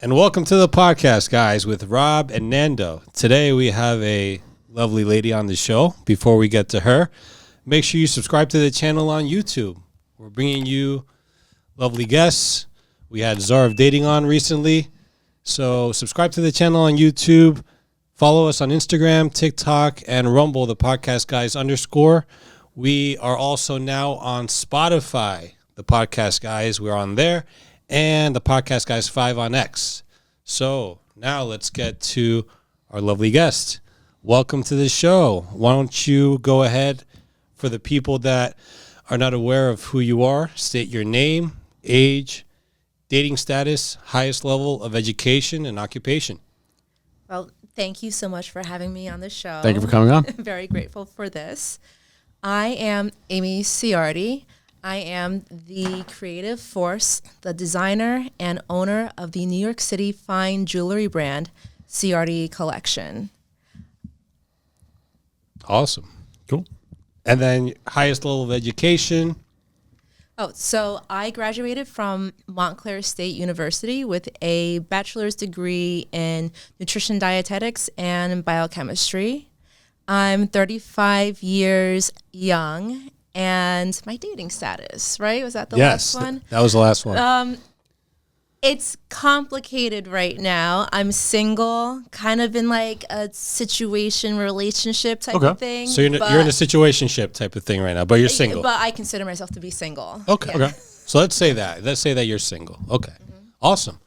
And welcome to the podcast, guys, with Rob and Nando. Today we have a lovely lady on the show. Before we get to her, make sure you subscribe to the channel on YouTube. We're bringing you lovely guests. We had Czar of Dating on recently. So subscribe to the channel on YouTube. Follow us on Instagram, TikTok, and Rumble, the podcast guys _. We are also now on Spotify, the podcast guys. We're on there. And the Podcast Guys 5 on X. So now let's get to our lovely guest. Welcome to the show. Why don't you go ahead, for the people that are not aware of who you are, state your name, age, dating status, highest level of education, and occupation. Well, thank you so much for having me on the show. Thank you for coming on. I'm very grateful for this. I am Amy Ciardi. I am the creative force, the designer, and owner of the New York City fine jewelry brand, Ciardi Collection. Awesome. Cool. And then highest level of education. Oh, so I graduated from Montclair State University with a bachelor's degree in nutrition dietetics and biochemistry. I'm 35 years young. And my dating status, right? Was that the last one? That was the last one. It's complicated right now. I'm single, kind of in like a relationship type of thing. So you're in a situationship type of thing right now, but you're single. But I consider myself to be single. Okay. Yeah. Okay. So let's say that. Let's say that you're single. Okay. Mm-hmm. Awesome.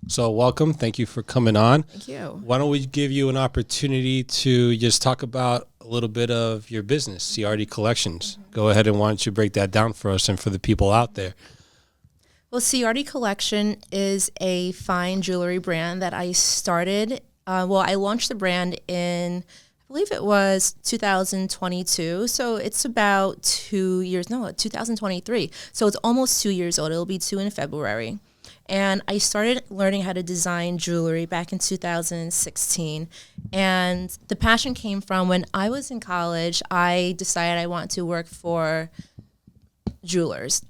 So welcome. Thank you for coming on. Thank you. Why don't we give you an opportunity to just talk about a little bit of your business, Ciardi Collections. Mm-hmm. Go ahead and why don't you break that down for us and for the people out there. Well, Ciardi Collection is a fine jewelry brand that I started. I launched the brand in, I believe it was 2022. So it's about 2023. So it's almost 2 years old. It'll be 2 in February. And I started learning how to design jewelry back in 2016. And the passion came from when I was in college, I decided I wanted to work for jewelers.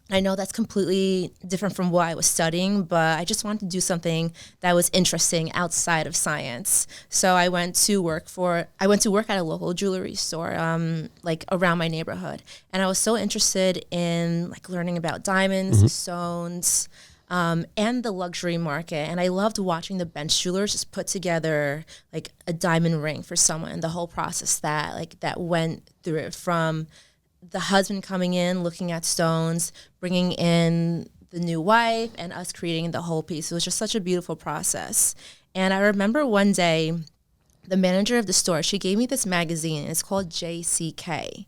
I know that's completely different from what I was studying, but I just wanted to do something that was interesting outside of science. So I went to work at a local jewelry store, like around my neighborhood. And I was so interested in like learning about diamonds, stones, and the luxury market. And I loved watching the bench jewelers just put together like a diamond ring for someone, the whole process that went through it, from the husband coming in, looking at stones, bringing in the new wife, and us creating the whole piece. It was just such a beautiful process. And I remember one day, the manager of the store, she gave me this magazine. It's called JCK.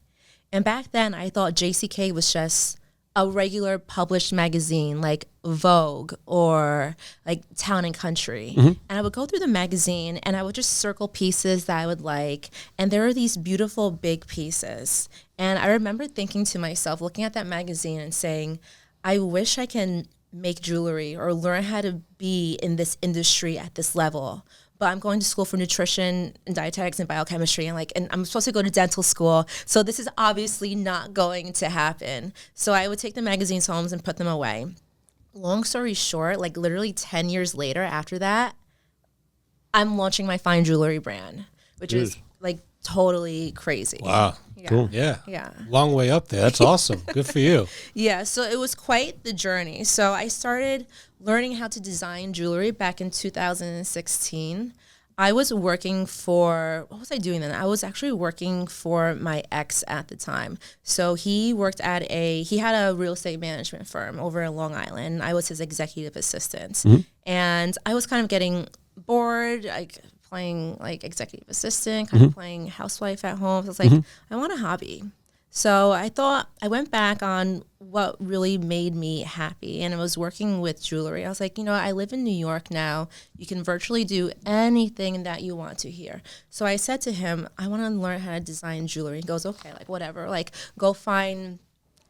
And back then, I thought JCK was just a regular published magazine like Vogue or like Town and Country. Mm-hmm. And I would go through the magazine and I would just circle pieces that I would like. And there are these beautiful big pieces. And I remember thinking to myself, looking at that magazine and saying, I wish I can make jewelry or learn how to be in this industry at this level. But I'm going to school for nutrition and dietetics and biochemistry, and I'm supposed to go to dental school. So this is obviously not going to happen. So I would take the magazines home and put them away. Long story short, like literally 10 years later after that, I'm launching my fine jewelry brand, which is like totally crazy. Wow. Yeah. Cool. Yeah. Yeah. Long way up there. That's awesome. Good for you. Yeah. So it was quite the journey. So I started learning how to design jewelry back in 2016. I was working for, what was I doing then? I was actually working for my ex at the time. So he had a real estate management firm over in Long Island. I was his executive assistant. Mm-hmm. And I was kind of getting bored, like playing like executive assistant, kind of playing housewife at home. So I was like, I want a hobby. So I went back on what really made me happy, and it was working with jewelry. I was like, I live in New York now. You can virtually do anything that you want to here. So I said to him, I want to learn how to design jewelry. He goes, okay, like whatever, like go find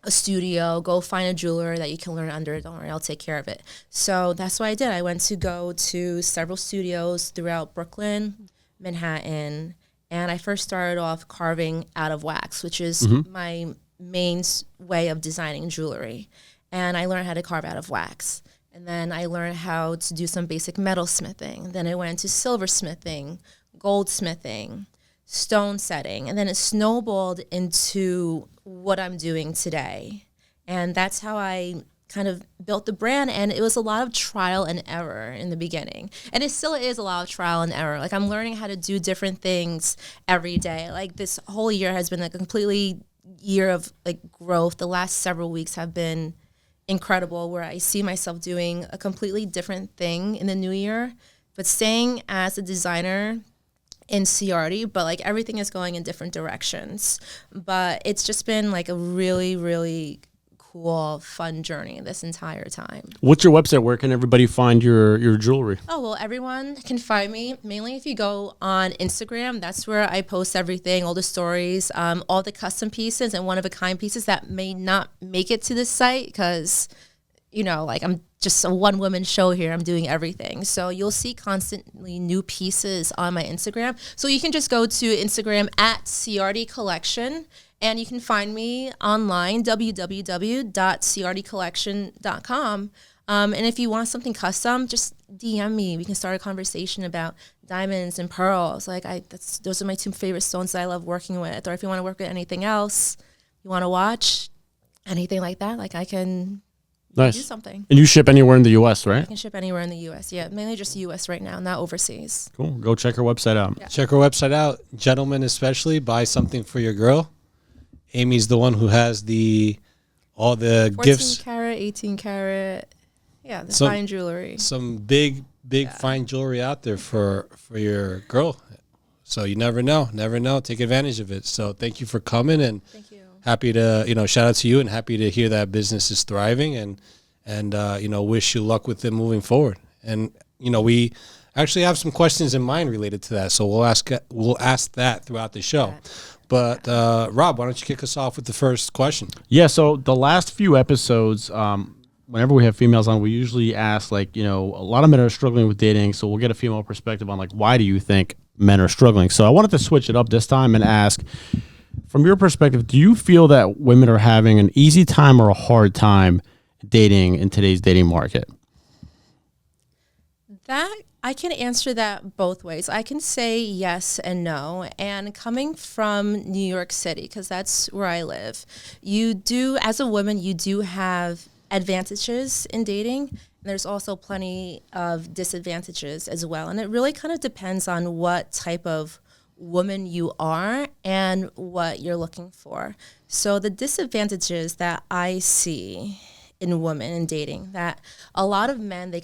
a studio, go find a jeweler that you can learn under. Don't worry, I'll take care of it. So that's what I did. I went to go to several studios throughout Brooklyn, Manhattan, and I first started off carving out of wax, which is my main way of designing jewelry. And I learned how to carve out of wax. And then I learned how to do some basic metalsmithing. Then I went into silversmithing, goldsmithing, stone setting, and then it snowballed into what I'm doing today. And that's how I kind of built the brand, and it was a lot of trial and error in the beginning. And it still is a lot of trial and error. Like, I'm learning how to do different things every day. Like, this whole year has been a completely year of like growth. The last several weeks have been incredible, where I see myself doing a completely different thing in the new year, but staying as a designer in Ciardi, but like everything is going in different directions. But it's just been like a really, really cool, fun journey this entire time. What's your website? Where can everybody find your jewelry? Oh, well, everyone can find me. Mainly if you go on Instagram, that's where I post everything, all the stories, all the custom pieces and one-of-a-kind pieces that may not make it to the site because, you know, like I'm just a one-woman show here. I'm doing everything. So you'll see constantly new pieces on my Instagram. So you can just go to Instagram at Ciardi Collection. And you can find me online, www.ciardicollection.com. And if you want something custom, just DM me. We can start a conversation about diamonds and pearls. Like those are my two favorite stones that I love working with. Or if you want to work with anything else, you want to watch anything like that, like I can do something. And you ship anywhere in the U.S., right? I can ship anywhere in the U.S. Yeah, mainly just U.S. right now, not overseas. Cool. Go check her website out. Yeah. Check her website out. Gentlemen especially, buy something for your girl. Amy's the one who has all the 14 gifts. 14 karat, 18 karat. Yeah, the fine jewelry. Some big fine jewelry out there for your girl. So you never know. Take advantage of it. So thank you for coming, and thank you. Happy to, shout out to you, and happy to hear that business is thriving, and wish you luck with it moving forward. And we actually have some questions in mind related to that. So we'll ask that throughout the show. But Rob, why don't you kick us off with the first question? Yeah, so the last few episodes, whenever we have females on, we usually ask, like, a lot of men are struggling with dating, so we'll get a female perspective on, like, why do you think men are struggling? So I wanted to switch it up this time and ask, from your perspective, do you feel that women are having an easy time or a hard time dating in today's dating market? That I can answer that both ways. I can say yes and no. And coming from New York City, because that's where I live, you do, as a woman, you do have advantages in dating. There's also plenty of disadvantages as well. And it really kind of depends on what type of woman you are and what you're looking for. So the disadvantages that I see in women and dating, that a lot of men, they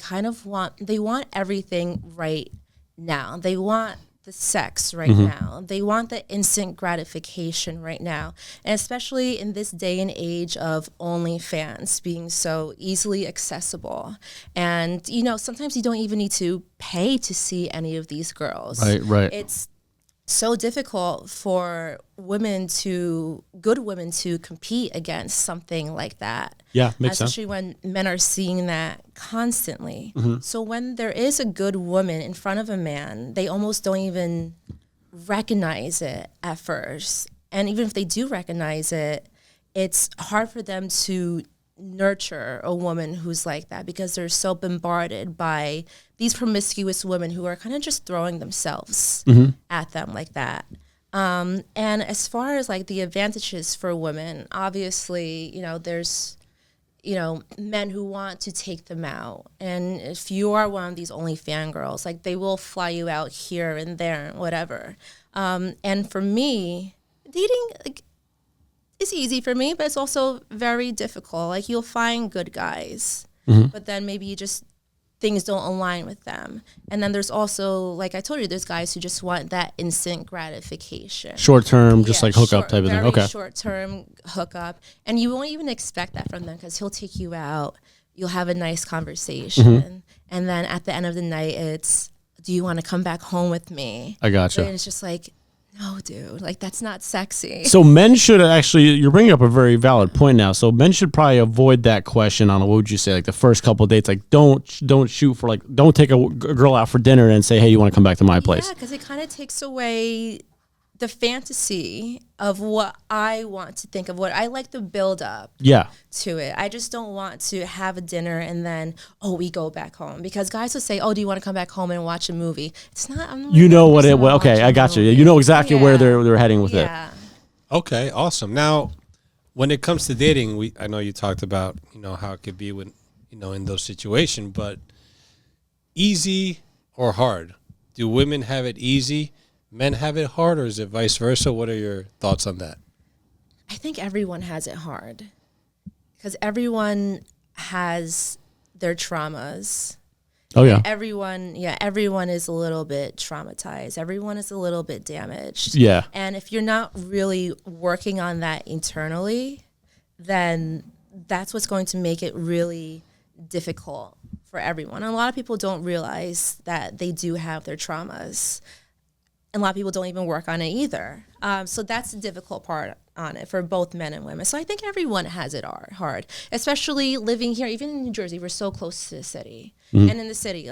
want everything right now. They want the sex right now. They want the instant gratification right now. And especially in this day and age of OnlyFans being so easily accessible. And, sometimes you don't even need to pay to see any of these girls. Right. It's so difficult for good women to compete against something like that. Yeah, makes sense. Especially when men are seeing that constantly. So when there is a good woman in front of a man, they almost don't even recognize it at first. And even if they do recognize it, it's hard for them to nurture a woman who's like that because they're so bombarded by these promiscuous women who are kind of just throwing themselves at them like that. And as far as like the advantages for women, obviously, there's, men who want to take them out. And if you are one of these OnlyFans girls, like they will fly you out here and there and whatever. And for me, dating, like, it's easy for me, but it's also very difficult. Like, you'll find good guys, but then maybe things don't align with them. And then there's also, like I told you, there's guys who just want that instant gratification. Short term, just like hookup type of thing. Okay. Short term hookup. And you won't even expect that from them because he'll take you out. You'll have a nice conversation. And then at the end of the night, it's, do you want to come back home with me? I gotcha. And it's just like, no, dude, like that's not sexy. So men should actually, you're bringing up a very valid point now. So men should probably avoid that question on, what would you say, like the first couple of dates, like don't shoot for, like, don't take a girl out for dinner and say, hey, you want to come back to my place? Yeah, because it kind of takes away the fantasy of what I want to think of, what I like the build up Yeah. to it. I just don't want to have a dinner and then, we go back home. Because guys will say, do you want to come back home and watch a movie? It's not, I'm You know what it was. well, okay, I got you. You know exactly where they're heading with it. Yeah. Okay, awesome. Now, when it comes to dating, I know you talked about, how it could be when, in those situations, but easy or hard? Do women have it easy? Men have it hard, or is it vice versa? What are your thoughts on that? I think everyone has it hard because everyone has their traumas. Oh, yeah. Everyone is a little bit traumatized. Everyone is a little bit damaged. Yeah. And if you're not really working on that internally, then that's what's going to make it really difficult for everyone. And a lot of people don't realize that they do have their traumas. And a lot of people don't even work on it either. So that's the difficult part on it for both men and women. So I think everyone has it hard, especially living here. Even in New Jersey, we're so close to the city. Mm-hmm. And in the city,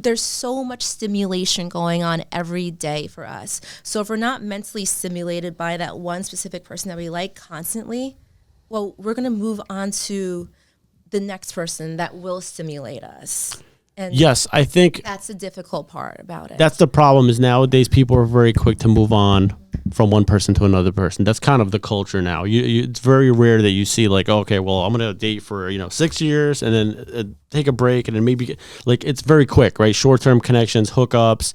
there's so much stimulation going on every day for us. So if we're not mentally stimulated by that one specific person that we like constantly, well, we're going to move on to the next person that will stimulate us. And yes, I think that's the difficult part about it. That's the problem is nowadays people are very quick to move on from one person to another person. That's kind of the culture now. It's very rare that you see okay, well, I'm going to date for, 6 years and then take a break and then maybe it's very quick, right? Short-term connections, hookups.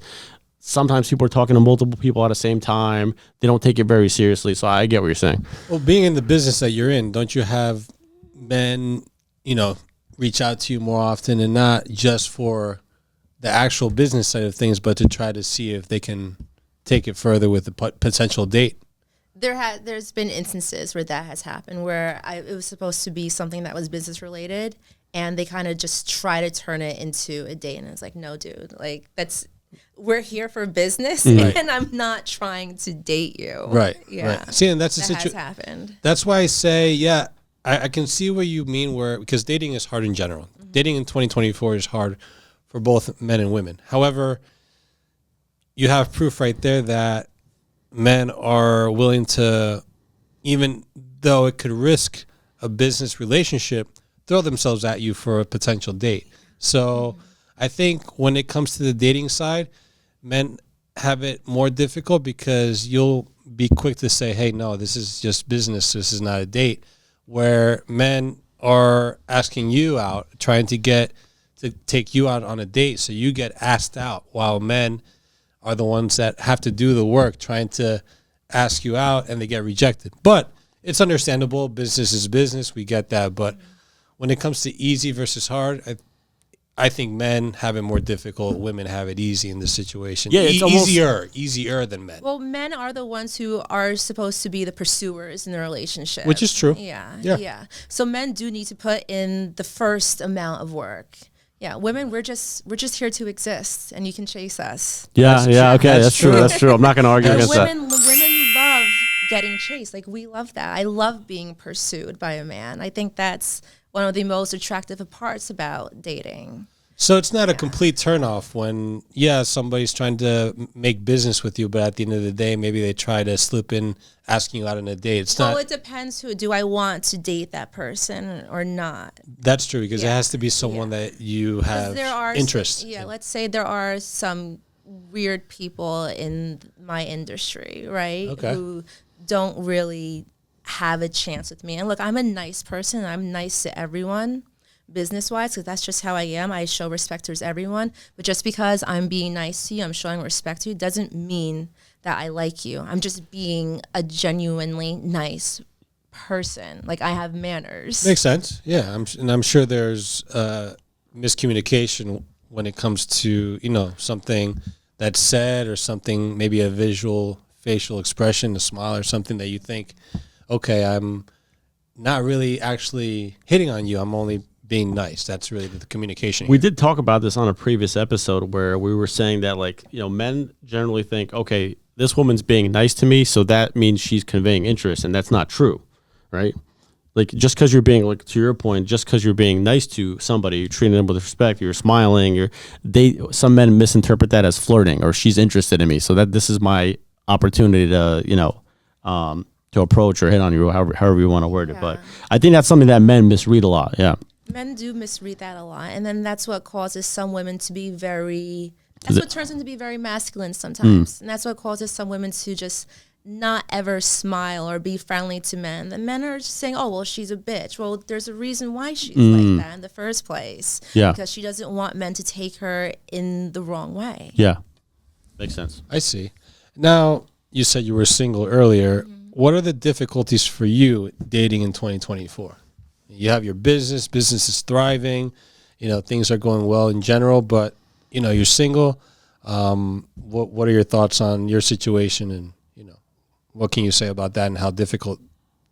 Sometimes people are talking to multiple people at the same time. They don't take it very seriously. So I get what you're saying. Well, being in the business that you're in, don't you have men, reach out to you more often and not just for the actual business side of things, but to try to see if they can take it further with a potential date? There's been instances where that has happened, where it was supposed to be something that was business related, and they kind of just try to turn it into a date, and it's like, no, dude, we're here for business, and I'm not trying to date you. Right. Yeah. Right. See, and that's the that situation. has happened. That's why I say, I can see what you mean, because dating is hard in general. Mm-hmm. Dating in 2024 is hard for both men and women. However, you have proof right there that men are willing to, even though it could risk a business relationship, throw themselves at you for a potential date. So I think when it comes to the dating side, men have it more difficult because you'll be quick to say, hey, no, this is just business. This is not a date. Where men are asking you out, trying to take you out on a date, so you get asked out, while men are the ones that have to do the work, trying to ask you out, and they get rejected. But it's understandable. Business is business. We get that. But when it comes to easy versus hard, I think men have it more difficult. Women have it easy in this situation. Yeah, it's easier than men. Well, men are the ones who are supposed to be the pursuers in the relationship, which is true. Yeah. So men do need to put in the first amount of work. Yeah, women, we're just here to exist, and you can chase us. Yeah, okay, that's true. That's true. I'm not going to argue against that. Women love getting chased. We love that. I love being pursued by a man. I think that's one of the most attractive parts about dating. So it's not a complete turnoff when, somebody's trying to make business with you, but at the end of the day, maybe they try to slip in asking you out on a date. It depends do I want to date that person or not? That's true, because it has to be someone that you have interest. Let's say there are some weird people in my industry, right? Okay. Who don't really have a chance with me. And look, I'm a nice person. I'm nice to everyone, business-wise, because that's just how I am. I show respect towards everyone. But just because I'm being nice to you, I'm showing respect to you, doesn't mean that I like you. I'm just being a genuinely nice person. I have manners. Makes sense. Yeah, I'm sure there's miscommunication when it comes to something that's said, or something, maybe a visual facial expression, a smile or something that you think, okay, I'm not really actually hitting on you. I'm only being nice. That's really the communication. We did talk about this on a previous episode where we were saying that men generally think, okay, this woman's being nice to me, so that means she's conveying interest, and that's not true, right? Just because you're being, to your point, just because you're being nice to somebody, you're treating them with respect, you're smiling, some men misinterpret that as flirting, or she's interested in me, so that this is my opportunity to, to approach or hit on you, however you want to word it. But I think that's something that men misread a lot. Yeah. Men do misread that a lot. And then that's what causes some women to be that's what turns them to be very masculine sometimes. And that's what causes some women to just not ever smile or be friendly to men. The men are just saying, oh, well, she's a bitch. Well, there's a reason why she's like that in the first place. Yeah. Because she doesn't want men to take her in the wrong way. Yeah. Makes sense. I see. Now, you said you were single earlier. What are the difficulties for you dating in 2024? You have your business is thriving, things are going well in general, but, you're single. What are your thoughts on your situation, and, what can you say about that and how difficult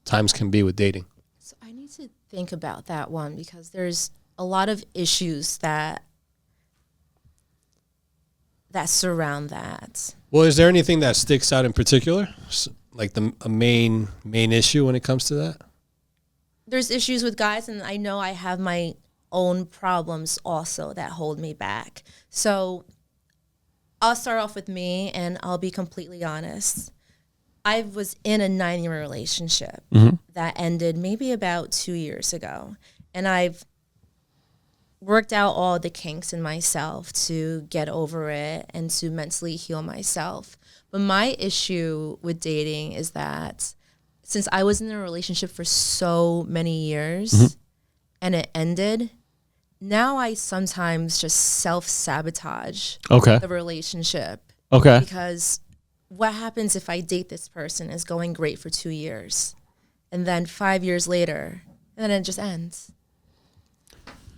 times can be with dating? So I need to think about that one because there's a lot of issues that surround that. Well, is there anything that sticks out in particular, like a main issue when it comes to that? There's issues with guys, and I know I have my own problems also that hold me back. So I'll start off with me, and I'll be completely honest. I was in a 9-year relationship that ended maybe about 2 years ago, and I've worked out all the kinks in myself to get over it and to mentally heal myself. But my issue with dating is that since I was in a relationship for so many years and it ended, now I sometimes just self-sabotage the relationship. Okay. Because what happens if I date this person is going great for 2 years and then 5 years later, and then it just ends.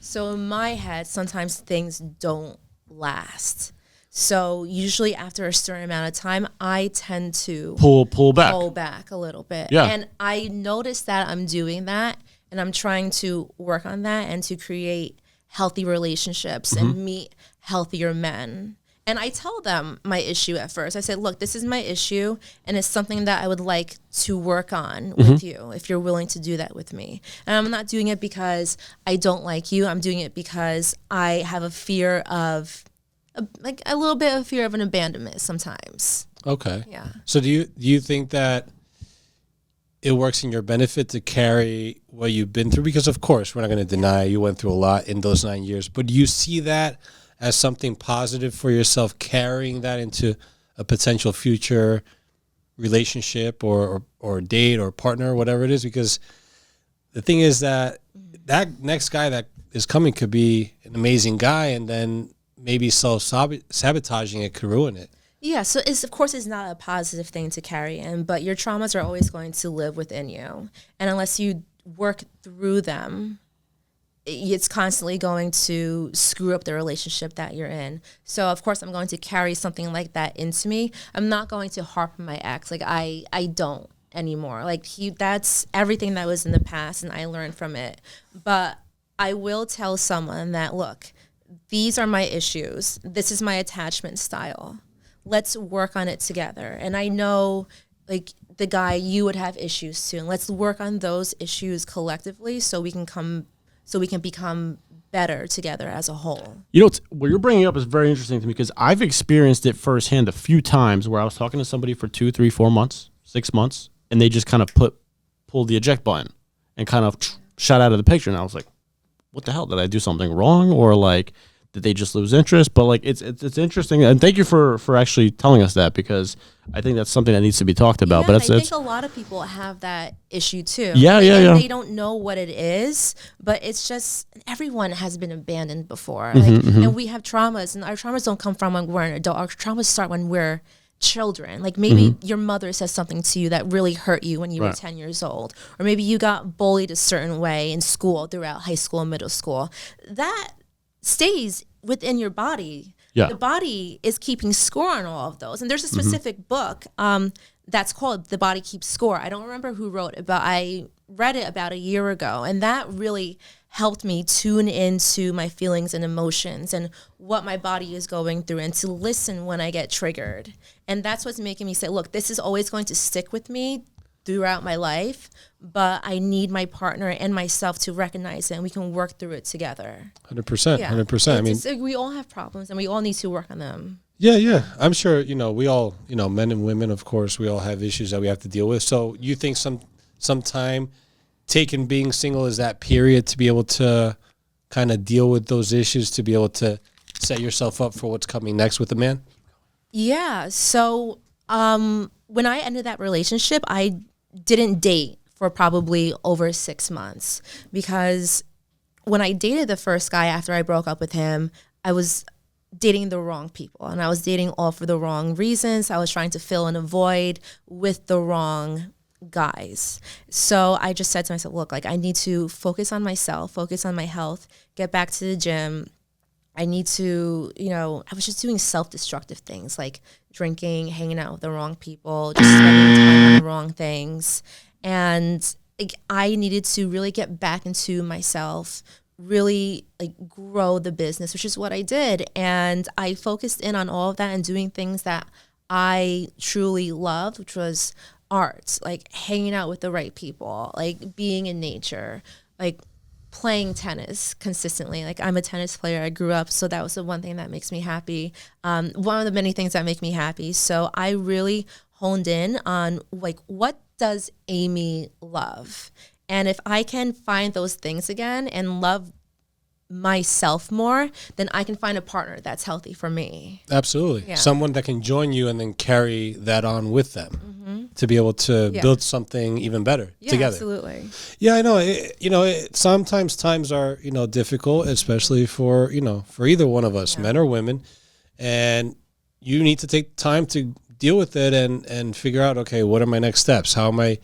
So in my head, sometimes things don't last. So usually after a certain amount of time, I tend to pull back a little bit. Yeah. And I notice that I'm doing that, and I'm trying to work on that and to create healthy relationships and meet healthier men. And I tell them my issue at first. I said, look, this is my issue, and it's something that I would like to work on with you if you're willing to do that with me. And I'm not doing it because I don't like you. I'm doing it because I have a fear of, a little bit of fear of an abandonment sometimes. Okay. Yeah. So do you think that it works in your benefit to carry what you've been through? Because, of course, we're not going to deny you went through a lot in those 9 years. But do you see that as something positive for yourself, carrying that into a potential future relationship or date or partner, whatever it is? Because the thing is that next guy that is coming could be an amazing guy, and then maybe self-sabotaging it could ruin it. Yeah, so of course it's not a positive thing to carry in, but your traumas are always going to live within you. And unless you work through them, it's constantly going to screw up the relationship that you're in. So of course I'm going to carry something like that into me. I'm not going to harp on my ex. Like I don't anymore. Like that's everything that was in the past, and I learned from it. But I will tell someone that, look, these are my issues. This is my attachment style. Let's work on it together. And I know, like, the guy, you would have issues too. And let's work on those issues collectively so we can become better together as a whole. What you're bringing up is very interesting to me because I've experienced it firsthand a few times where I was talking to somebody for 2, 3, 4 months, 6 months, and they just kind of pulled the eject button and kind of shot out of the picture. And I was like, what the hell? Did I do something wrong? Or like, did they just lose interest? But like, it's interesting. And thank you for actually telling us that, because I think that's something that needs to be talked about. Yeah, but I think a lot of people have that issue too. Yeah. They don't know what it is, but it's just, everyone has been abandoned before. And we have traumas, and our traumas don't come from when we're an adult. Our traumas start when we're children. Like maybe your mother says something to you that really hurt you when you were 10 years old, or maybe you got bullied a certain way in school throughout high school and middle school. That stays within your body. Yeah. The body is keeping score on all of those. And there's a specific book that's called The Body Keeps Score. I don't remember who wrote it, but I read it about a year ago, and that really helped me tune into my feelings and emotions and what my body is going through, and to listen when I get triggered. And that's what's making me say, look, this is always going to stick with me. throughout my life, but I need my partner and myself to recognize it, and we can work through it together. 100%. Yeah. 100%. I mean, It's we all have problems, and we all need to work on them. yeah. I'm sure, we all, men and women, of course, we all have issues that we have to deal with. So you think sometime taking being single is that period to be able to kind of deal with those issues, to be able to set yourself up for what's coming next with a man? Yeah. So when I ended that relationship, I didn't date for probably over 6 months, because when I dated the first guy after I broke up with him, I was dating the wrong people, and I was dating all for the wrong reasons. I was trying to fill in a void with the wrong guys. So I just said to myself, look, like, I need to focus on myself, focus on my health, get back to the gym. I need to, I was just doing self-destructive things like drinking, hanging out with the wrong people, just spending time on the wrong things. And like, I needed to really get back into myself, really like grow the business, which is what I did. And I focused in on all of that and doing things that I truly loved, which was art, like hanging out with the right people, like being in nature, like playing tennis consistently. Like, I'm a tennis player. I grew up, so that was the one thing that makes me happy. One of the many things that make me happy. So I really honed in on like, what does Amy love? And if I can find those things again and love myself more, then I can find a partner that's healthy for me. Absolutely. Yeah. Someone that can join you and then carry that on with them to be able to build something even better together. Absolutely. Yeah, I know. Sometimes times are, difficult, especially for either one of us, men or women. And you need to take time to deal with it and figure out, okay, what are my next steps? How am I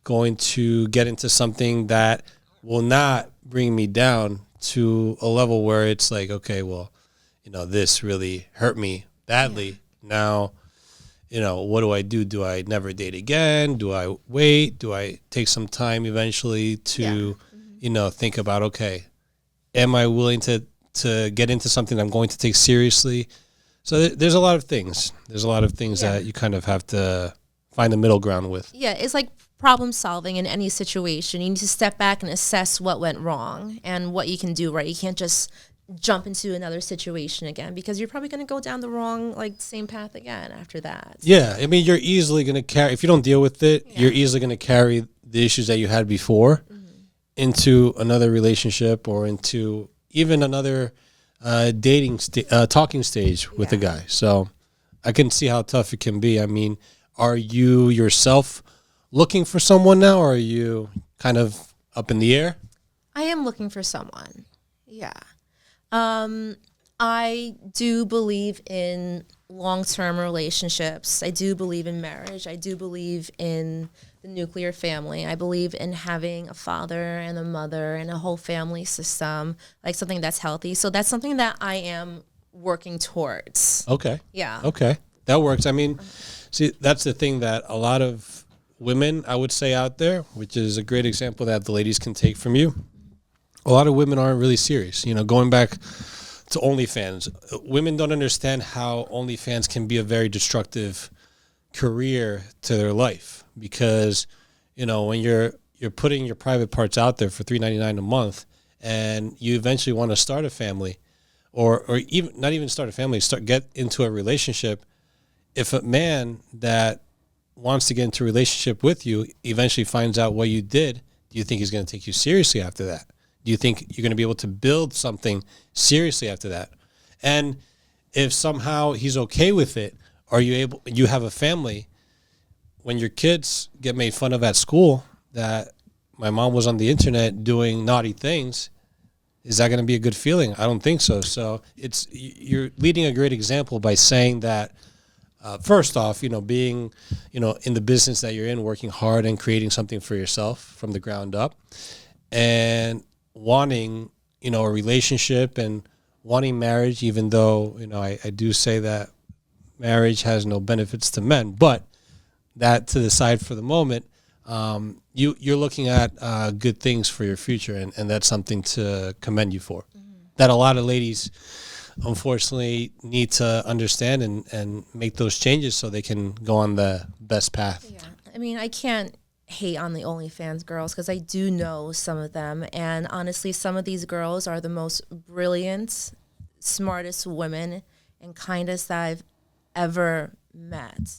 going to get into something that will not bring me down to a level where it's like, okay, well, this really hurt me badly. Now, what do I do? Do I never date again? Do I wait? Do I take some time eventually to, think about, okay, am I willing to get into something I'm going to take seriously? So there's a lot of things. There's a lot of things that you kind of have to find the middle ground with. Yeah, it's like problem solving in any situation. You need to step back and assess what went wrong and what you can do right. You can't just jump into another situation again, because you're probably going to go down the wrong, same path again after that. Yeah, I mean, you're easily going to carry, if you don't deal with it, you're easily going to carry the issues that you had before into another relationship or into even another talking stage with a guy. So I can see how tough it can be. I mean, are you yourself looking for someone now, or are you kind of up in the air? I am looking for someone. Yeah. I do believe in long-term relationships. I do believe in marriage. I do believe in the nuclear family. I believe in having a father and a mother and a whole family system, like something that's healthy. So that's something that I am working towards. Okay. Yeah. Okay. That works. I mean, see, that's the thing that a lot of women, I would say, out there, which is a great example that the ladies can take from you. A lot of women aren't really serious. Going back to OnlyFans, women don't understand how OnlyFans can be a very destructive career to their life, because, when you're putting your private parts out there for $3.99 a month, and you eventually want to start a family, or even not even start a family, get into a relationship. If a man that wants to get into a relationship with you eventually finds out what you did, do you think he's going to take you seriously after that? Do you think you're going to be able to build something seriously after that? And if somehow he's okay with it, you have a family, when your kids get made fun of at school that my mom was on the internet doing naughty things, is that going to be a good feeling? I don't think so. So you're leading a great example by saying that, first off, being, in the business that you're in, working hard and creating something for yourself from the ground up, and wanting, a relationship and wanting marriage, even though, I do say that marriage has no benefits to men, but that to the side for the moment, you're looking at good things for your future, and that's something to commend you for. That a lot of ladies, unfortunately, need to understand and make those changes so they can go on the best path. Yeah. I mean, I can't hate on the OnlyFans girls because I do know some of them. And honestly, some of these girls are the most brilliant, smartest women and kindest that I've ever met.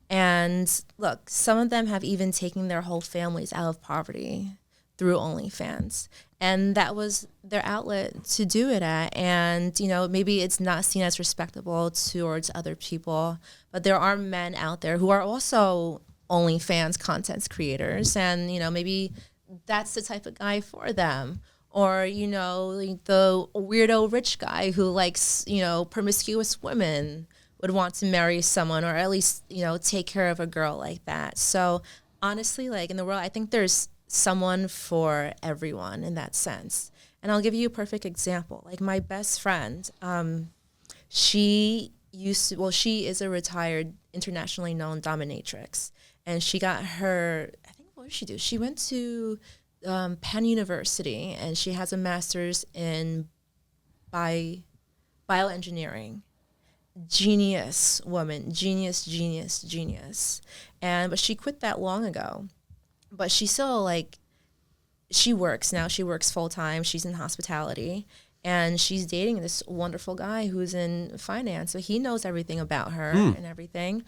And look, some of them have even taken their whole families out of poverty through OnlyFans. And that was their outlet to do it at. And, you know, maybe it's not seen as respectable towards other people, but there are men out there who are also OnlyFans content creators. And, you know, maybe that's the type of guy for them. Or, you know, like the weirdo rich guy who likes, you know, promiscuous women would want to marry someone or at least, you know, take care of a girl like that. So honestly, like in the world, I think there's someone for everyone in that sense. And I'll give you a perfect example. Like my best friend, she is a retired internationally known dominatrix. And she got her, I think, what did she do? She went to Penn University, and she has a master's in bioengineering. Genius woman, genius. But she quit that long ago. But she still, like, she works now. She works full time. She's in hospitality. And she's dating this wonderful guy who's in finance. So he knows everything about her and everything.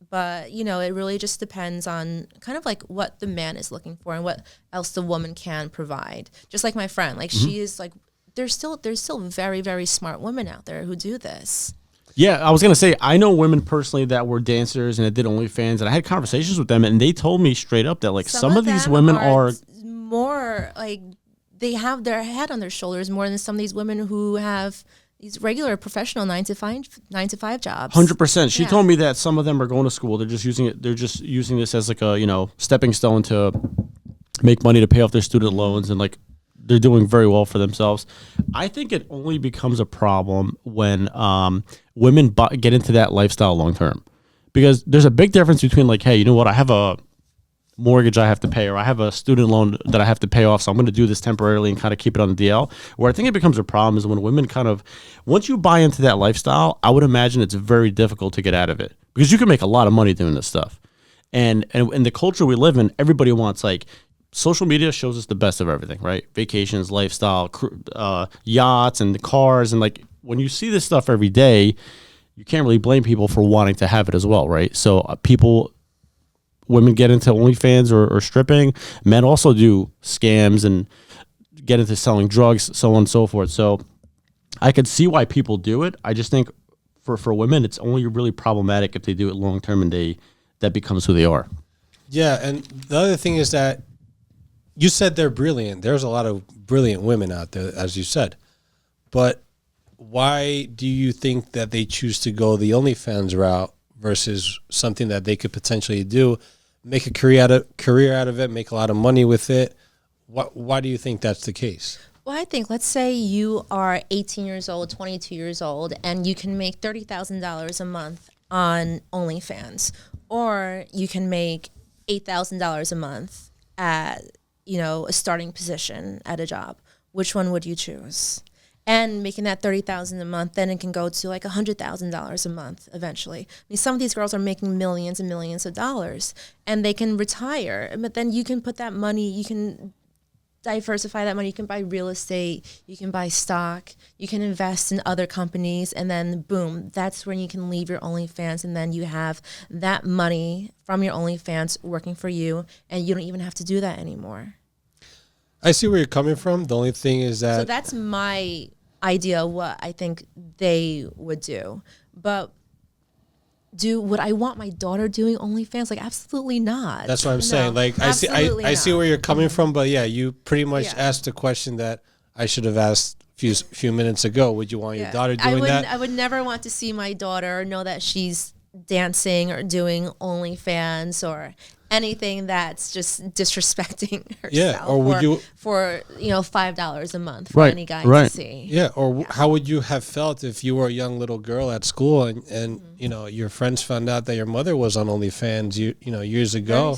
But, you know, it really just depends on kind of like what the man is looking for and what else the woman can provide. Just like my friend, like she is like, there's still very, very smart women out there who do this. Yeah, I was going to say, I know women personally that were dancers and that did OnlyFans, and I had conversations with them, and they told me straight up that, like, some of these women are more, like, they have their head on their shoulders more than some of these women who have these regular professional 9 to 5 jobs. 100%. She told me that some of them are going to school. They're just using this as like a, you know, stepping stone to make money to pay off their student loans, and like they're doing very well for themselves. I think it only becomes a problem when women get into that lifestyle long term, because there's a big difference between like, hey, you know what, I have a mortgage I have to pay, or I have a student loan that I have to pay off, so I'm going to do this temporarily and kind of keep it on the DL. Where I think it becomes a problem is when women kind of, once you buy into that lifestyle, I would imagine it's very difficult to get out of it, because you can make a lot of money doing this stuff. And in the culture we live in, everybody wants, like, social media shows us the best of everything, right? Vacations, lifestyle, yachts, and the cars. And like, when you see this stuff every day, you can't really blame people for wanting to have it as well, right? So women get into OnlyFans or stripping. Men also do scams and get into selling drugs, so on and so forth. So I could see why people do it. I just think for women, it's only really problematic if they do it long term and that becomes who they are. Yeah, and the other thing is that you said they're brilliant. There's a lot of brilliant women out there, as you said. But why do you think that they choose to go the OnlyFans route versus something that they could potentially do, make a career out of it, make a lot of money with it? Why do you think that's the case? Well, I think, let's say you are 18 years old, 22 years old, and you can make $30,000 a month on OnlyFans, or you can make $8,000 a month at, you know, a starting position at a job. Which one would you choose? And making that $30,000 a month, then it can go to like $100,000 a month eventually. I mean, some of these girls are making millions and millions of dollars, and they can retire. But then you can put that money, you can diversify that money. You can buy real estate, you can buy stock, you can invest in other companies, and then boom, that's when you can leave your OnlyFans, and then you have that money from your OnlyFans working for you, and you don't even have to do that anymore. I see where you're coming from. The only thing is that... So that's my idea of what I think they would do. But would I want my daughter doing OnlyFans? Like, absolutely not. That's what I'm saying. Like, I see where you're coming from, but yeah, you pretty much asked a question that I should have asked a few minutes ago. Would you want your daughter doing that? I would never want to see my daughter know that she's dancing or doing OnlyFans or anything that's just disrespecting herself. Yeah, or would you for $5 a month for any guy to see? Yeah, or how would you have felt if you were a young little girl at school and you know, your friends found out that your mother was on OnlyFans years ago,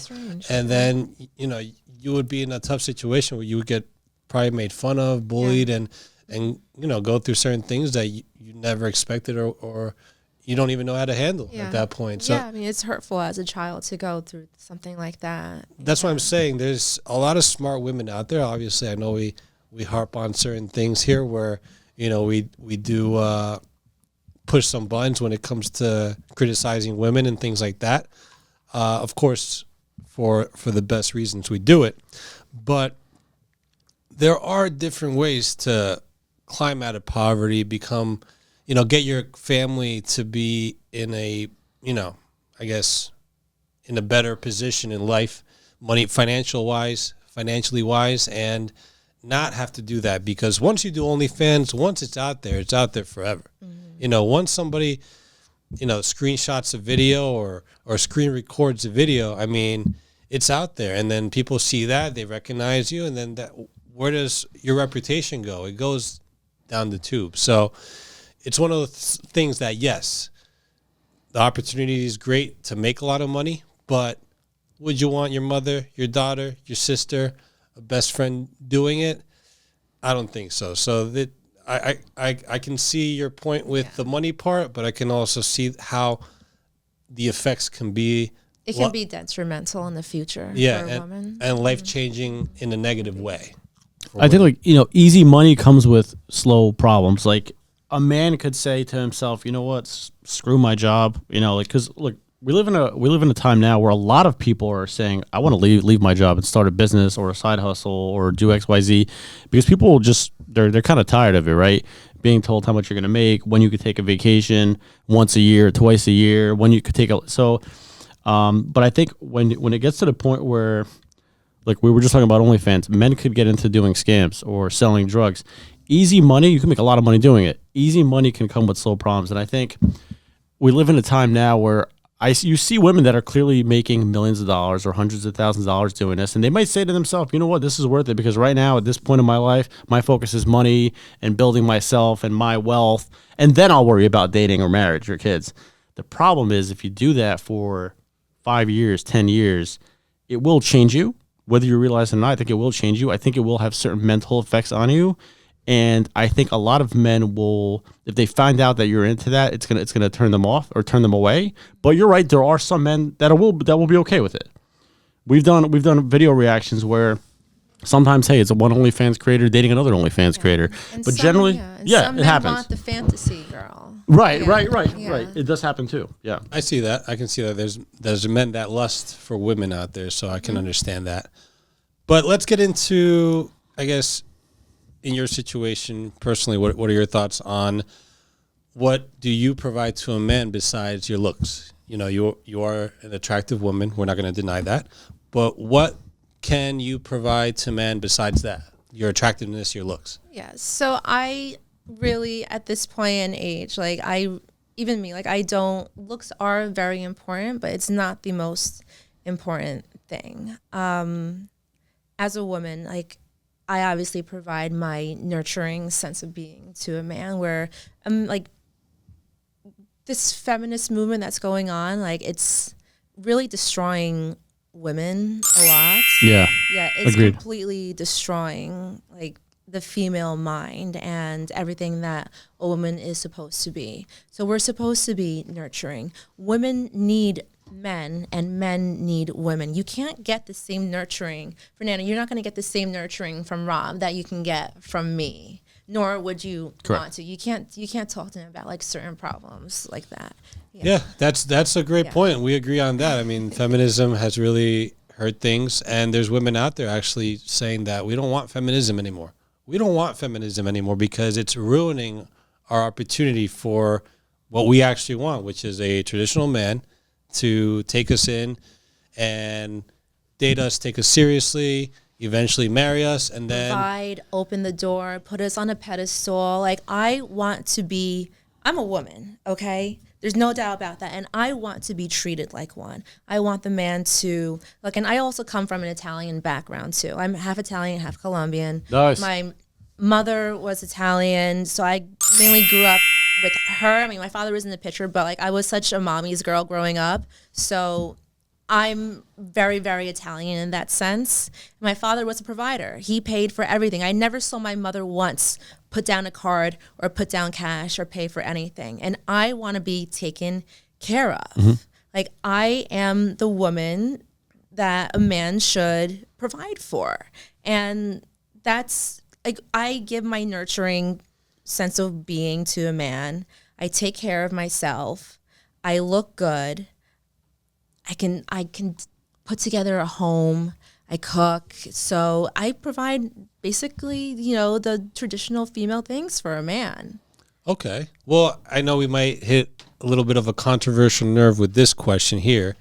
and then you would be in a tough situation where you would get probably made fun of, bullied, and go through certain things that you never expected or you don't even know how to handle at that point. So yeah, I mean, it's hurtful as a child to go through something like that. that's what I'm saying. There's a lot of smart women out there. Obviously, I know we harp on certain things here where, you know, we do push some buttons when it comes to criticizing women and things like that. Of course, for the best reasons we do it. But there are different ways to climb out of poverty, become, you know, get your family to be in a, you know, I guess, in a better position in life, financially wise, and not have to do that. Because once you do OnlyFans, once it's out there forever. Mm-hmm. You know, once somebody, you know, screenshots a video or screen records a video, I mean, it's out there. And then people see that, they recognize you, and then where does your reputation go? It goes down the tube. So it's one of those things that, yes, the opportunity is great to make a lot of money, but would you want your mother, your daughter, your sister, a best friend doing it? I don't think so. So that I can see your point with the money part, but I can also see how the effects can be. It can be detrimental in the future for a woman. And life-changing in a negative way. I think, like, you know, easy money comes with slow problems. Like, a man could say to himself, you know what, screw my job, you know, like, because look, we live in a time now where a lot of people are saying, I want to leave my job and start a business or a side hustle or do XYZ, because people just they're kind of tired of it, right? Being told how much you're going to make, when you could take a vacation once a year, twice a year, when you could take but I think when it gets to the point where, like we were just talking about OnlyFans, men could get into doing scams or selling drugs. Easy money, you can make a lot of money doing it. Easy money can come with slow problems. And I think we live in a time now where you see women that are clearly making millions of dollars or hundreds of thousands of dollars doing this. And they might say to themselves, you know what, this is worth it, because right now at this point in my life, my focus is money and building myself and my wealth. And then I'll worry about dating or marriage or kids. The problem is if you do that for 5 years, 10 years, it will change you. Whether you realize it or not, I think it will change you. I think it will have certain mental effects on you. And I think a lot of men will, if they find out that you're into that, it's gonna turn them off or turn them away. But you're right, there are some men that will be okay with it. We've done video reactions where sometimes, hey, it's a one OnlyFans creator dating another OnlyFans creator. And but some, generally, some it happens. Want the fantasy girl. Right. It does happen too. Yeah, I see that. I can see that. There's men that lust for women out there, so I can understand that. But let's get into, I guess, in your situation personally, what are your thoughts on what do you provide to a man besides your looks? You know, you are an attractive woman. We're not going to deny that. But what can you provide to a man besides that? Your attractiveness, your looks. Yeah. So I really, at this point in age, like looks are very important, but it's not the most important thing. As a woman, like, I obviously provide my nurturing sense of being to a man, where like this feminist movement that's going on, like, it's really destroying women a lot. Yeah, it's agreed. Completely destroying, like, the female mind and everything that a woman is supposed to be. So we're supposed to be nurturing. Women need men and men need women. You can't get the same nurturing. Fernanda, you're not going to get the same nurturing from Rob that you can get from me, nor would you want to. You can't talk to him about, like, certain problems like that. Yeah, that's a great point. We agree on that. I mean, feminism has really hurt things, and there's women out there actually saying that we don't want feminism anymore. We don't want feminism anymore because it's ruining our opportunity for what we actually want, which is a traditional man to take us in and date us, take us seriously, eventually marry us, and then provide, open the door, put us on a pedestal. Like, I'm a woman, okay? There's no doubt about that. And I want to be treated like one. I want the man to, and I also come from an Italian background too. I'm half Italian, half Colombian. Nice. My mother was Italian, so I mainly grew up with her. I mean, my father was in the picture, but, like, I was such a mommy's girl growing up. So I'm very, very Italian in that sense. My father was a provider. He paid for everything. I never saw my mother once put down a card or put down cash or pay for anything. And I want to be taken care of. Like, I am the woman that a man should provide for. And that's, like, I give my nurturing sense of being to a man. I take care of myself. I look good. I can put together a home. I cook. So I provide basically, the traditional female things for a man. Okay. Well, I know we might hit a little bit of a controversial nerve with this question here.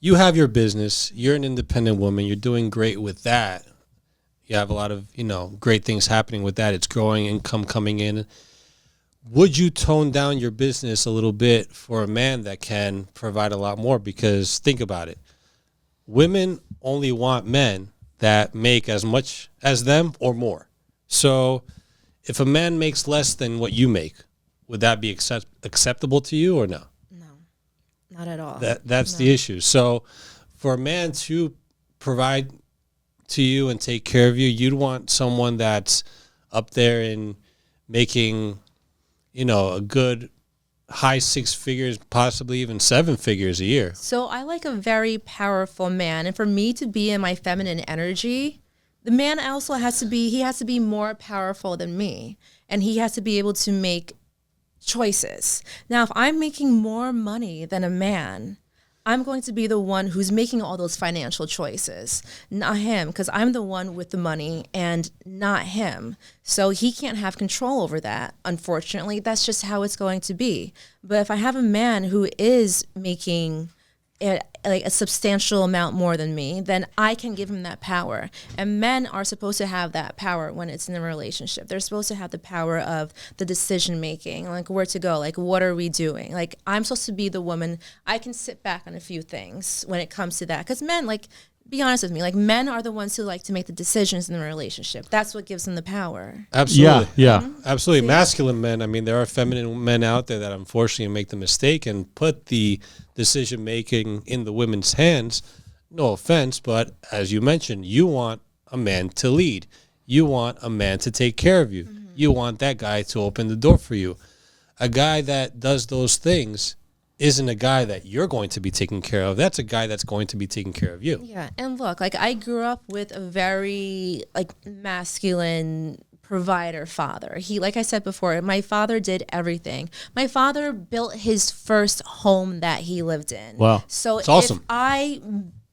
You have your business. You're an independent woman. You're doing great with that. You have a lot of, great things happening with that. It's growing, income coming in. Would you tone down your business a little bit for a man that can provide a lot more? Because think about it. Women only want men that make as much as them or more. So if a man makes less than what you make, would that be acceptable to you or no? No, not at all. That's the issue. So for a man to provide to you and take care of you, you'd want someone that's up there in making, a good high 6 figures, possibly even 7 figures a year. So I like a very powerful man. And for me to be in my feminine energy, the man also has to be more powerful than me. And he has to be able to make choices. Now, if I'm making more money than a man, I'm going to be the one who's making all those financial choices, not him, because I'm the one with the money and not him. So he can't have control over that, unfortunately. That's just how it's going to be. But if I have a man who is making a substantial amount more than me, then I can give him that power. And men are supposed to have that power when it's in a relationship. They're supposed to have the power of the decision making, like where to go, like what are we doing? Like, I'm supposed to be the woman. I can sit back on a few things when it comes to that. Because men, be honest with me, men are the ones who like to make the decisions in the relationship. That's what gives them the power. Absolutely. Yeah. Absolutely. Masculine men. I mean, there are feminine men out there that unfortunately make the mistake and put the decision making in the women's hands. No offense, but as you mentioned, you want a man to lead. You want a man to take care of you. You want that guy to open the door for you. A guy that does those things isn't a guy that you're going to be taking care of. That's a guy that's going to be taking care of you. Yeah, and look, I grew up with a very masculine provider father. He, like I said before, my father did everything. My father built his first home that he lived in. Wow. So it's awesome. If I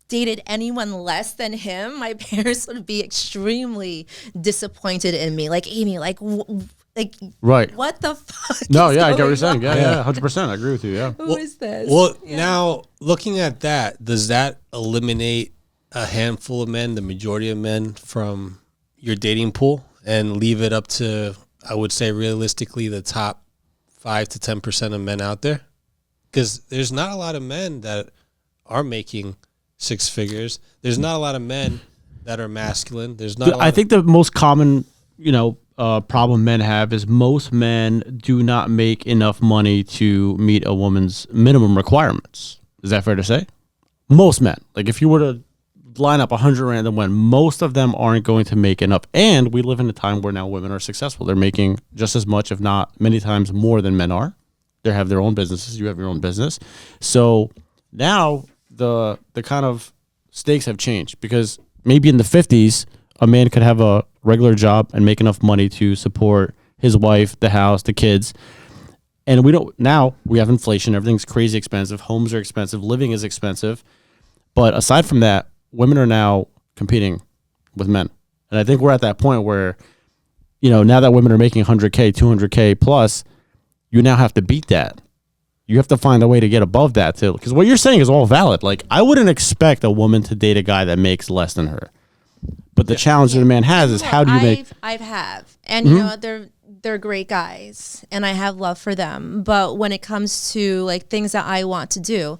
dated anyone less than him, my parents would be extremely disappointed in me. Like, Amy, right. What the fuck? No, yeah, I get what you're saying. Yeah, 100%. I agree with you. Yeah. Who is this? Well, now looking at that, does that eliminate a handful of men, the majority of men, from your dating pool and leave it up to, I would say, realistically, the top 5 to 10% of men out there? Because there's not a lot of men that are making 6 figures. There's not a lot of men that are masculine. There's not. I think the most common, problem men have is most men do not make enough money to meet a woman's minimum requirements. Is that fair to say? Most men. Like, if you were to line up 100 random men, most of them aren't going to make enough. And we live in a time where now women are successful. They're making just as much, if not many times more than men are. They have their own businesses. You have your own business. So now the kind of stakes have changed, because maybe in the 50s, a man could have a regular job and make enough money to support his wife, the house, the kids. And now we have inflation. Everything's crazy expensive. Homes are expensive. Living is expensive. But aside from that, women are now competing with men. And I think we're at that point where, now that women are making 100K, 200K plus, you now have to beat that. You have to find a way to get above that too. Because what you're saying is all valid. Like, I wouldn't expect a woman to date a guy that makes less than her. But the challenge that a man has is, how do you make... And they're great guys, and I have love for them. But when it comes to things that I want to do,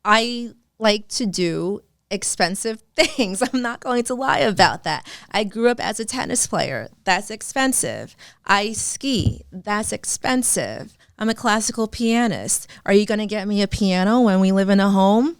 I like to do expensive things. I'm not going to lie about that. I grew up as a tennis player. That's expensive. I ski. That's expensive. I'm a classical pianist. Are you going to get me a piano when we live in a home?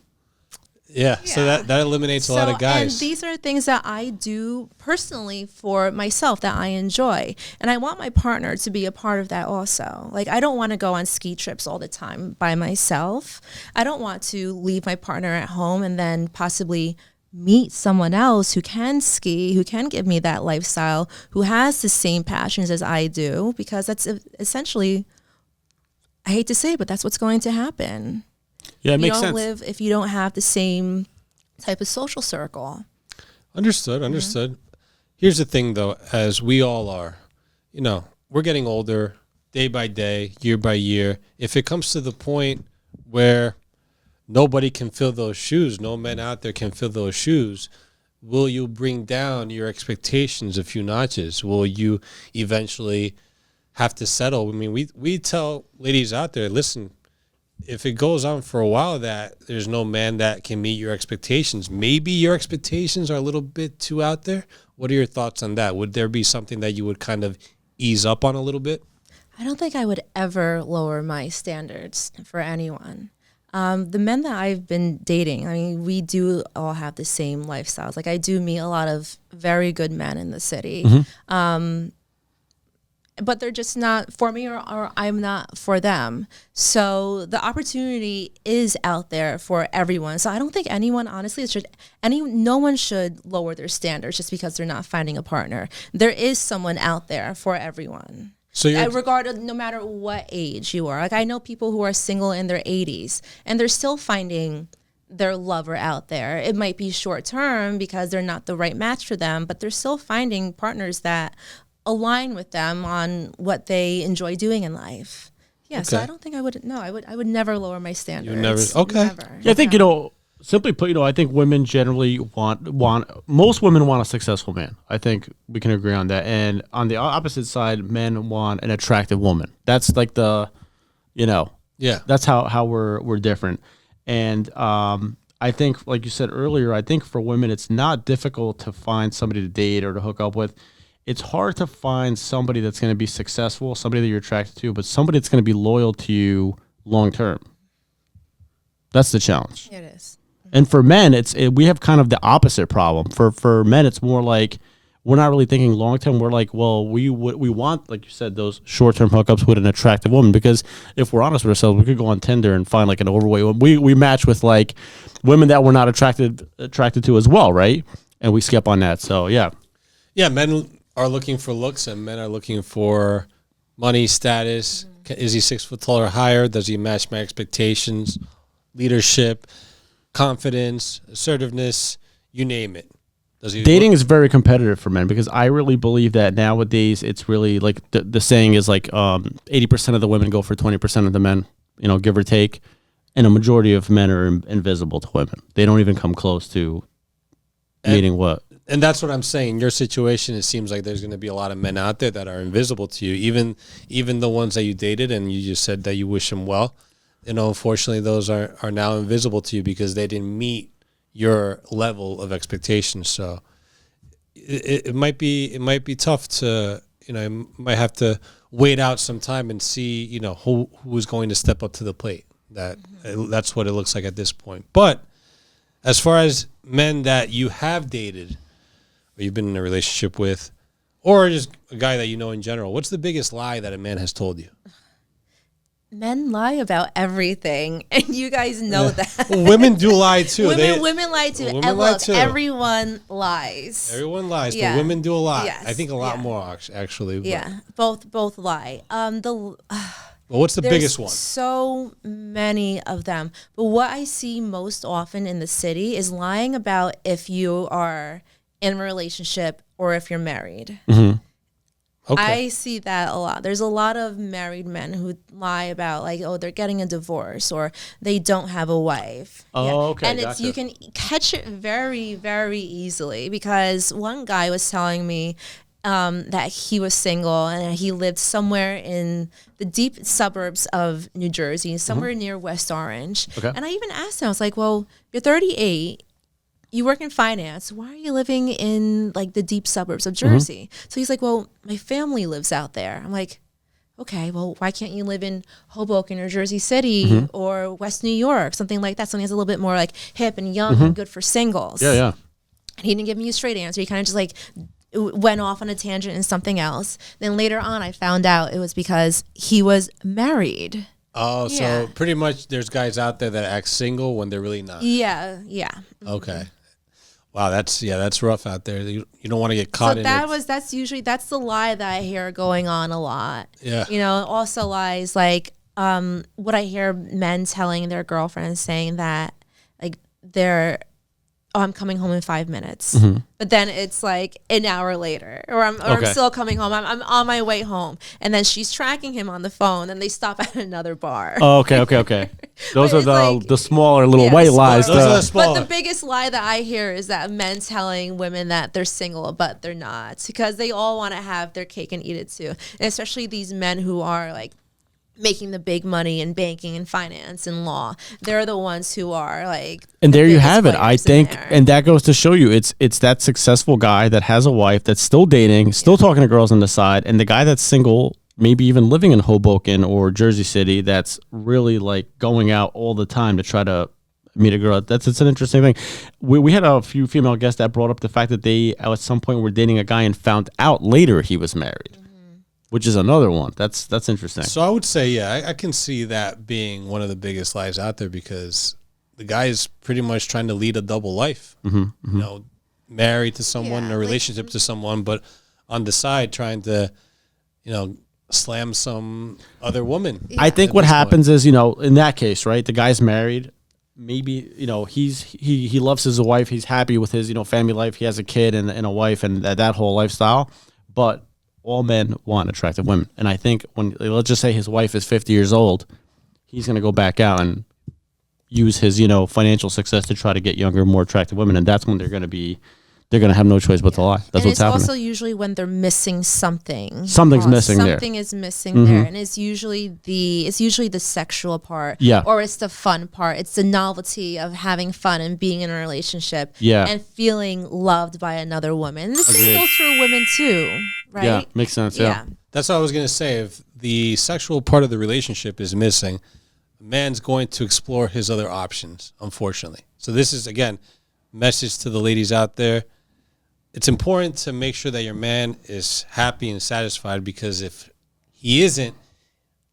Yeah. So that eliminates a lot of guys. And these are things that I do personally for myself that I enjoy. And I want my partner to be a part of that also. Like, I don't want to go on ski trips all the time by myself. I don't want to leave my partner at home and then possibly meet someone else who can ski, who can give me that lifestyle, who has the same passions as I do, because that's essentially, I hate to say it, but that's what's going to happen. Yeah, it makes You don't sense. live if you don't have the same type of social circle. Understood. Here's the thing, though, as we all are, we're getting older day by day, year by year. If it comes to the point where nobody can fill those shoes, no men out there can fill those shoes, will you bring down your expectations a few notches? Will you eventually have to settle? I mean, we tell ladies out there, listen, if it goes on for a while that there's no man that can meet your expectations, maybe your expectations are a little bit too out there. What are your thoughts on that? Would there be something that you would kind of ease up on a little bit? I don't think I would ever lower my standards for anyone. The men that I've been dating, I mean, we do all have the same lifestyles. Like, I do meet a lot of very good men in the city. But they're just not for me, or I'm not for them. So the opportunity is out there for everyone. So I don't think anyone, honestly, no one should lower their standards just because they're not finding a partner. There is someone out there for everyone. So no matter what age you are. Like, I know people who are single in their 80s and they're still finding their lover out there. It might be short term because they're not the right match for them, but they're still finding partners that align with them on what they enjoy doing in life. Yeah, so I don't think I would. No, I would never lower my standards. You never. Okay. Never. Yeah, I think simply put, I think women generally want most women want a successful man. I think we can agree on that. And on the opposite side, men want an attractive woman. That's like that's how we're different. And I think, like you said earlier, I think for women it's not difficult to find somebody to date or to hook up with. It's hard to find somebody that's going to be successful, somebody that you're attracted to, but somebody that's going to be loyal to you long term. That's the challenge. It is. And for men, we have kind of the opposite problem. For men, it's more like we're not really thinking long term. We're like, well, we want, like you said, those short term hookups with an attractive woman, because if we're honest with ourselves, we could go on Tinder and find like an overweight woman. We match with like women that we're not attracted to as well, right? And we skip on that. So yeah, men are looking for looks and men are looking for money, status. Is he 6 foot tall or higher? Does he match my expectations? Leadership, confidence, assertiveness, you name it. Dating is very competitive for men, because I really believe that nowadays it's really like the saying is like 80% of the women go for 20% of the men, give or take. And a majority of men are invisible to women. They don't even come close to meeting what. And that's what I'm saying. In your situation, it seems like there's going to be a lot of men out there that are invisible to you, even the ones that you dated and you just said that you wish them well. Unfortunately, those are now invisible to you because they didn't meet your level of expectations. So it might be tough to, you might have to wait out some time and see, who is going to step up to the plate. That's what it looks like at this point. But as far as men that you have dated, or you've been in a relationship with, or just a guy that you know in general, what's the biggest lie that a man has told you? Men lie about everything, and you guys know that. Well, women do lie too. Women lie too. Women And lie look, too. everyone lies. Everyone lies, Yeah. but women do a lot. Yes. I think a lot more actually. Yeah, both lie. Well, what's the There's biggest one? So many of them. But what I see most often in the city is lying about if you are in a relationship or if you're married. Mm-hmm. Okay. I see that a lot. There's a lot of married men who lie about like, oh, they're getting a divorce or they don't have a wife. Oh, okay. And gotcha. you can catch it very, very easily, because one guy was telling me that he was single and he lived somewhere in the deep suburbs of New Jersey, somewhere near West Orange. Okay. And I even asked him, I was like, well, you're 38. You work in finance. Why are you living in like the deep suburbs of Jersey? So he's like, well, my family lives out there. I'm like, okay, well, why can't you live in Hoboken or Jersey City or West New York, something like that, something that's a little bit more like hip and young and good for singles. Yeah. And he didn't give me a straight answer. He kind of just like went off on a tangent and something else. Then later on, I found out it was because he was married. Oh, so pretty much there's guys out there that act single when they're really not. Yeah. Okay. Wow, that's rough out there. You don't want to get caught So in that's the lie that I hear going on a lot. Yeah. You know, also lies like what I hear men telling their girlfriends saying that like I'm coming home in 5 minutes. But then it's like an hour later or I'm still coming home. I'm on my way home. And then she's tracking him on the phone and they stop at another bar. Oh, okay. Those are the smaller little white lies. Those are the smaller. But the biggest lie that I hear is that men telling women that they're single, but they're not, because they all want to have their cake and eat it too. And especially these men who are like making the big money in banking and finance and law. They're the ones who are like, and there you have it. I think, and that goes to show you, it's that successful guy that has a wife that's still dating, still talking to girls on the side, and the guy that's single, maybe even living in Hoboken or Jersey City, that's really like going out all the time to try to meet a girl. It's an interesting thing. We had a few female guests that brought up the fact that they at some point were dating a guy and found out later he was married. Which is another one. That's interesting. So I would say, I can see that being one of the biggest lies out there because the guy is pretty much trying to lead a double life. You know, married to someone, in a relationship to someone, but on the side trying to, you know, slam some other woman. I think what happens is, you know, in that case, right, the guy's married. Maybe, you know, he loves his wife. He's happy with his, you know, family life. He has a kid and a wife and that whole lifestyle. But all men want attractive women. And I think when, let's just say his wife is 50 years old, he's going to go back out and use his, you know, financial success to try to get younger, more attractive women. And that's when they're going to have no choice but to lie. That's what's happening. It's also usually when they're missing something. Something's missing there. Something is missing there. And it's usually the sexual part. Yeah. Or it's the fun part. It's the novelty of having fun and being in a relationship. Yeah. And feeling loved by another woman. And the same goes for women too, right? Yeah, makes sense. Yeah. That's what I was going to say. If the sexual part of the relationship is missing, a man's going to explore his other options, unfortunately. So this is, again, message to the ladies out there. It's important to make sure that your man is happy and satisfied, because if he isn't,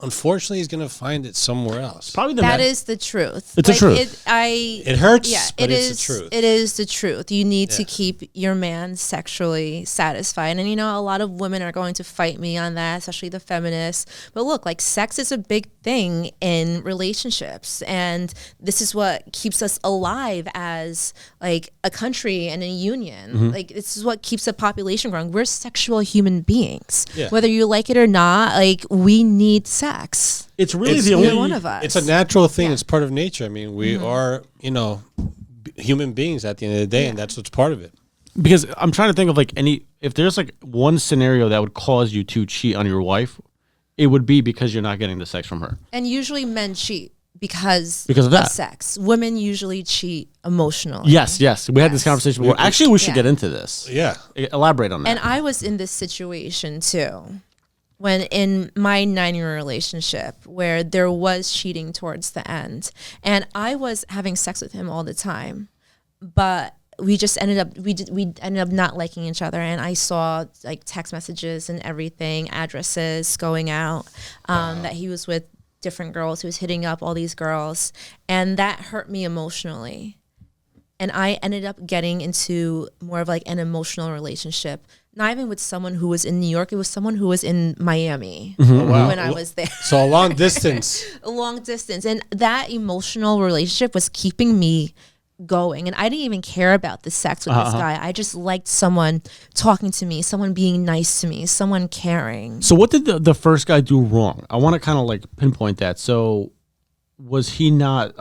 unfortunately, he's going to find it somewhere else. Probably that is the truth. It's the truth. It hurts, but it's the truth. It is the truth. You need to keep your man sexually satisfied. And, you know, a lot of women are going to fight me on that, especially the feminists. But look, like, sex is a big thing in relationships. And this is what keeps us alive as, like, a country and a union. Like, this is what keeps the population growing. We're sexual human beings. Yeah. Whether you like it or not, like, we need sex. It's really the only one of us. It's a natural thing. It's part of nature. I mean, we are, you know, human beings at the end of the day, and that's what's part of it. Because I'm trying to think of like if there's like one scenario that would cause you to cheat on your wife, it would be because you're not getting the sex from her. And usually men cheat because of that. Sex. Women usually cheat emotionally. Yes. We had this conversation before. Actually, we should get into this. Yeah. Elaborate on that. And I was in this situation too. When in my 9-year relationship where there was cheating towards the end, and I was having sex with him all the time, but we just ended up not liking each other. And I saw like text messages and everything, addresses going out, that he was with different girls. He was hitting up all these girls, and that hurt me emotionally. And I ended up getting into more of like an emotional relationship. Not even with someone who was in New York. It was someone who was in Miami when I was there. So a long distance. A long distance. And that emotional relationship was keeping me going. And I didn't even care about the sex with this guy. I just liked someone talking to me, someone being nice to me, someone caring. So what did the first guy do wrong? I want to kind of like pinpoint that. So was he not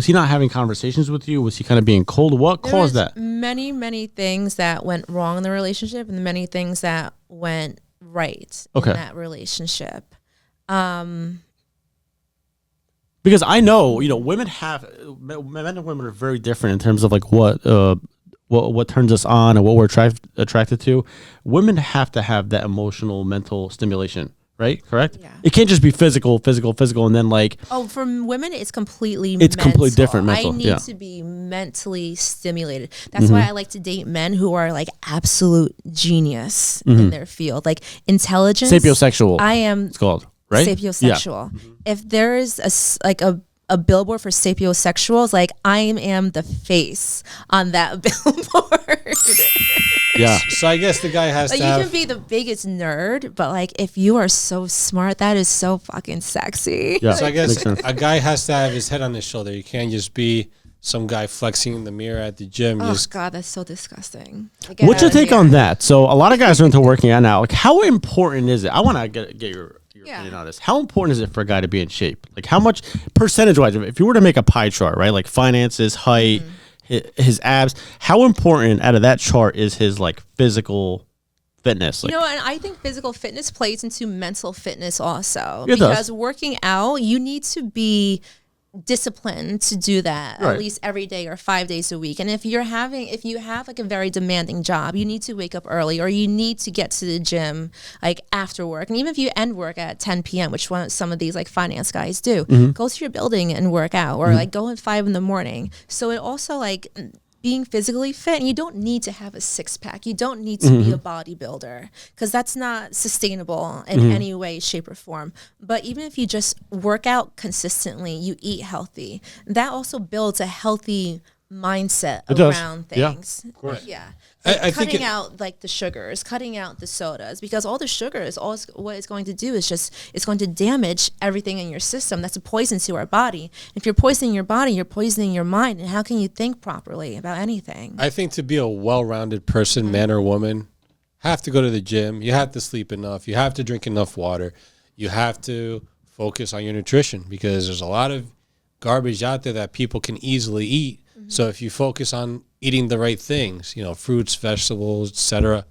having conversations with you? Was he kind of being cold? What caused that? Many things that went wrong in the relationship, and many things that went right in that relationship. Because I know, you know, men and women are very different in terms of like what turns us on and what we're attracted to. Women have to have that emotional, mental stimulation right? Correct? Yeah. It can't just be physical, and then like Oh, for women, it's completely completely different mental, I need yeah. to be mentally stimulated. That's why I like to date men who are like absolute genius in their field, like intelligence. sapiosexual. I am It's called, right? sapiosexual. If there is a billboard for sapiosexuals, like I am the face on that billboard. Yeah. So I guess the guy has Like to you have. can be the biggest nerd, but like if you are so smart, that is so fucking sexy. Yeah. So I Makes guess sense. a guy has to have his head on his shoulder. You can't just be some guy flexing in the mirror at the gym. Oh Just God, that's so disgusting. Like, get What's out your of take here. on that? So a lot of guys are into working out now. Like, how important is it? I want to get your opinion on this. How important is it for a guy to be in shape? Like, how much percentage-wise, if you were to make a pie chart, right? Like finances, height, his abs. How important out of that chart is his like physical fitness? Like, You know, and I think physical fitness plays into mental fitness also. It does. Because working out, you need to be disciplined to do that Right. at least every day or 5 days a week. And if you have like a very demanding job, you need to wake up early or you need to get to the gym like after work. And even if you end work at 10 p.m., which some of these like finance guys do, go to your building and work out or like go at 5 in the morning. So it also like being physically fit, and you don't need to have a six-pack. You don't need to be a bodybuilder because that's not sustainable in any way, shape, or form. But even if you just work out consistently, you eat healthy, that also builds a healthy mindset does. around Yeah. things. course. Yeah. I Like think cutting out like the sugars, cutting out the sodas, because all the sugars, what it's going to do is it's going to damage everything in your system. That's a poison to our body. If you're poisoning your body, you're poisoning your mind. And how can you think properly about anything? I think to be a well-rounded person, man or woman, have to go to the gym. You have to sleep enough. You have to drink enough water. You have to focus on your nutrition because there's a lot of garbage out there that people can easily eat. So if you focus on eating the right things, fruits, vegetables, etc.,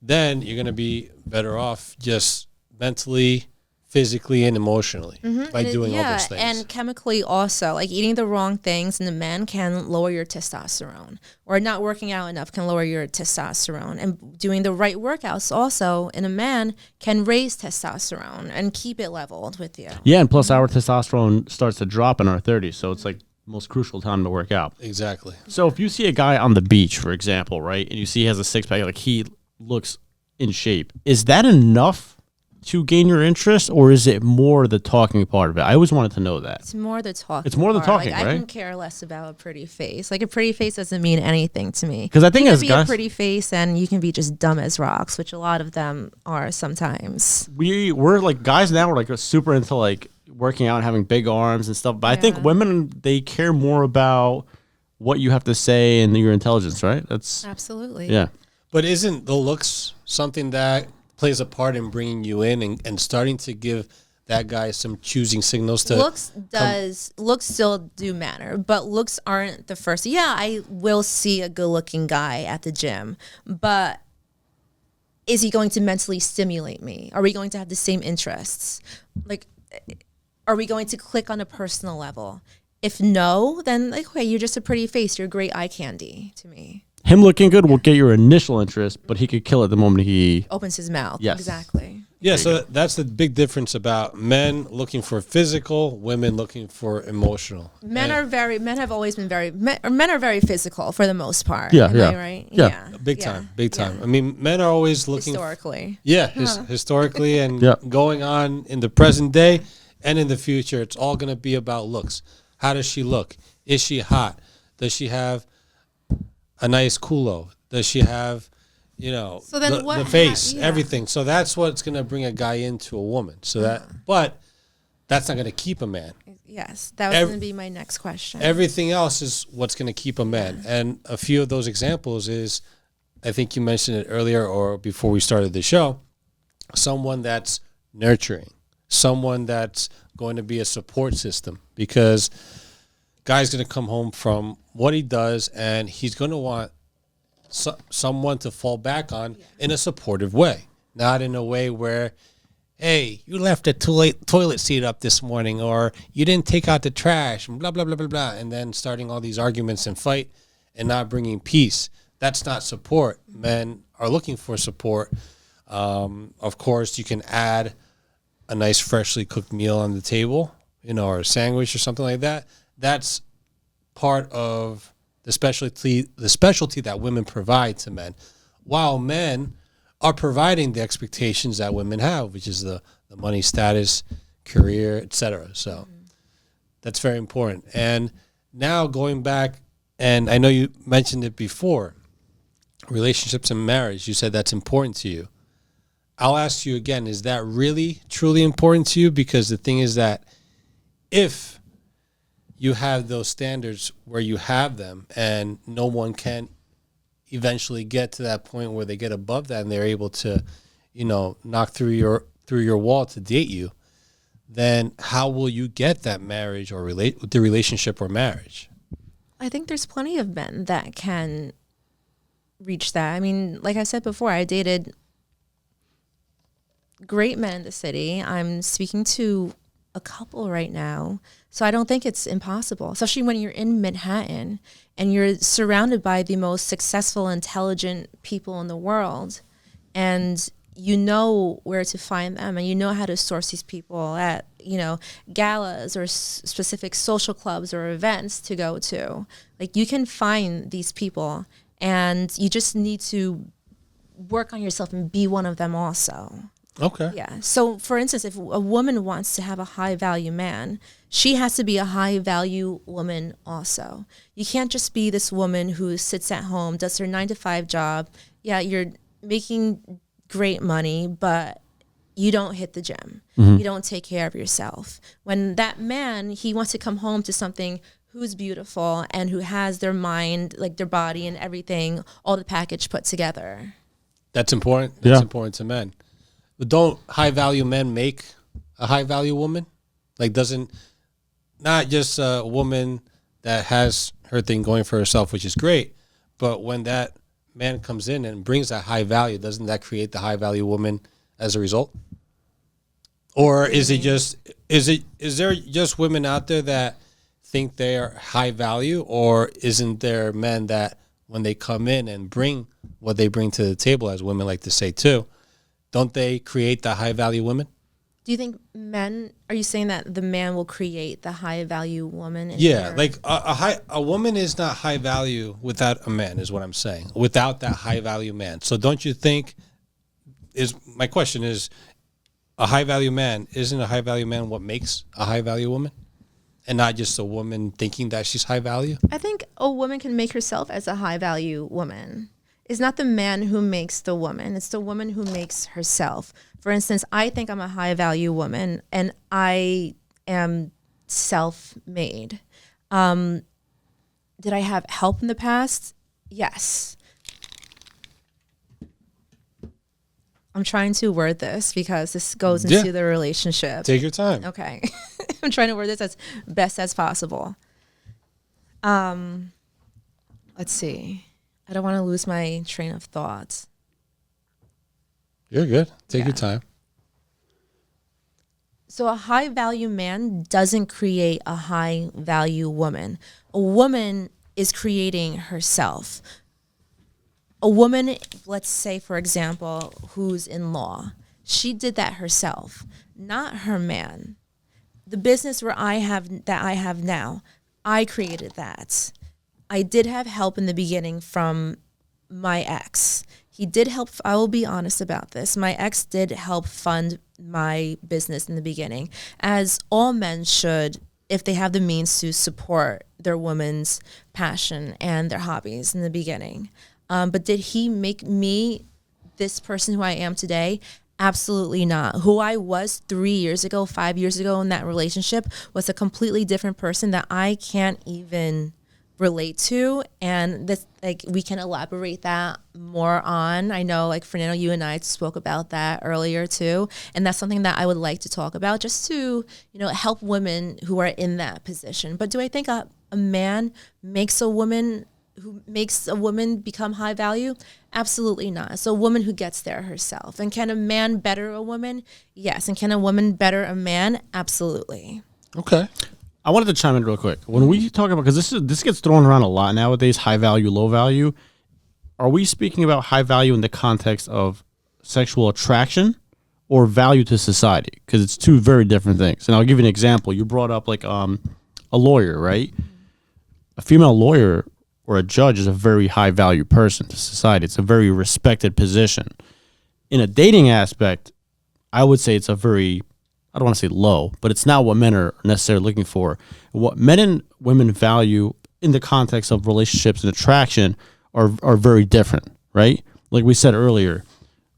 then you're going to be better off just mentally, physically, and emotionally by doing all those things. And chemically also, like eating the wrong things in the men can lower your testosterone, or not working out enough can lower your testosterone. And doing the right workouts also in a man can raise testosterone and keep it leveled with you. yeah, and plus our testosterone starts to drop in our 30s, so it's like most crucial time to work out. Exactly. So if you see a guy on the beach, for example, right, and you see he has a six-pack, like he looks in shape, is that enough to gain your interest, or is it more the talking part of it? I always wanted to know that. It's more the talking. It's more the part. talking, like, I right? can care less about a pretty face. Like a pretty face doesn't mean anything to me. 'Cause I think you as can be guys- a pretty face and you can be just dumb as rocks, which a lot of them are sometimes. We're like guys now. We're like super into like working out and having big arms and stuff. But I think Yeah. women, they care more about what you have to say and your intelligence, right? That's Absolutely. yeah. But isn't the looks something that plays a part in bringing you in and starting to give that guy some choosing signals to Looks still do matter, but looks aren't the first. Yeah, I will see a good looking guy at the gym, but is he going to mentally stimulate me? Are we going to have the same interests? Like, are we going to click on a personal level? If no, then like, okay, you're just a pretty face. You're great eye candy to me. Him looking good will get your initial interest, but he could kill it the moment he. Opens his mouth. Yes. Exactly. Yeah, so that's the big difference about men looking for physical, women looking for emotional. Men have always been men are very physical for the most part. Yeah, Am yeah. I right? Yeah. Big time, big time. I mean, men are always looking Historically. historically and Yeah. going on in the present day and in the future, it's all going to be about looks. How does she look? Is she hot? Does she have a nice culo? Does she have, So then the, what the face, yeah. everything? So that's what's going to bring a guy into a woman. So but that's not going to keep a man. Yes, that was going to be my next question. Everything else is what's going to keep a man. And a few of those examples is, I think you mentioned it earlier or before we started the show, someone that's nurturing, someone that's going to be a support system, because guy's going to come home from what he does and he's going to want someone to fall back on in a supportive way, not in a way where, hey, you left a toilet seat up this morning, or you didn't take out the trash, and blah, blah, blah, blah, blah, and then starting all these arguments and fight and not bringing peace. That's not support. Men are looking for support. Of course, you can add a nice freshly cooked meal on the table, or a sandwich or something like that. That's part of the specialty that women provide to men, while men are providing the expectations that women have, which is the money, status, career, etc. So that's very important. And now going back, and I know you mentioned it before, relationships and marriage, you said that's important to you. I'll ask you again, is that really, truly important to you? Because the thing is that if you have those standards where you have them and no one can eventually get to that point where they get above that and they're able to, knock through your wall to date you, then how will you get that marriage or the relationship or marriage? I think there's plenty of men that can reach that. I mean, like I said before, I dated great men in the city. I'm speaking to a couple right now. So I don't think it's impossible, especially when you're in Manhattan and you're surrounded by the most successful, intelligent people in the world. And you know where to find them and you know how to source these people at, galas or specific social clubs or events to go to. Like, you can find these people and you just need to work on yourself and be one of them also. Okay. Yeah. So, for instance, if a woman wants to have a high-value man, she has to be a high-value woman also. You can't just be this woman who sits at home, does her 9-to-5 job. Yeah, you're making great money, but you don't hit the gym. Mm-hmm. You don't take care of yourself. When that man, he wants to come home to something who's beautiful and who has their mind, like their body and everything, all the package put together. That's important. That's important to men. But don't high-value men make a high-value woman? Like, not just a woman that has her thing going for herself, which is great, but when that man comes in and brings that high value, doesn't that create the high-value woman as a result? Or is there just women out there that think they are high value, or isn't there men that when they come in and bring what they bring to the table, as women like to say too, don't they create the high-value women? Do you think are you saying that the man will create the high-value woman? Like a woman is not high value without a man, is what I'm saying, without that high-value man. So don't you think, my question is, isn't a high-value man what makes a high-value woman? And not just a woman thinking that she's high value? I think a woman can make herself as a high-value woman. It's not the man who makes the woman. It's the woman who makes herself. For instance, I think I'm a high-value woman, and I am self-made. Did I have help in the past? Yes. I'm trying to word this because this goes into the relationship. Take your time. Okay. I'm trying to word this as best as possible. Let's see. I don't want to lose my train of thought. You're good. Take your time. So a high-value man doesn't create a high-value woman. A woman is creating herself. A woman, let's say, for example, who's in law, she did that herself, not her man. The business where I have now, I created that. I did have help in the beginning from my ex. He did help. I will be honest about this. My ex did help fund my business in the beginning, as all men should if they have the means to support their woman's passion and their hobbies in the beginning. But did he make me this person who I am today? Absolutely not. Who I was 3 years ago, 5 years ago in that relationship was a completely different person that I can't even relate to, and this, like, we can elaborate that more on. I know, like, Fernando, you and I spoke about that earlier too, and that's something that I would like to talk about, just to, help women who are in that position. But do I think a man makes a woman become high value? Absolutely not. So a woman who gets there herself. And can a man better a woman? Yes. And can a woman better a man? Absolutely. Okay. I wanted to chime in real quick. When we talk about, because this gets thrown around a lot nowadays, high value, low value, are we speaking about high value in the context of sexual attraction, or value to society? Because it's two very different things. And I'll give you an example. You brought up like a lawyer, right? A female lawyer or a judge is a very high value person to society. It's a very respected position. In a dating aspect, I would say it's a very, I don't want to say low, but it's not what men are necessarily looking for. What men and women value in the context of relationships and attraction are very different, right? Like we said earlier,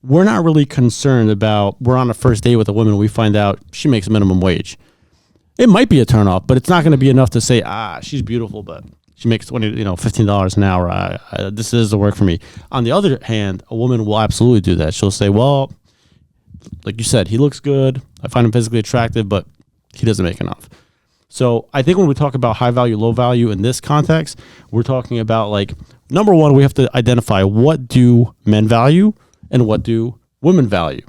we're not really concerned about, we're on a first date with a woman, we find out she makes minimum wage. It might be a turnoff, but it's not going to be enough to say, she's beautiful, but she makes $15 an hour. This is the work for me. On the other hand, a woman will absolutely do that. She'll say, well, like you said, he looks good. I find him physically attractive, but he doesn't make enough. So I think when we talk about high value, low value in this context, we're talking about like, number one, we have to identify what do men value and what do women value.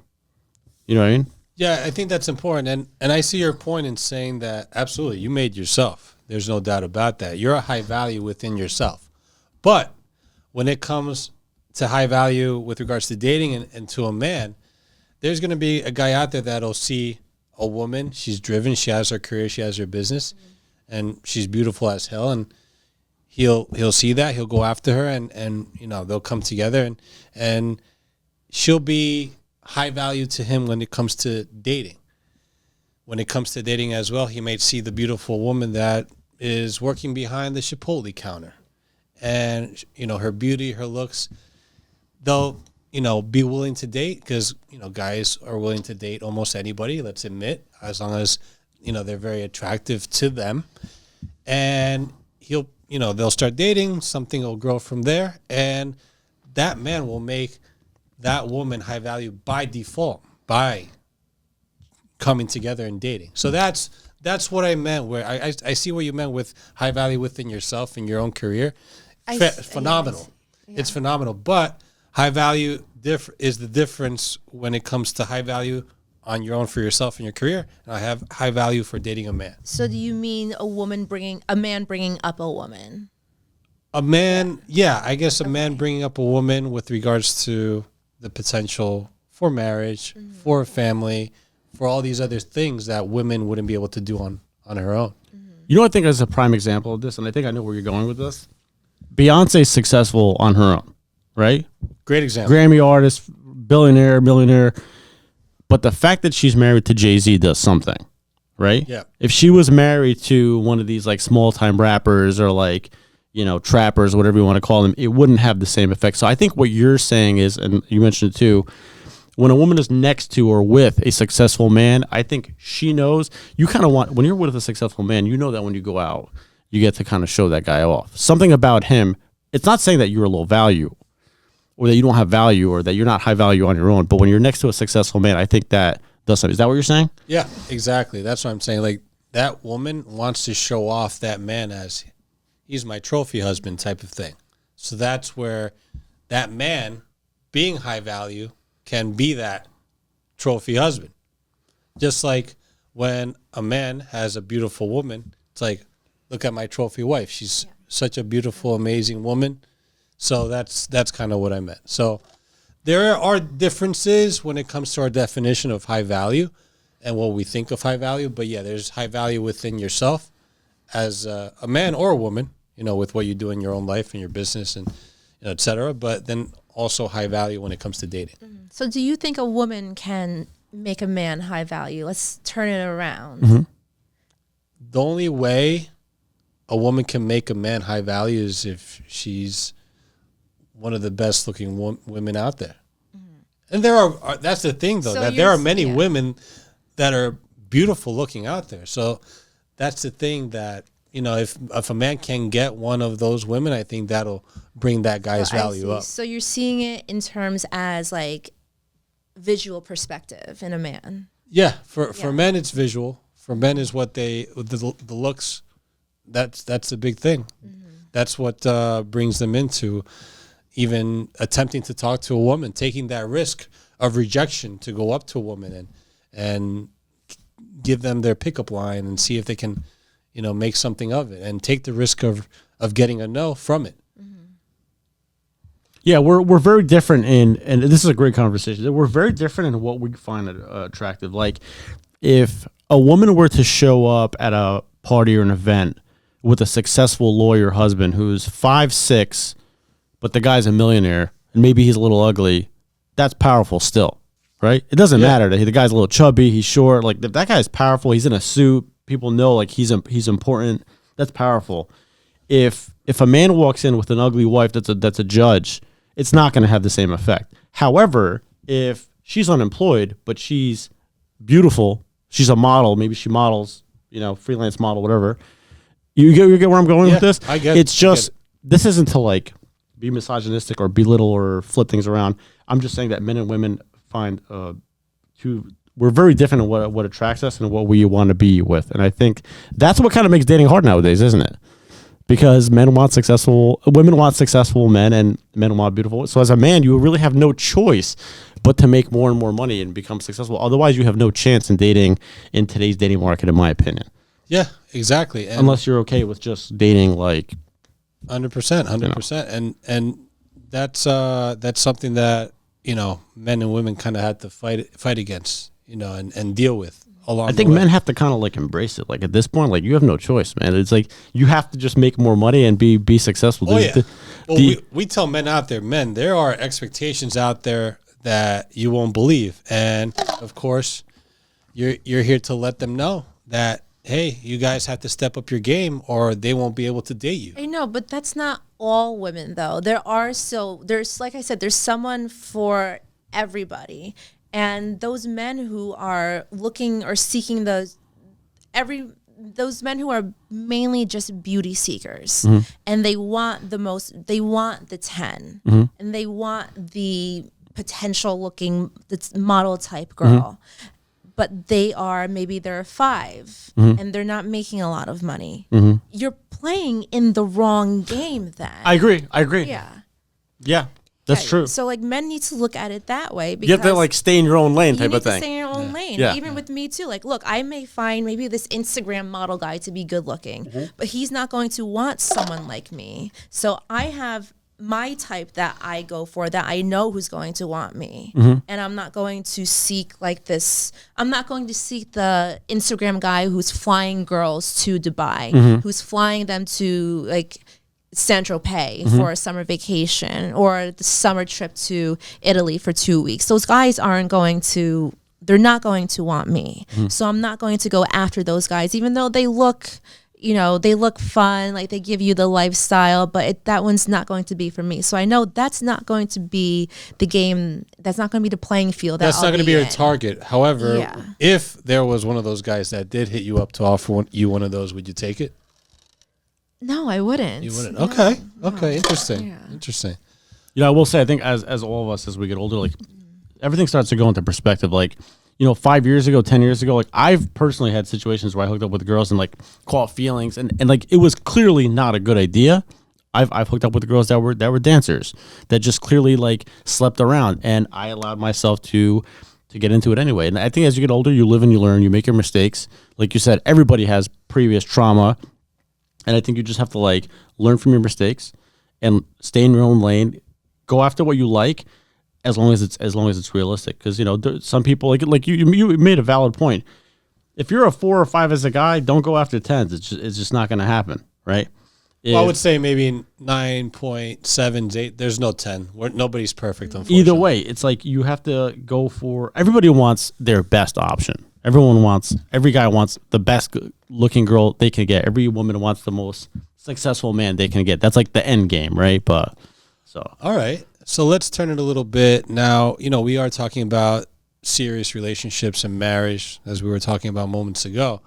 You know what I mean? Yeah, I think that's important. And I see your point in saying that absolutely, you made yourself. There's no doubt about that. You're a high value within yourself. But when it comes to high value with regards to dating and to a man, there's going to be a guy out there that'll see a woman. She's driven. She has her career. She has her business. And she's beautiful as hell. And he'll see that. He'll go after her. And they'll come together. And she'll be high value to him when it comes to dating. When it comes to dating as well, he might see the beautiful woman that is working behind the Chipotle counter. And, her beauty, her looks, they'll, be willing to date because, guys are willing to date almost anybody, let's admit, as long as, they're very attractive to them. And they'll start dating, something will grow from there. And that man will make that woman high value by default, by coming together and dating. So that's what I meant, where I see what you meant with high value within yourself and your own career. Phenomenal. Yeah. It's phenomenal. But high value is the difference when it comes to high value on your own for yourself and your career. And I have high value for dating a man. So do you mean a man bringing up a woman? A man, yeah, I guess a man bringing up a woman with regards to the potential for marriage, for a family, for all these other things that women wouldn't be able to do on her own. You know what I think is a prime example of this, and I think I know where you're going with this? Beyonce's successful on her own, right? Great example. Grammy artist, billionaire, millionaire. But the fact that she's married to Jay-Z does something, right? Yeah. If she was married to one of these like small-time rappers or like, trappers, whatever you want to call them, it wouldn't have the same effect. So I think what you're saying is, and you mentioned it too, when a woman is next to or with a successful man, I think she knows, you kind of want, when you're with a successful man, you know that when you go out, you get to kind of show that guy off. Something about him, it's not saying that you're low value or that you don't have value or that you're not high value on your own, but when you're next to a successful man, I think that does something. Is that what you're saying? Yeah, exactly. That's what I'm saying. Like, that woman wants to show off that man as he's my trophy husband type of thing. So that's where that man, being high value, can be that trophy husband. Just like when a man has a beautiful woman, it's like, look at my trophy wife. She's such a beautiful, amazing woman. So that's kind of what I meant. So there are differences when it comes to our definition of high value and what we think of high value. But yeah, there's high value within yourself as a man or a woman, with what you do in your own life and your business and et cetera. But then also high value when it comes to dating. So do you think a woman can make a man high value? Let's turn it around. The only way a woman can make a man high value is if she's one of the best looking women out there. And there are that's the thing though, that there are many women that are beautiful looking out there. So that's the thing that, if a man can get one of those women, I think that'll bring that guy's value up. So you're seeing it in terms as like visual perspective in a man. Yeah, for men it's visual. For men is what the looks. That's the big thing. That's what brings them into even attempting to talk to a woman, taking that risk of rejection to go up to a woman and give them their pickup line and see if they can, make something of it and take the risk of getting a no from it. Yeah, we're very different and this is a great conversation. We're very different in what we find attractive. Like, if a woman were to show up at a party or an event with a successful lawyer husband who's 5'6", but the guy's a millionaire and maybe he's a little ugly, that's powerful still, right? It doesn't matter that the guy's a little chubby, he's short. Like, if that guy's powerful, he's in a suit, people know like he's important. That's powerful. If a man walks in with an ugly wife that's a judge, it's not going to have the same effect. However, if she's unemployed but she's beautiful, she's a model, maybe she models, freelance model, whatever. You get where I'm going with this? I get it. It's just, this isn't to like be misogynistic or belittle or flip things around. I'm just saying that men and women find we're very different in what attracts us and what we want to be with. And I think that's what kind of makes dating hard nowadays, isn't it? Because women want successful men, and men want beautiful. So as a man, you really have no choice but to make more and more money and become successful. Otherwise, you have no chance in dating in today's dating market, in my opinion. Yeah, exactly. And unless you're okay with just dating like 100%. And that's something that, men and women kind of had to fight against, and deal with. I think men have to kind of like embrace it. Like, at this point, like, you have no choice, man. It's like you have to just make more money and be successful. Oh, yeah. We tell men out there, there are expectations out there that you won't believe. And of course, you're here to let them know that, hey, you guys have to step up your game or they won't be able to date you. I know, but that's not all women though. There's like I said, there's someone for everybody. And those men who are looking or seeking those men who are mainly just beauty seekers, and they want the 10, and they want the potential looking model type girl, but they're 5 and they're not making a lot of money. You're playing in the wrong game then. I agree. Yeah. That's true. So, like, men need to look at it that way. Because you have to, like, stay in your own lane type of thing. You need to stay in your own lane. Yeah. Even with me, too. Like, look, I may find maybe this Instagram model guy to be good looking, but he's not going to want someone like me. So I have my type that I go for, that I know who's going to want me. And I'm not going to seek, like, this. I'm not going to seek the Instagram guy who's flying girls to Dubai, who's flying them to, like, Saint-Tropez for a summer vacation, or the summer trip to Italy for 2 weeks. Those guys they're not going to want me. So I'm not going to go after those guys, even though they look, they look fun, like they give you the lifestyle, but that one's not going to be for me. So I know that's not going to be the game. That's not going to be the playing field. That's not going to be your target. However, if there was one of those guys that did hit you up to offer you one of those, would you take it? No, I wouldn't. You wouldn't. No, Okay. no. Okay. Interesting. Yeah. Interesting. I will say, I think as all of us, as we get older, like, everything starts to go into perspective. Like, 5 years ago, 10 years ago, like, I've personally had situations where I hooked up with girls and, like, caught feelings, and like, it was clearly not a good idea. I've hooked up with girls that were dancers that just clearly, like, slept around, and I allowed myself to get into it anyway. And I think as you get older, you live and you learn, you make your mistakes. Like you said, everybody has previous trauma. And I think you just have to, like, learn from your mistakes and stay in your own lane. Go after what you like, as long as it's realistic. Because some people like you made a valid point. If you're a 4 or 5 as a guy, don't go after 10s. It's just not going to happen, right? Well, I would say maybe 9.7, 8. There's no 10. Nobody's perfect, unfortunately. Either way, it's like you have to go for. Everybody wants their best option. Every guy wants the best looking girl they can get. Every woman wants the most successful man they can get. That's like the end game, right? All right. So let's turn it a little bit. Now, we are talking about serious relationships and marriage, as we were talking about moments ago.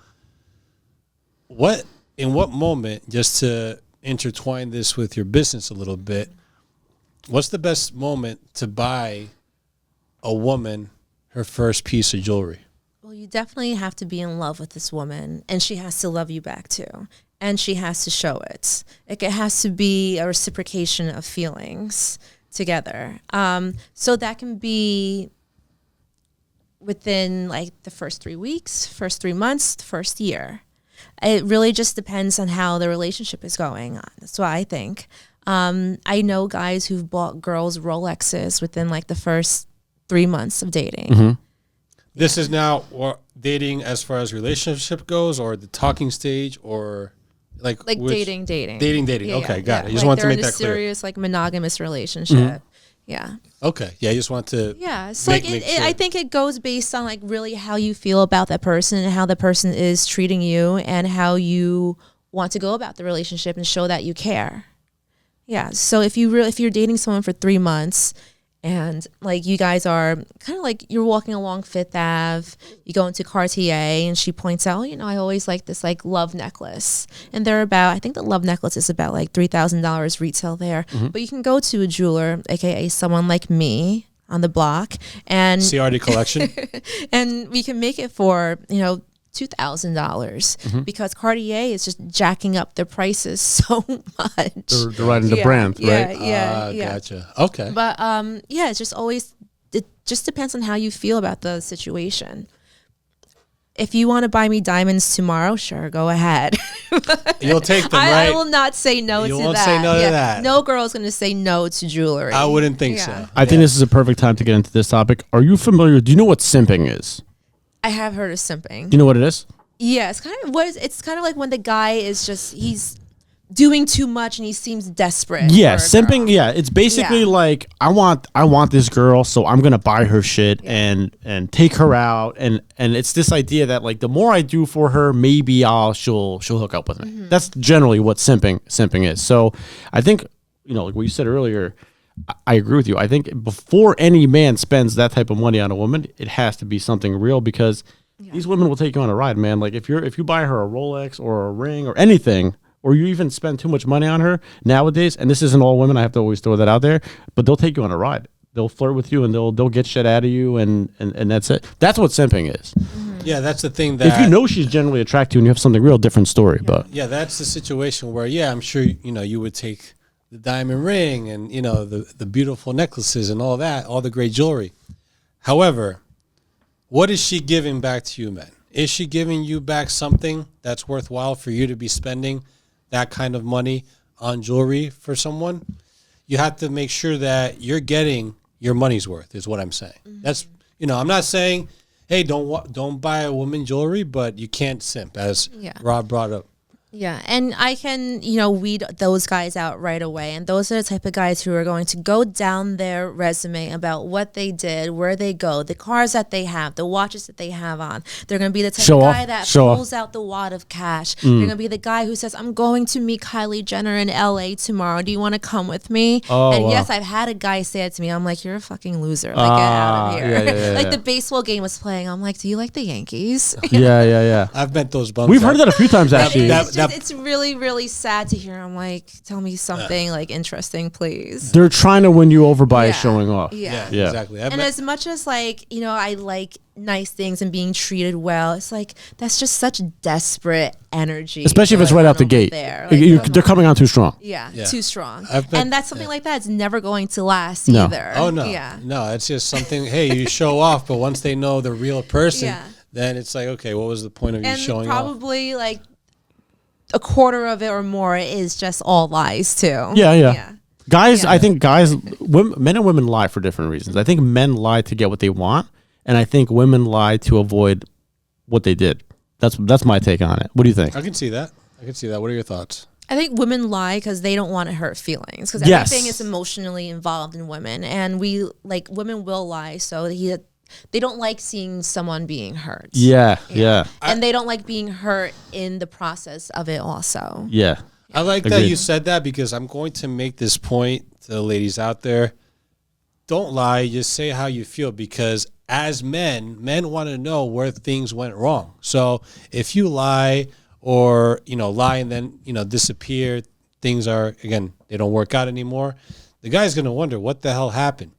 In what moment, just to intertwine this with your business a little bit, what's the best moment to buy a woman her first piece of jewelry? Well, you definitely have to be in love with this woman, and she has to love you back too. And she has to show it. Like, it has to be a reciprocation of feelings together. So that can be within, like, the first 3 weeks, first 3 months, the first year. It really just depends on how the relationship is going on. That's what I think. I know guys who've bought girls Rolexes within like the first 3 months of dating. Mm-hmm. This is now dating as far as relationship goes, or the talking stage, or like dating. Dating. Yeah, okay, got it. I just like wanted to they're make in a that clear. serious like monogamous relationship. Yeah. Okay, yeah, I just want to. Yeah, so make I sure. think it goes based on like really how you feel about that person and how the person is treating you and how you want to go about the relationship and show that you care. Yeah, so if you're dating someone for 3 months and like you guys are kind of like you're walking along Fifth Ave, you go into Cartier and she points out, I always like this like love necklace, and I think the love necklace is about like $3,000 retail there, but you can go to a jeweler, aka someone like me on the block, and Ciardi Collection. and we can make it for $2,000 because Cartier is just jacking up their prices so much. They're riding the brand, right? Yeah. Gotcha. Okay. But it's just always, it just depends on how you feel about the situation. If you want to buy me diamonds tomorrow, sure, go ahead. You'll take them, I right? will not say no You to won't that. say no to that. No girl's going to say no to jewelry. I wouldn't think so. I think this is a perfect time to get into this topic. Are you familiar? Do you know what simping is? I have heard of simping. Do you know what it is? Yeah, it's kind of like when the guy is just he's doing too much and he seems desperate. Yeah, for a simping. girl. Yeah, it's basically Yeah. like I want this girl, so I'm gonna buy her shit and take her out, and it's this idea that like the more I do for her, maybe she'll hook up with me. That's generally what simping is. So I think like what you said earlier. I agree with you. I think before any man spends that type of money on a woman, it has to be something real because these women will take you on a ride, man. Like if you buy her a Rolex or a ring or anything, or you even spend too much money on her nowadays, and this isn't all women, I have to always throw that out there, but they'll take you on a ride. They'll flirt with you and they'll get shit out of you and that's it. That's what simping is. Yeah, that's the thing that If you know she's generally attracted to you and you have something real, different story. But yeah, that's the situation where I'm sure you would take the diamond ring and the beautiful necklaces and all that, all the great jewelry. However, what is she giving back to you, men? Is she giving you back something that's worthwhile for you to be spending that kind of money on jewelry for someone? You have to make sure that you're getting your money's worth, is what I'm saying. That's I'm not saying, hey, don't buy a woman jewelry, but you can't simp, as Rob brought up. Yeah, and I can, weed those guys out right away. And those are the type of guys who are going to go down their resume about what they did, where they go, the cars that they have, the watches that they have on. They're going to be the type of guy that pulls out the wad of cash. They're going to be the guy who says, I'm going to meet Kylie Jenner in LA tomorrow. Do you want to come with me? Yes, I've had a guy say it to me. I'm like, you're a fucking loser. Like, get out of here. Like the baseball game was playing. I'm like, do you like the Yankees? Yeah. I've met those bums. We've heard that a few times, actually. It's really, really sad to hear. I'm like, tell me something like interesting, please. They're trying to win you over by showing off. Yeah, exactly. And as much as like, I like nice things and being treated well, it's like that's just such desperate energy. Especially if it's right out the gate. They're coming on too strong. Yeah, too strong. And that's something like that. It's never going to last No. either. Oh, no. Yeah. No, it's just something, hey, you show off, but once they know the real person, then it's like, okay, what was the point of you showing off? And probably like a quarter of it or more is just all lies too. Yeah. Guys, I think men and women lie for different reasons. I think men lie to get what they want, and I think women lie to avoid what they did. That's my take on it. What do you think? I can see that. What are your thoughts? I think women lie because they don't want to hurt feelings, because everything is emotionally involved in women, and women will lie so they don't like seeing someone being hurt. Yeah. And they don't like being hurt in the process of it also. Yeah. I like that you said that, because I'm going to make this point to the ladies out there. Don't lie, just say how you feel, because as men want to know where things went wrong. So if you lie or, lie and then, disappear, things are, again, they don't work out anymore, the guy's going to wonder what the hell happened.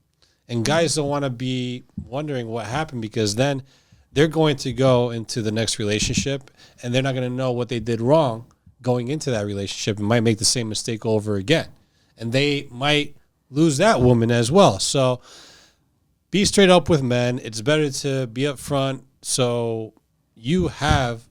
And guys don't want to be wondering what happened, because then they're going to go into the next relationship and they're not going to know what they did wrong going into that relationship and might make the same mistake over again. And they might lose that woman as well. So be straight up with men. It's better to be upfront so you have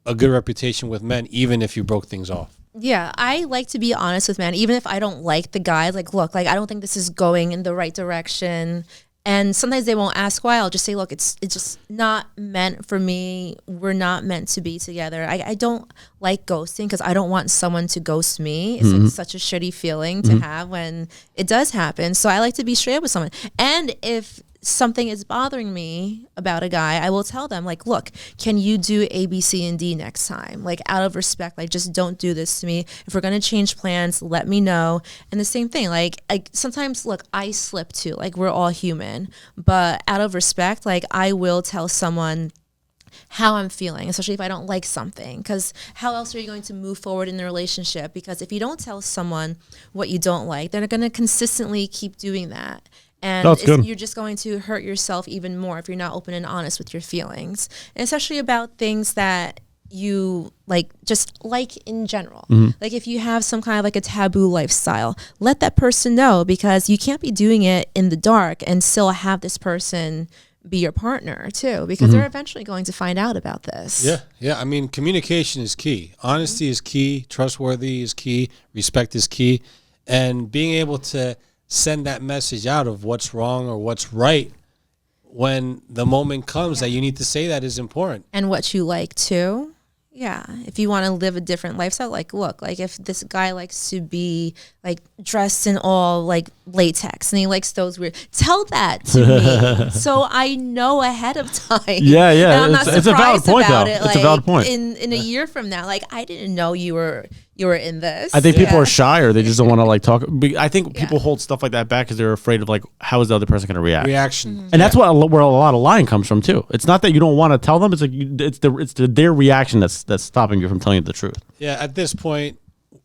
a good reputation with men, even if you broke things off. Yeah, I like to be honest with men, even if I don't like the guy. Like, look, like I don't think this is going in the right direction. And sometimes they won't ask why. I'll just say, look, it's just not meant for me. We're not meant to be together. I don't like ghosting because I don't want someone to ghost me. It's like such a shitty feeling to have when it does happen. So I like to be straight up with someone. And if something is bothering me about a guy, I will tell them, like, look, can you do A, B, C, and D next time? Like, out of respect, like, just don't do this to me. If we're going to change plans, let me know. And the same thing, like sometimes, look, I slip too. Like, we're all human. But out of respect, like, I will tell someone how I'm feeling, especially if I don't like something, because how else are you going to move forward in the relationship? Because if you don't tell someone what you don't like, they're going to consistently keep doing that. And you're just going to hurt yourself even more if you're not open and honest with your feelings, and especially about things that you like, just like in general. Like if you have some kind of like a taboo lifestyle, let that person know, because you can't be doing it in the dark and still have this person be your partner too, because they're eventually going to find out about this. Yeah. I mean, communication is key. Honesty is key. Trustworthy is key. Respect is key. And being able to send that message out of what's wrong or what's right when the moment comes that you need to say that is important. And what you like too. Yeah. If you want to live a different lifestyle, like, look, like if this guy likes to be like dressed in all like latex and he likes those weird, tell that to me so I know ahead of time. Yeah. And I'm not it's a valid point, about though. it, It's like, a valid point. In a year from now, like, I didn't know you were in this. I think people are shy, or they just don't want to like talk. I think people hold stuff like that back because they're afraid of like, how is the other person going to react? Reaction. And that's where a lot of lying comes from too. It's not that you don't want to tell them; it's like their reaction that's stopping you from telling you the truth. Yeah, at this point,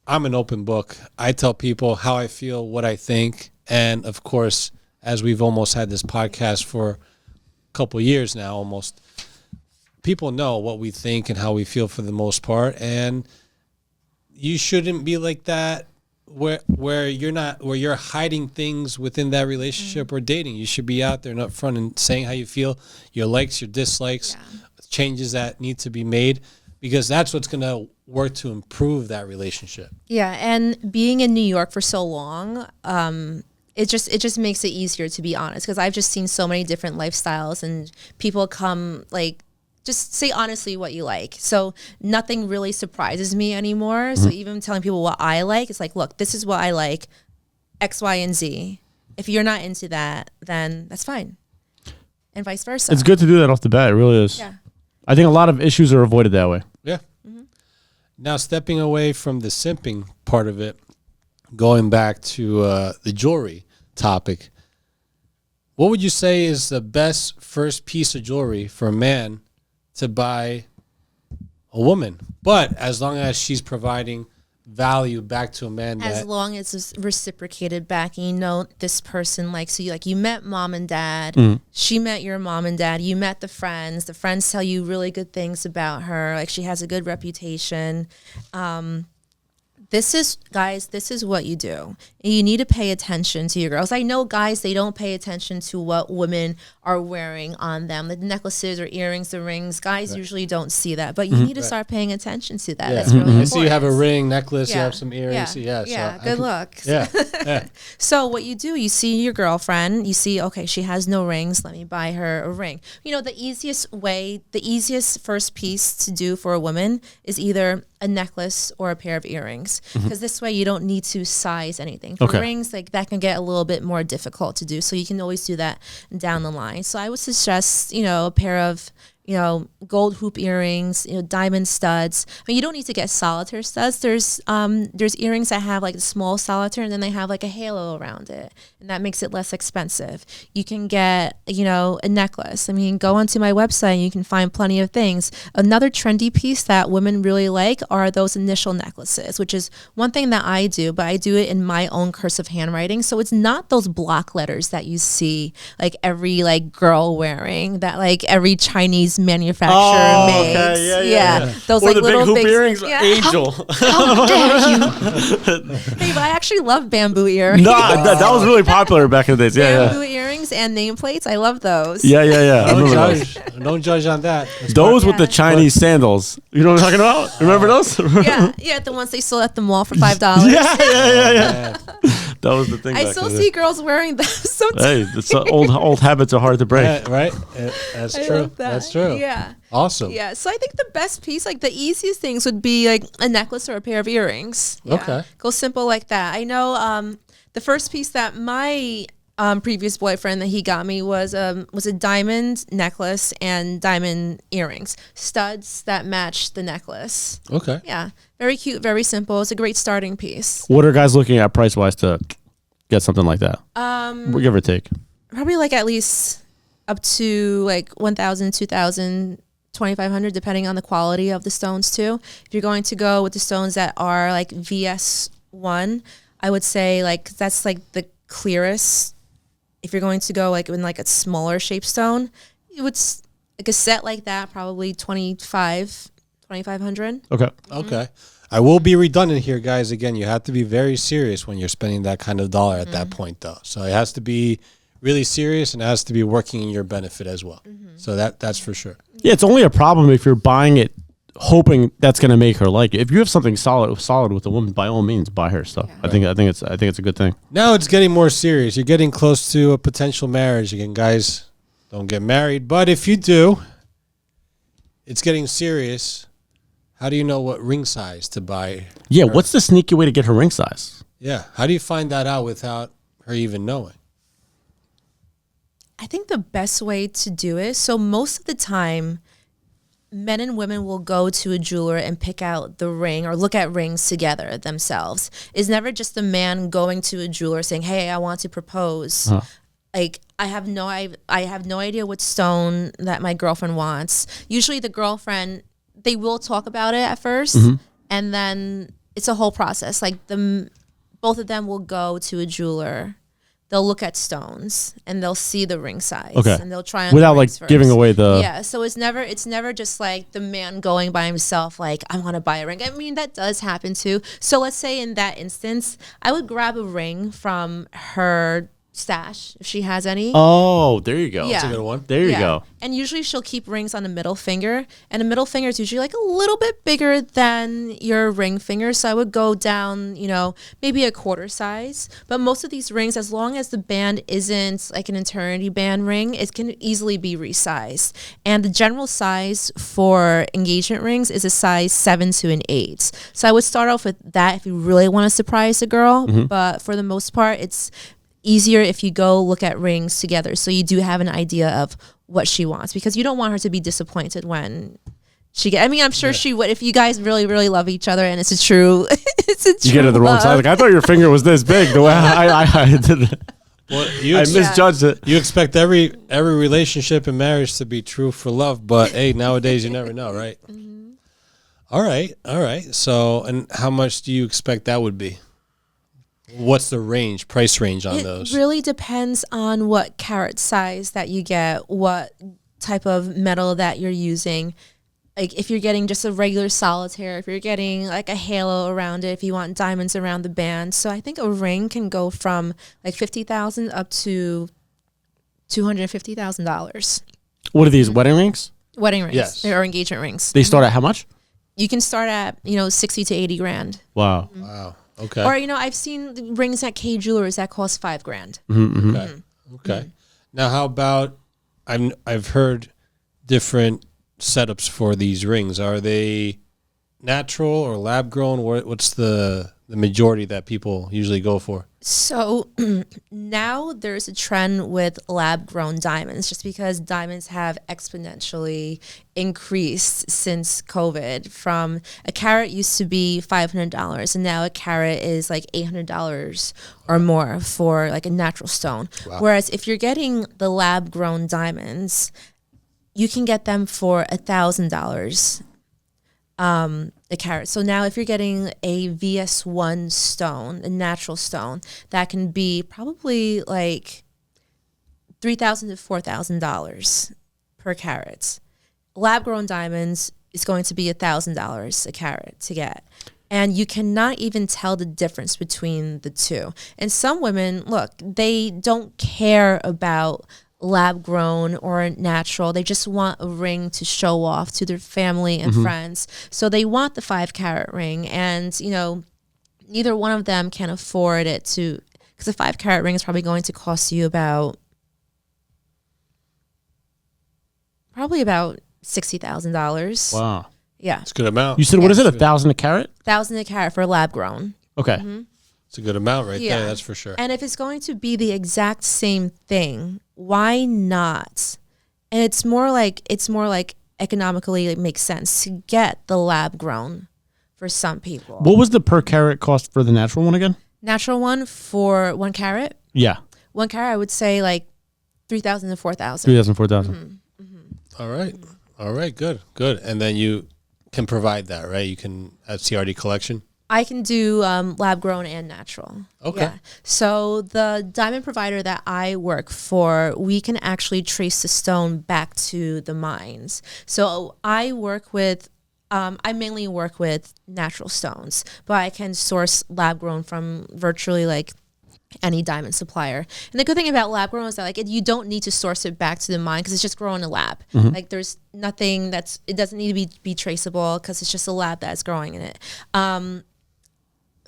I'm an open book. I tell people how I feel, what I think, and of course, as we've almost had this podcast for a couple years now, almost, people know what we think and how we feel for the most part, and you shouldn't be like that where you're hiding things within that relationship or dating. You should be out there and upfront and saying how you feel, your likes, your dislikes, changes that need to be made, because that's what's going to work to improve that relationship. Yeah, and being in New York for so long, it just makes it easier to be honest, because I've just seen so many different lifestyles, and people come like, just say honestly what you like. So nothing really surprises me anymore. So even telling people what I like, it's like, look, this is what I like, X, Y, and Z. If you're not into that, then that's fine. And vice versa. It's good to do that off the bat. It really is. Yeah. I think a lot of issues are avoided that way. Yeah. Now, stepping away from the simping part of it, going back to the jewelry topic, what would you say is the best first piece of jewelry for a man to buy a woman, but as long as she's providing value back to a man, as long as it's reciprocated back, and you know this person likes you, like you met mom and dad, she met your mom and dad, you met the friends tell you really good things about her, like she has a good reputation. This is what you do. You need to pay attention to your girls. I know guys, they don't pay attention to what women are wearing on them, the necklaces or earrings, the rings. Guys usually don't see that, but you need to start paying attention to that. That's really important. I see you have a ring, necklace, you have some earrings. Good luck. Yeah. So what you do, you see your girlfriend, you see, okay, she has no rings, let me buy her a ring. You know, the easiest first piece to do for a woman is either a necklace or a pair of earrings, because this way you don't need to size anything. For rings, like that can get a little bit more difficult to do, so you can always do that down the line. So I would suggest, a pair of gold hoop earrings, diamond studs. I mean, you don't need to get solitaire studs. There's earrings that have like a small solitaire, and then they have like a halo around it, and that makes it less expensive. You can get, a necklace. I mean, go onto my website and you can find plenty of things. Another trendy piece that women really like are those initial necklaces, which is one thing that I do, but I do it in my own cursive handwriting. So it's not those block letters that you see like every like girl wearing, that like every Chinese manufacturer makes. Okay. Yeah. Those or like the little big hoop earrings, Angel. How dare you? Hey, but I actually love bamboo earrings. No, that was really popular back in the days. Bamboo earrings, rings and nameplates. I love those. Yeah. I Don't remember those. judge. Don't judge on that. That's Those with the Yeah. Chinese sandals. You know what I'm talking about? Remember those? Yeah, the ones they sold at the mall for $5. yeah. man. That was the thing. I back still then. see girls wearing them sometimes. Hey, it's old habits are hard to break. Yeah, right? That's I true. love that. That's true. Yeah. Awesome. Yeah, so I think the best piece, like the easiest things would be like a necklace or a pair of earrings. Yeah. Okay. Go simple like that. I know the first piece that my previous boyfriend that he got me was a diamond necklace and diamond earrings, studs that matched the necklace. Okay. Yeah, very cute, very simple. It's a great starting piece. What are guys looking at price wise to get something like that? Give or take. Probably like at least up to like 1,000, 2,000, 2,500, depending on the quality of the stones too. If you're going to go with the stones that are like VS1, I would say like that's like the clearest. If you're going to go like in like a smaller shape stone, it would like a set like that, probably 2,500. Okay. Okay. I will be redundant here, guys. Again, you have to be very serious when you're spending that kind of dollar at that point, though. So it has to be really serious and it has to be working in your benefit as well. So that's for sure. Yeah, it's only a problem if you're buying it hoping that's going to make her like it. If you have something solid with a woman, by all means, buy her stuff. Yeah. I think it's a good thing. Now it's getting more serious. You're getting close to a potential marriage. Again, guys, don't get married. But if you do, it's getting serious. How do you know what ring size to buy? Yeah, what's the sneaky way to get her ring size? Yeah, how do you find that out without her even knowing? I think the best way to do it, so most of the time, men and women will go to a jeweler and pick out the ring or look at rings together themselves. It's never just a man going to a jeweler saying, "Hey, I want to propose." Like I have no idea what stone that my girlfriend wants. Usually the girlfriend, they will talk about it at first, and then it's a whole process. Like both of them will go to a jeweler. They'll look at stones and they'll see the ring size. Okay. And they'll try on without the like rings first. giving away the. Yeah. So it's never just like the man going by himself. Like, I want to buy a ring. I mean, that does happen too. So let's say in that instance, I would grab a ring from her stash if she has any. Oh, there you go. Yeah. That's a good one. There you go. And usually she'll keep rings on the middle finger, and the middle finger is usually like a little bit bigger than your ring finger. So I would go down, maybe a quarter size. But most of these rings, as long as the band isn't like an eternity band ring, it can easily be resized. And the general size for engagement rings is a size 7 to an 8. So I would start off with that if you really want to surprise a girl. But for the most part, it's easier if you go look at rings together, so you do have an idea of what she wants, because you don't want her to be disappointed when she I mean, I'm sure she would if you guys really, really love each other and it's a true You get it the wrong size. Like, I thought your finger was this big. The way I did it. Well, I misjudged it. You expect every relationship and marriage to be true for love, but hey, nowadays you never know, right? All right. So, and how much do you expect that would be? What's the price range on those? It really depends on what carat size that you get, what type of metal that you're using. Like if you're getting just a regular solitaire, if you're getting like a halo around it, if you want diamonds around the band. So I think a ring can go from like $50,000 up to $250,000. What are these, wedding rings? Wedding rings. Yes. Or engagement rings. They start at how much? You can start at, 60 to 80 grand. Wow. Wow. Okay. Or, I've seen rings at K Jewelers that cost $5,000. Okay. Now, how about I've heard different setups for these rings. Are they natural or lab grown? What's the majority that people usually go for? So now there's a trend with lab grown diamonds, just because diamonds have exponentially increased since COVID. From a carat used to be $500, and now a carat is like $800 or more for like a natural stone. Wow. Whereas if you're getting the lab grown diamonds, you can get them for $1,000 a carat. So now if you're getting a VS1 stone, a natural stone, that can be probably like $3,000 to $4,000 per carat. Lab grown diamonds is going to be $1,000 a carat to get. And you cannot even tell the difference between the two. And some women, look, they don't care about lab grown or natural. They just want a ring to show off to their family and friends. So they want the 5-carat ring. And, you know, neither one of them can afford it to, because a 5-carat ring is probably going to cost you about $60,000. Wow. Yeah. It's a good amount. You said, what is it, 1,000 a carat? 1,000 a carat for lab grown. Okay. It's a good amount right there, that's for sure. And if it's going to be the exact same thing, why not? And it's more like economically it makes sense to get the lab grown for some people. What was the per carat cost for the natural one again? Natural one for 1 carat? Yeah. 1 carat, I would say like 3,000 to 4,000. 3,000, 4,000. All right. All right, good. And then you can provide that, right? You can at Ciardi Collection. I can do lab grown and natural. Okay. Yeah. So the diamond provider that I work for, we can actually trace the stone back to the mines. So I work with, I mainly work with natural stones, but I can source lab grown from virtually like any diamond supplier. And the good thing about lab grown is that you don't need to source it back to the mine because it's just growing in a lab. Like there's nothing it doesn't need to be traceable because it's just a lab that's growing in it.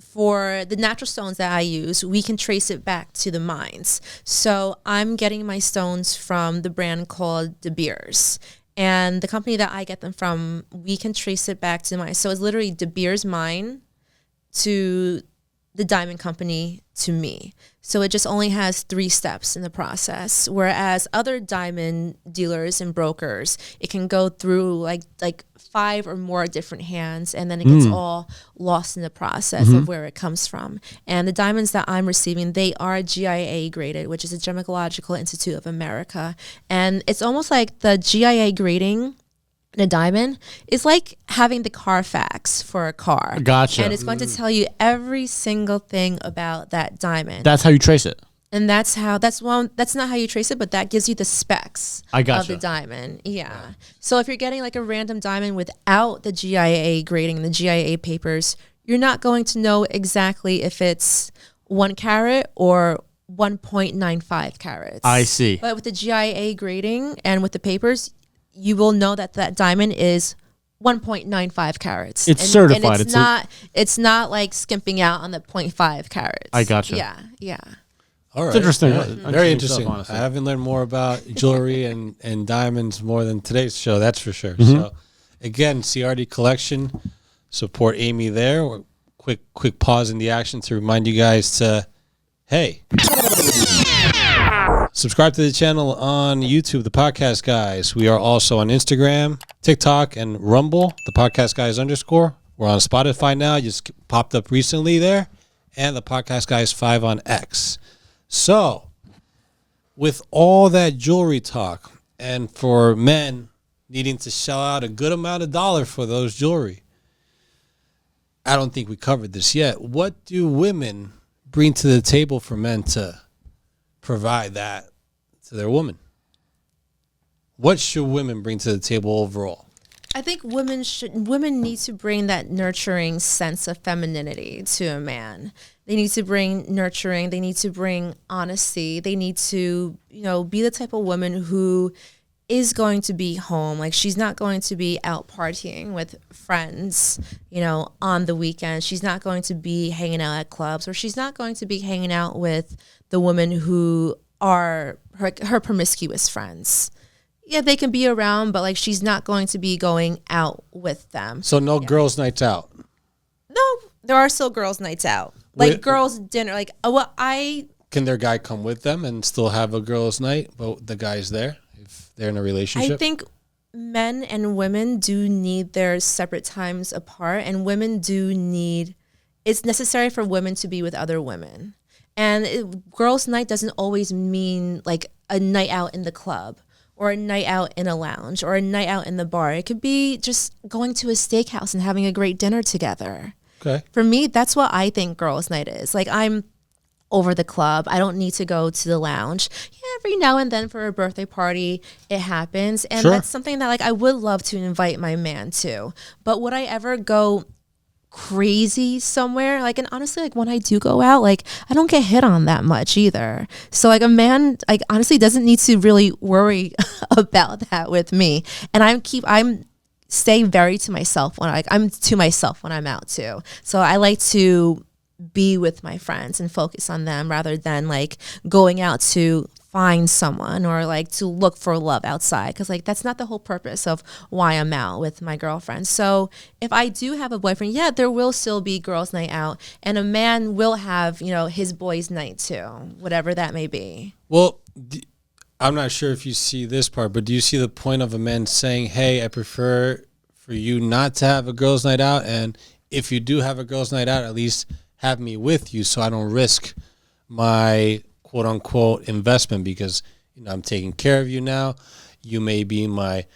For the natural stones that I use, we can trace it back to the mines. So I'm getting my stones from the brand called De Beers. And the company that I get them from, we can trace it back to the mine. So it's literally De Beers mine to the diamond company to me. So it just only has 3 steps in the process. Whereas other diamond dealers and brokers, it can go through like 5 or more different hands, and then it gets all lost in the process of where it comes from. And the diamonds that I'm receiving, they are GIA graded, which is the Gemological Institute of America. And it's almost like the GIA grading in a diamond is like having the Carfax for a car. Gotcha. And it's going to tell you every single thing about that diamond. That's how you trace it. And that's not how you trace it, but that gives you the specs of the diamond. Yeah. So if you're getting like a random diamond without the GIA grading, the GIA papers, you're not going to know exactly if it's 1 carat or 1.95 carats. I see. But with the GIA grading and with the papers, you will know that that diamond is 1.95 carats. It's certified. And it's not like skimping out on the 0.5 carats. I gotcha. Yeah. All right. It's interesting. Very interesting. Stuff, I haven't learned more about jewelry and diamonds more than today's show, that's for sure. So, again, Ciardi Collection. Support Amy there. Quick pause in the action to remind you guys to, hey, subscribe to the channel on YouTube, The Podcast Guys. We are also on Instagram, TikTok, and Rumble, The Podcast Guys _. We're on Spotify now. Just popped up recently there. And The Podcast Guys 5 on X. So, with all that jewelry talk, and for men needing to shell out a good amount of dollar for those jewelry, I don't think we covered this yet. What do women bring to the table for men to provide that to their woman? What should women bring to the table overall? I think women need to bring that nurturing sense of femininity to a man. They need to bring nurturing. They need to bring honesty. They need to, be the type of woman who is going to be home. Like, she's not going to be out partying with friends, on the weekend. She's not going to be hanging out at clubs, or she's not going to be hanging out with the women who are her promiscuous friends. Yeah, they can be around, but she's not going to be going out with them. So no girls' nights out? No, there are still girls' nights out. Girls' dinner. Can their guy come with them and still have a girls' night, but the guy's there if they're in a relationship? I think men and women do need their separate times apart, and it's necessary for women to be with other women. And girls' night doesn't always mean a night out in the club, or a night out in a lounge, or a night out in the bar. It could be just going to a steakhouse and having a great dinner together. Okay. For me, that's what I think girls' night is. I'm over the club. I don't need to go to the lounge. Yeah, every now and then for a birthday party, it happens. And Sure. That's something that I would love to invite my man to. But would I ever go crazy somewhere. Like, and honestly, like when I do go out, like I don't get hit on that much either. So like a man, like honestly doesn't need to really worry about that with me. And I'm stay very to myself when I'm to myself when I'm out too. So I like to be with my friends and focus on them rather than like going out to find someone or like to look for love outside, because like that's not the whole purpose of why I'm out with my girlfriend. So if I do have a boyfriend, yeah, there will still be girls' night out, and a man will have, you know, his boys' night too, whatever that may be. Well, I'm not sure if you see this part, but do you see the point of a man saying, hey, I prefer for you not to have a girls' night out, and if you do have a girls' night out, at least have me with you so I don't risk my quote unquote investment, because, you know, I'm taking care of you now. You may be my,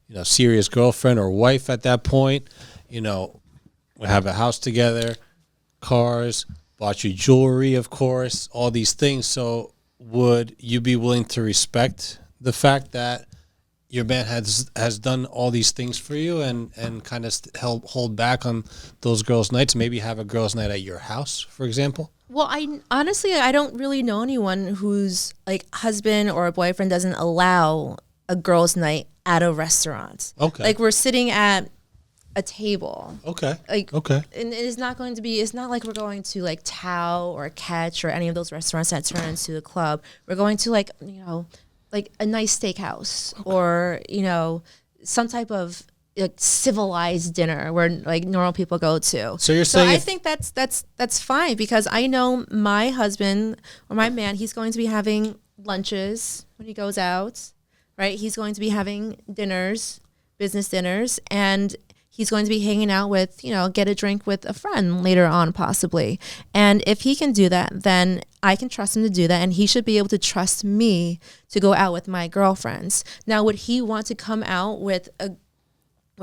you know, serious girlfriend or wife at that point. You know, we have a house together, cars, bought you jewelry, of course, all these things. So would you be willing to respect the fact that your man has done all these things for you and kind of hold back on those girls' nights, maybe have a girls' night at your house, for example? Well, I don't really know anyone whose like husband or a boyfriend doesn't allow a girls' night at a restaurant. Okay. Like we're sitting at a table. Okay. Like, okay. And it is not going to be, it's not like we're going to like Tao or Catch or any of those restaurants that turn into a club. We're going to like, you know, like a nice steakhouse or, you know, some type of like civilized dinner where like normal people go to. So you're saying I think that's fine, because I know my husband or my man, he's going to be having lunches when he goes out, right? He's going to be having dinners, business dinners, and he's going to be hanging out with, you know, get a drink with a friend later on possibly. And if he can do that, then I can trust him to do that, and he should be able to trust me to go out with my girlfriends. Now, would he want to come out with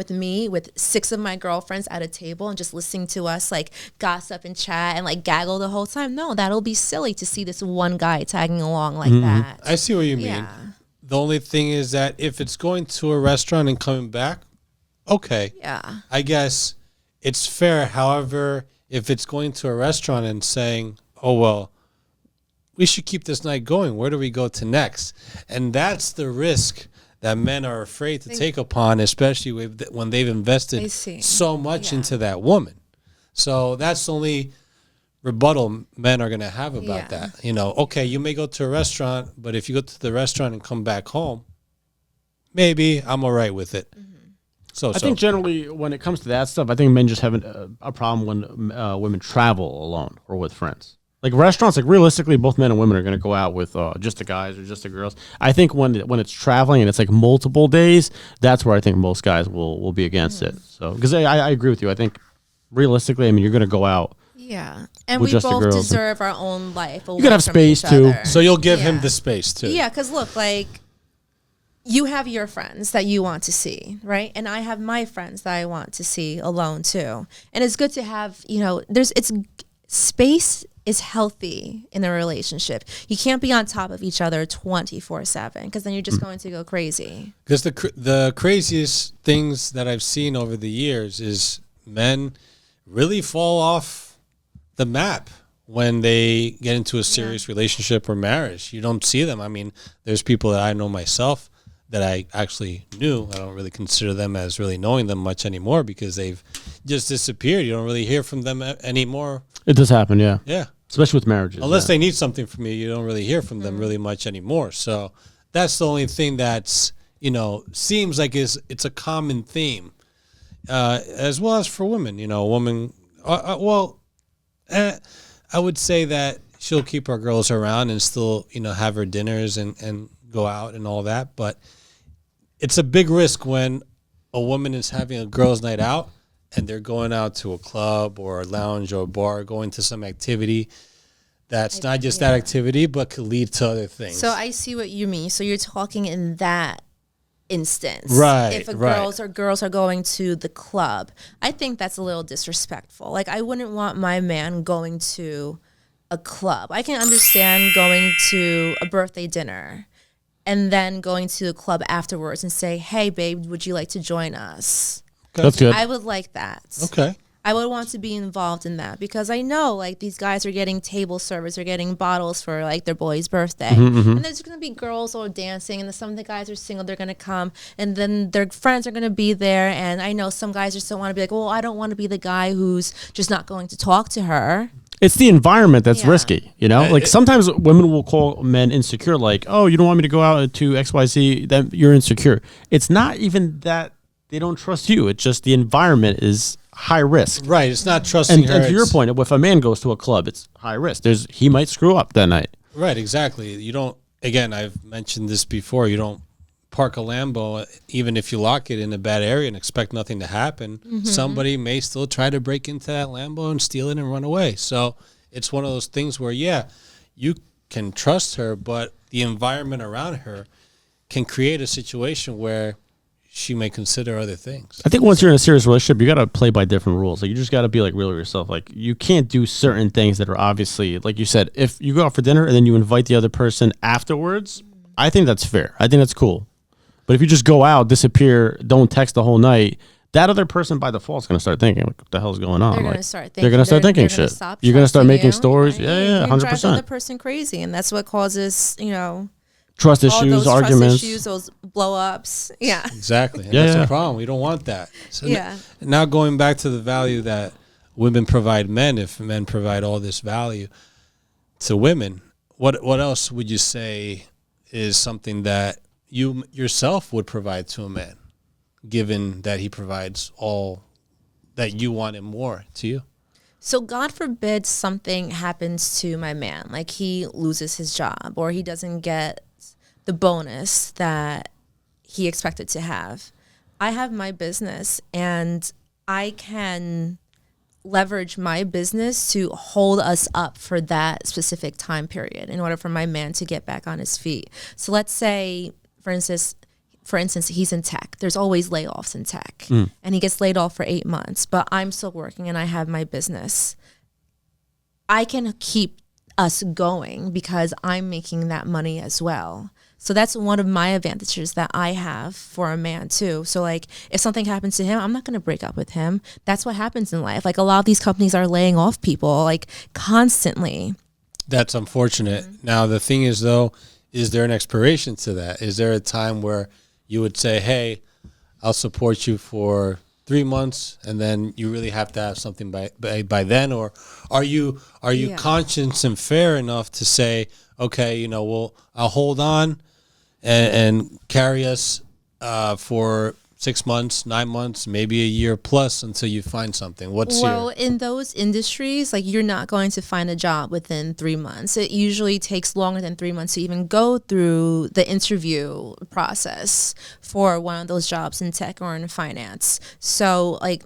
me with 6 of my girlfriends at a table and just listening to us like gossip and chat and like gaggle the whole time? No, that'll be silly to see this one guy tagging along like that. I see what you mean. Yeah. The only thing is that if it's going to a restaurant and coming back, okay. Yeah. I guess it's fair. However, if it's going to a restaurant and saying, oh, well, we should keep this night going, where do we go to next? And that's the risk that men are afraid to take upon, especially when they've invested so much into that woman. So that's the only rebuttal men are going to have about that. You know, okay, you may go to a restaurant, but if you go to the restaurant and come back home, maybe I'm all right with it. So I think generally when it comes to that stuff, I think men just have a problem when women travel alone or with friends. Like restaurants, like realistically, both men and women are going to go out with just the guys or just the girls. I think when it's traveling and it's like multiple days, that's where I think most guys will be against it. So because I agree with you. I think realistically, I mean, you're going to go out. Yeah, and we both deserve our own life. You can have space too. So you'll give him the space too. Yeah, because look, like you have your friends that you want to see, right? And I have my friends that I want to see alone too. And it's good to have, you know, space is healthy in a relationship. You can't be on top of each other 24/7, because then you're just going to go crazy. Because the craziest things that I've seen over the years is men really fall off the map when they get into a serious relationship or marriage. You don't see them. I mean, there's people that I know myself that I actually knew. I don't really consider them as really knowing them much anymore because they've just disappeared. You don't really hear from them anymore. It does happen, yeah. Yeah. Especially with marriages. Unless they need something from you, you don't really hear from them really much anymore. So that's the only thing that's, you know, seems like it's a common theme, as well as for women. You know, a woman, I would say that she'll keep her girls around and still, you know, have her dinners and go out and all that. But it's a big risk when a woman is having a girls' night out and they're going out to a club or a lounge or a bar, going to some activity that's not just that activity, but could lead to other things. So I see what you mean. So you're talking in that instance. Right. If girls are going to the club, I think that's a little disrespectful. Like, I wouldn't want my man going to a club. I can understand going to a birthday dinner and then going to a club afterwards and say, hey, babe, would you like to join us? Okay. That's good. I would like that. Okay. I would want to be involved in that because I know like these guys are getting table service or getting bottles for like their boy's birthday. And there's going to be girls all dancing, and then some of the guys are single, they're going to come, and then their friends are going to be there. And I know some guys just don't want to be like, well, I don't want to be the guy who's just not going to talk to her. It's the environment that's risky, you know? Like sometimes women will call men insecure, like, oh, you don't want me to go out to XYZ, then you're insecure. It's not even that they don't trust you. It's just the environment is high risk. Right. It's not trusting her. And to your point, if a man goes to a club, it's high risk. He might screw up that night. Right. Exactly. You don't, again, I've mentioned this before, you don't park a Lambo, even if you lock it in a bad area and expect nothing to happen. Somebody may still try to break into that Lambo and steal it and run away. So it's one of those things where, yeah, you can trust her, but the environment around her can create a situation where she may consider other things. I think once you're in a serious relationship, you got to play by different rules. Like you just got to be like real with yourself. Like you can't do certain things that are obviously, like you said, if you go out for dinner and then you invite the other person afterwards, I think that's fair. I think that's cool. But if you just go out, disappear, don't text the whole night, that other person by default is going to start thinking, like, what the hell's going on? They're like, going to start thinking. They're going to start thinking they're shit. You're going to start making stories. Right? Yeah, 100%. Drive the other person crazy, and that's what causes, trust issues, arguments. Trust issues, those blow-ups. Yeah. Exactly. And that's the problem. We don't want that. So now going back to the value that women provide men, if men provide all this value to women, what else would you say is something that you yourself would provide to a man, given that he provides all that you want and more to you? So God forbid something happens to my man, like he loses his job or he doesn't get the bonus that he expected to have. I have my business and I can leverage my business to hold us up for that specific time period in order for my man to get back on his feet. So let's say, for instance, he's in tech. There's always layoffs in tech. And he gets laid off for 8 months, but I'm still working and I have my business. I can keep us going because I'm making that money as well. So that's one of my advantages that I have for a man too. So like if something happens to him, I'm not going to break up with him. That's what happens in life. Like a lot of these companies are laying off people like constantly. That's unfortunate. Now the thing is though, is there an expiration to that? Is there a time where you would say, hey, I'll support you for 3 months and then you really have to have something by then? Or are you conscious and fair enough to say, okay, I'll hold on and carry us for 6 months, 9 months, maybe a year plus until you find something? In those industries, like you're not going to find a job within 3 months. It usually takes longer than 3 months to even go through the interview process for one of those jobs in tech or in finance. So like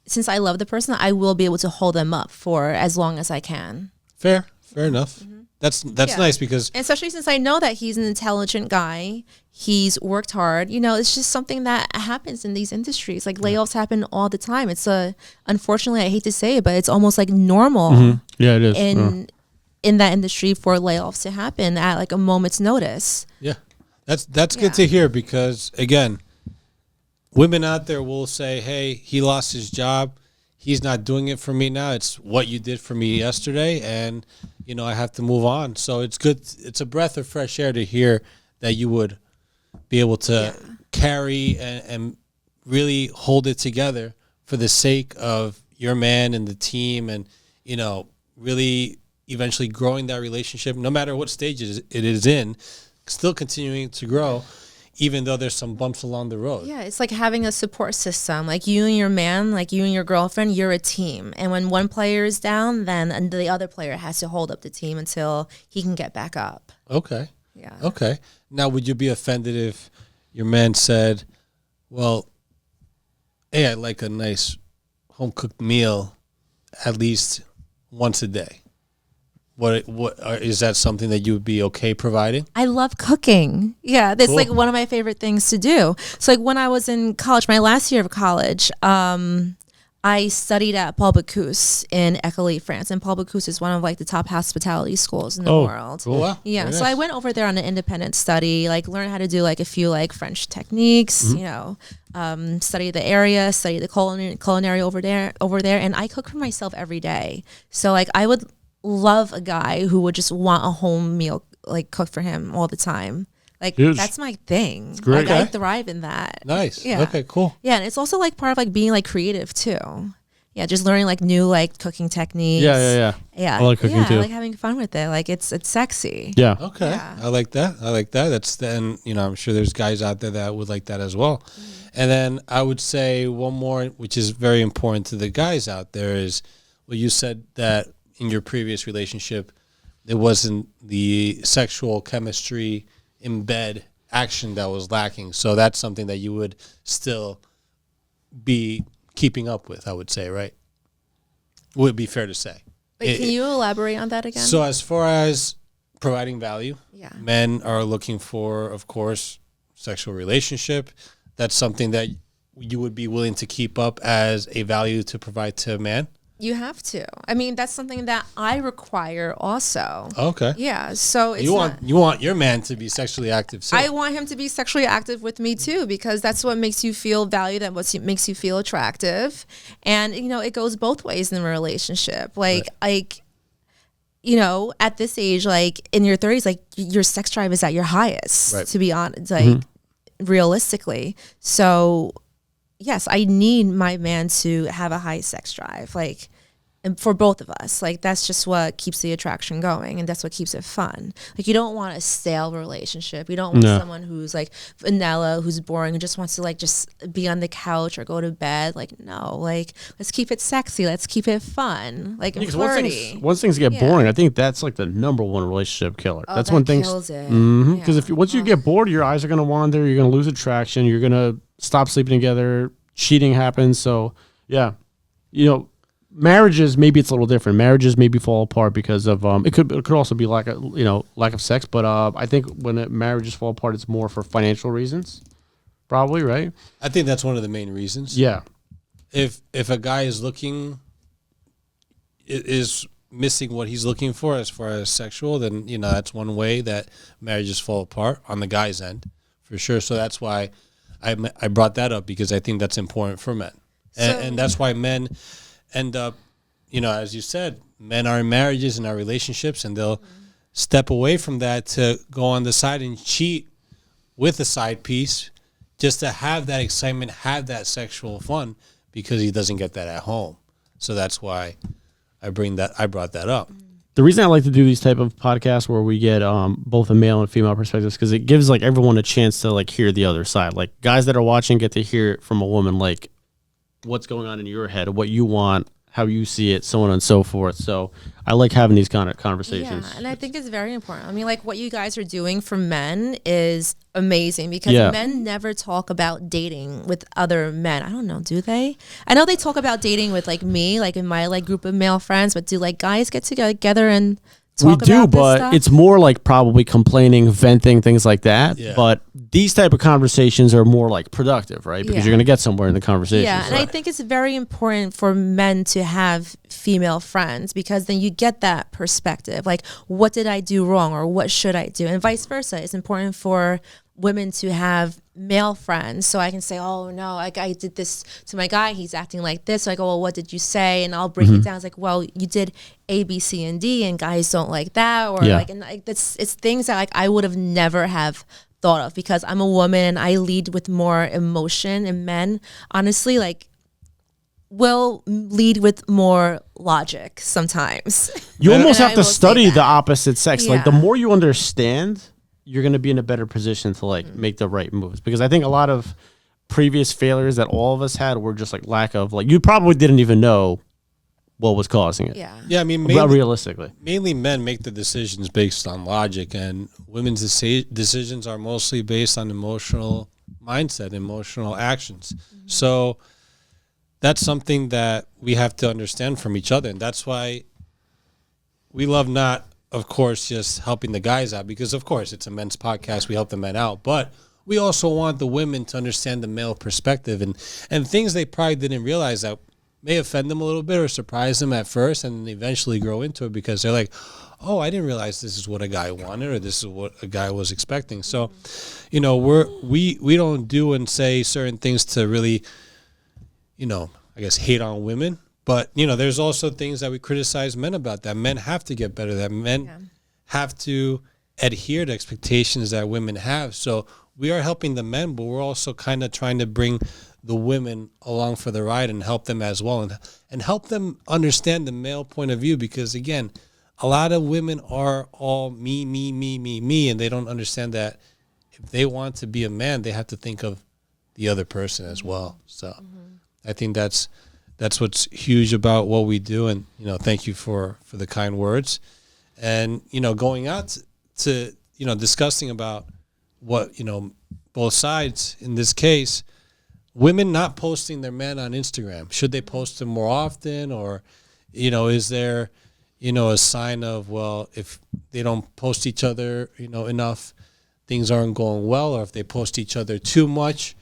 since I love the person, I will be able to hold them up for as long as I can. Fair enough. That's nice because especially since I know that he's an intelligent guy, he's worked hard. It's just something that happens in these industries. Like layoffs happen all the time. It's unfortunately, I hate to say it, but it's almost like normal. Yeah, it is in that industry for layoffs to happen at like a moment's notice. Yeah, that's good to hear because again, women out there will say, "Hey, he lost his job. He's not doing it for me now. It's what you did for me yesterday, and I have to move on." So it's good. It's a breath of fresh air to hear that you would be able to carry and really hold it together for the sake of your man and the team, and really eventually growing that relationship, no matter what stage it is in, still continuing to grow, even though there's some bumps along the road. Yeah, it's like having a support system. Like you and your man, like you and your girlfriend, you're a team. And when one player is down, then the other player has to hold up the team until he can get back up. Okay. Yeah. Okay. Now, would you be offended if your man said, well, hey, I'd like a nice home-cooked meal at least once a day? What is that something that you would be okay providing? I love cooking. Yeah, that's like one of my favorite things to do. So like when I was in college, my last year of college, I I studied at Paul Bocuse in Ecole, France, and Paul Bocuse is one of like the top hospitality schools in the world. Cool. Wow. Yeah, Very so nice. I went over there on an independent study, like learn how to do like a few like French techniques, you know, study the area, study the culinary over there, and I cook for myself every day. So like I would love a guy who would just want a home meal like cooked for him all the time. Like Huge. that's my thing. It's great. Like, I Okay. thrive in that. Nice. Yeah. Okay, cool. Yeah, and it's also like part of like being like creative too. Yeah, just learning like new like cooking techniques. Yeah. Yeah, I like cooking yeah, too. I like having fun with it. Like it's sexy. Yeah. Okay. Yeah. I like that. That's then, you know, I'm sure there's guys out there that would like that as well. And then I would say one more, which is very important to the guys out there, is well, you said that in your previous relationship, there wasn't the sexual chemistry in bed action that was lacking. So that's something that you would still be keeping up with, I would say, right? Would be fair to say. Wait, can you elaborate on that again? So as far as providing value, Yeah. men are looking for, of course, sexual relationship. That's something that you would be willing to keep up as a value to provide to a man. You have to. I mean, that's something that I require also. Okay. Yeah. So it's You want your man to be sexually active too. I want him to be sexually active with me too, because that's what makes you feel valued and what makes you feel attractive. And you know, it goes both ways in a relationship. Like you know, at this age, like in your 30s, like your sex drive is at your highest, Right. to be honest, like realistically. So yes, I need my man to have a high sex drive, like, and for both of us. Like that's just what keeps the attraction going, and that's what keeps it fun. Like you don't want a stale relationship. You don't want No. someone who's like vanilla, who's boring, who just wants to like just be on the couch or go to bed. Like no, like let's keep it sexy. Let's keep it fun. Like and Because flirty. once things get Yeah. boring, I think that's like the number one relationship killer. Oh, That's that when things. kills it. Because Yeah. if once you get bored, your eyes are going to wander. You're going to lose attraction. You're going to stop sleeping together. Cheating happens. So yeah, you know, marriages maybe it's a little different. Marriages maybe fall apart because of it could also be lack of sex. But I think when marriages fall apart, it's more for financial reasons, probably, right? I think that's one of the main reasons. Yeah. If a guy is missing what he's looking for as far as sexual, then you know that's one way that marriages fall apart on the guy's end, for sure. So that's why I brought that up, because I think that's important for men, and that's why men end up, you know, as you said, men are in marriages and are relationships, and they'll step away from that to go on the side and cheat with a side piece just to have that excitement, have that sexual fun, because he doesn't get that at home. So that's why I brought that up. The reason I like to do these type of podcasts where we get both a male and female perspectives, because it gives like everyone a chance to like hear the other side. Like guys that are watching get to hear it from a woman, like what's going on in your head, what you want, how you see it, so on and so forth. So I like having these kind of conversations. Yeah, and I think it's very important. I mean, like what you guys are doing for men is amazing, because Yeah. men never talk about dating with other men. I don't know, do they? I know they talk about dating with like me, like in my like group of male friends, but do like guys get together and We talk do, about this but stuff? it's more like probably complaining, venting, things like that. Yeah. But these type of conversations are more like productive, right? Because Yeah. you're going to get somewhere in the conversation. Yeah, and I think it's very important for men to have female friends, because then you get that perspective. Like, what did I do wrong, or what should I do? And vice versa. It's important for women to have male friends, so I can say, oh no, like I did this to my guy, he's acting like this. So I go, well, what did you say? And I'll break it down. It's like, well, you did A, B, C, and D, and guys don't like that, or Yeah. like, and like it's things that like I would have never have thought of, because I'm a woman and I lead with more emotion, and men honestly like will lead with more logic sometimes. You almost And have I to will say study the that. opposite sex. Like the Yeah. more you understand, you're going to be in a better position to like make the right moves. Because I think a lot of previous failures that all of us had were just like lack of, like, you probably didn't even know what was causing it. Yeah. Yeah, I mean, But realistically. mainly men make the decisions based on logic, and women's decisions are mostly based on emotional mindset, emotional actions. So that's something that we have to understand from each other, and that's why we love not, of course, just helping the guys out, because of course it's a men's podcast, we help the men out, but we also want the women to understand the male perspective and things they probably didn't realize, that may offend them a little bit or surprise them at first, and eventually grow into it because they're like, oh, I didn't realize this is what a guy wanted or this is what a guy was expecting. So, you know, we don't do and say certain things to really, you know, I guess hate on women. But, you know, there's also things that we criticize men about, that men have to get better, that men have to adhere to expectations that women have. So we are helping the men, but we're also kind of trying to bring the women along for the ride and help them as well, and help them understand the male point of view, because again, a lot of women are all me, and they don't understand that if they want to be a man, they have to think of the other person as well. So I think that's what's huge about what we do. And, you know, thank you for the kind words. And, you know, going out to, you know, discussing about what, you know, both sides in this case, women not posting their men on Instagram. Should they post them more often? Or, you know, is there, you know, a sign of, well, if they don't post each other, you know, enough, things aren't going well? Or if they post each other too much,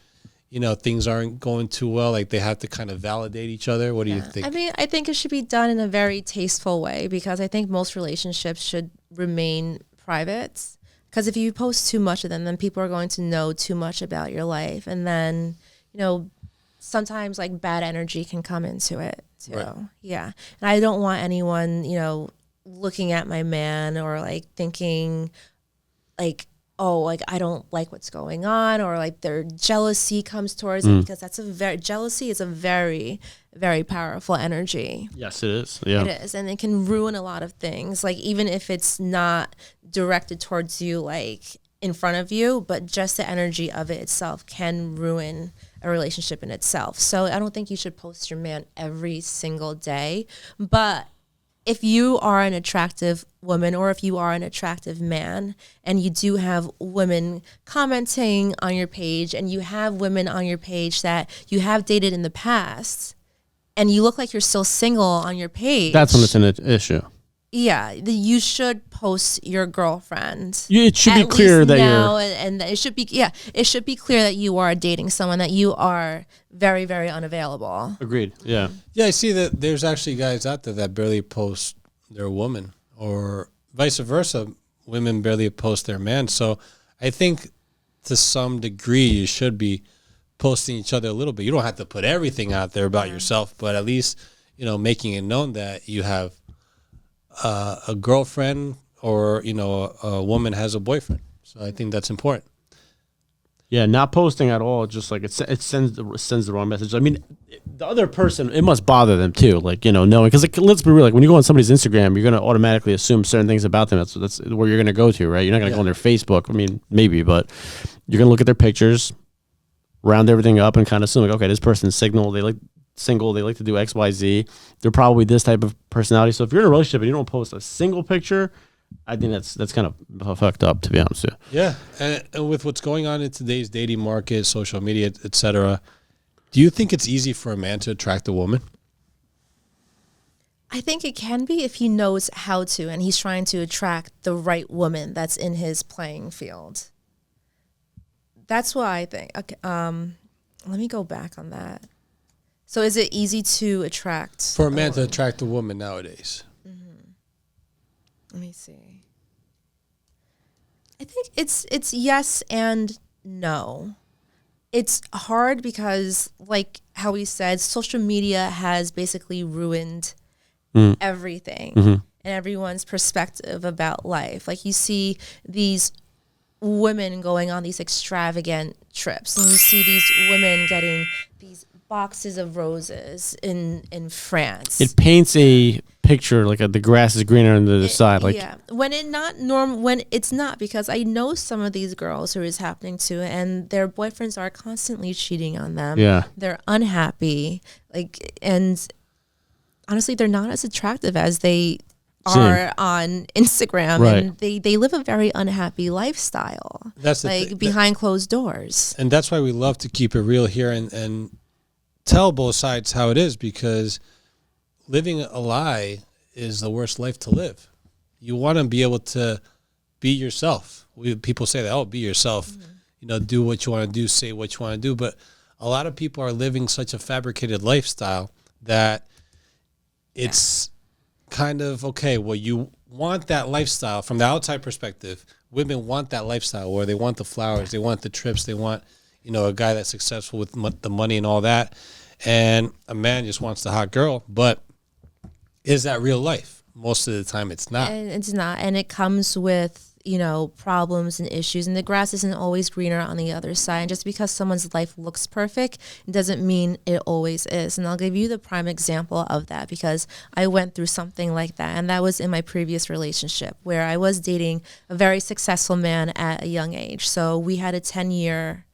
you know, things aren't going too well, like they have to kind of validate each other? What do you think? I mean, I think it should be done in a very tasteful way, because I think most relationships should remain private. Because if you post too much of them, then people are going to know too much about your life. And then, you know, sometimes like bad energy can come into it too. Right. Yeah. And I don't want anyone, you know, looking at my man or like thinking like, oh, like I don't like what's going on, or like their jealousy comes towards it, because that's jealousy is a very, very powerful energy. Yes, it is. Yeah, it is, and it can ruin a lot of things. Like even if it's not directed towards you, like in front of you, but just the energy of it itself can ruin a relationship in itself. So I don't think you should post your man every single day, but if you are an attractive woman, or if you are an attractive man, and you do have women commenting on your page, and you have women on your page that you have dated in the past, and you look like you're still single on your page, that's when it's an issue. Yeah, you should post your girlfriend. It should be clear that you're, and it should be it should be clear that you are dating someone, that you are very, very unavailable. Agreed. Yeah. Yeah, I see that there's actually guys out there that barely post their woman, or vice versa, women barely post their man. So I think to some degree you should be posting each other a little bit. You don't have to put everything out there about yourself, but at least, you know, making it known that you have a girlfriend, or, you know, a woman has a boyfriend. So I think that's important. Yeah, not posting at all, just like it sends the wrong message. I mean, the other person, it must bother them too, like, you know, knowing, because like, let's be real, like when you go on somebody's Instagram, you're going to automatically assume certain things about them. That's where you're going to go to, right? You're not going to go on their Facebook. I mean, maybe, but you're going to look at their pictures, round everything up, and kind of assume like, okay, this person's single, they like to do X, Y, Z. They're probably this type of personality. So if you're in a relationship and you don't post a single picture, I think that's kind of fucked up, to be honest with you. Yeah, and with what's going on in today's dating market, social media, etc., do you think it's easy for a man to attract a woman? I think it can be if he knows how to, and he's trying to attract the right woman that's in his playing field. That's what I think. Okay, let me go back on that. So is it easy to attract? For a man to attract a woman nowadays? Let me see. I think it's yes and no. It's hard because, like how we said, social media has basically ruined everything and everyone's perspective about life. Like you see these women going on these extravagant trips, and you see these women getting these boxes of roses in France. It paints a picture like the grass is greener on the other side. Like, yeah, when it's not, because I know some of these girls who it's happening to, and their boyfriends are constantly cheating on them. Yeah, they're unhappy. Like, and honestly, they're not as attractive as they are on Instagram, right. And they live a very unhappy lifestyle. That's like behind closed doors. And that's why we love to keep it real here and tell both sides how it is, because living a lie is the worst life to live. You want to be able to be yourself. People say that, oh, be yourself, you know, do what you want to do, say what you want to do. But a lot of people are living such a fabricated lifestyle that it's kind of okay. Well, you want that lifestyle from the outside perspective. Women want that lifestyle where they want the flowers, they want the trips, they want, you know, a guy that's successful with the money and all that. And a man just wants the hot girl. But is that real life? Most of the time, it's not. And it's not. And it comes with, you know, problems and issues. And the grass isn't always greener on the other side. And just because someone's life looks perfect, it doesn't mean it always is. And I'll give you the prime example of that because I went through something like that. And that was in my previous relationship where I was dating a very successful man at a young age. So we had a 10-year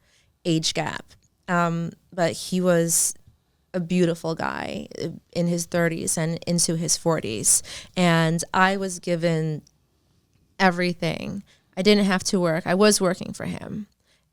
age gap. But he was a beautiful guy in his 30s and into his 40s. And I was given everything. I didn't have to work. I was working for him.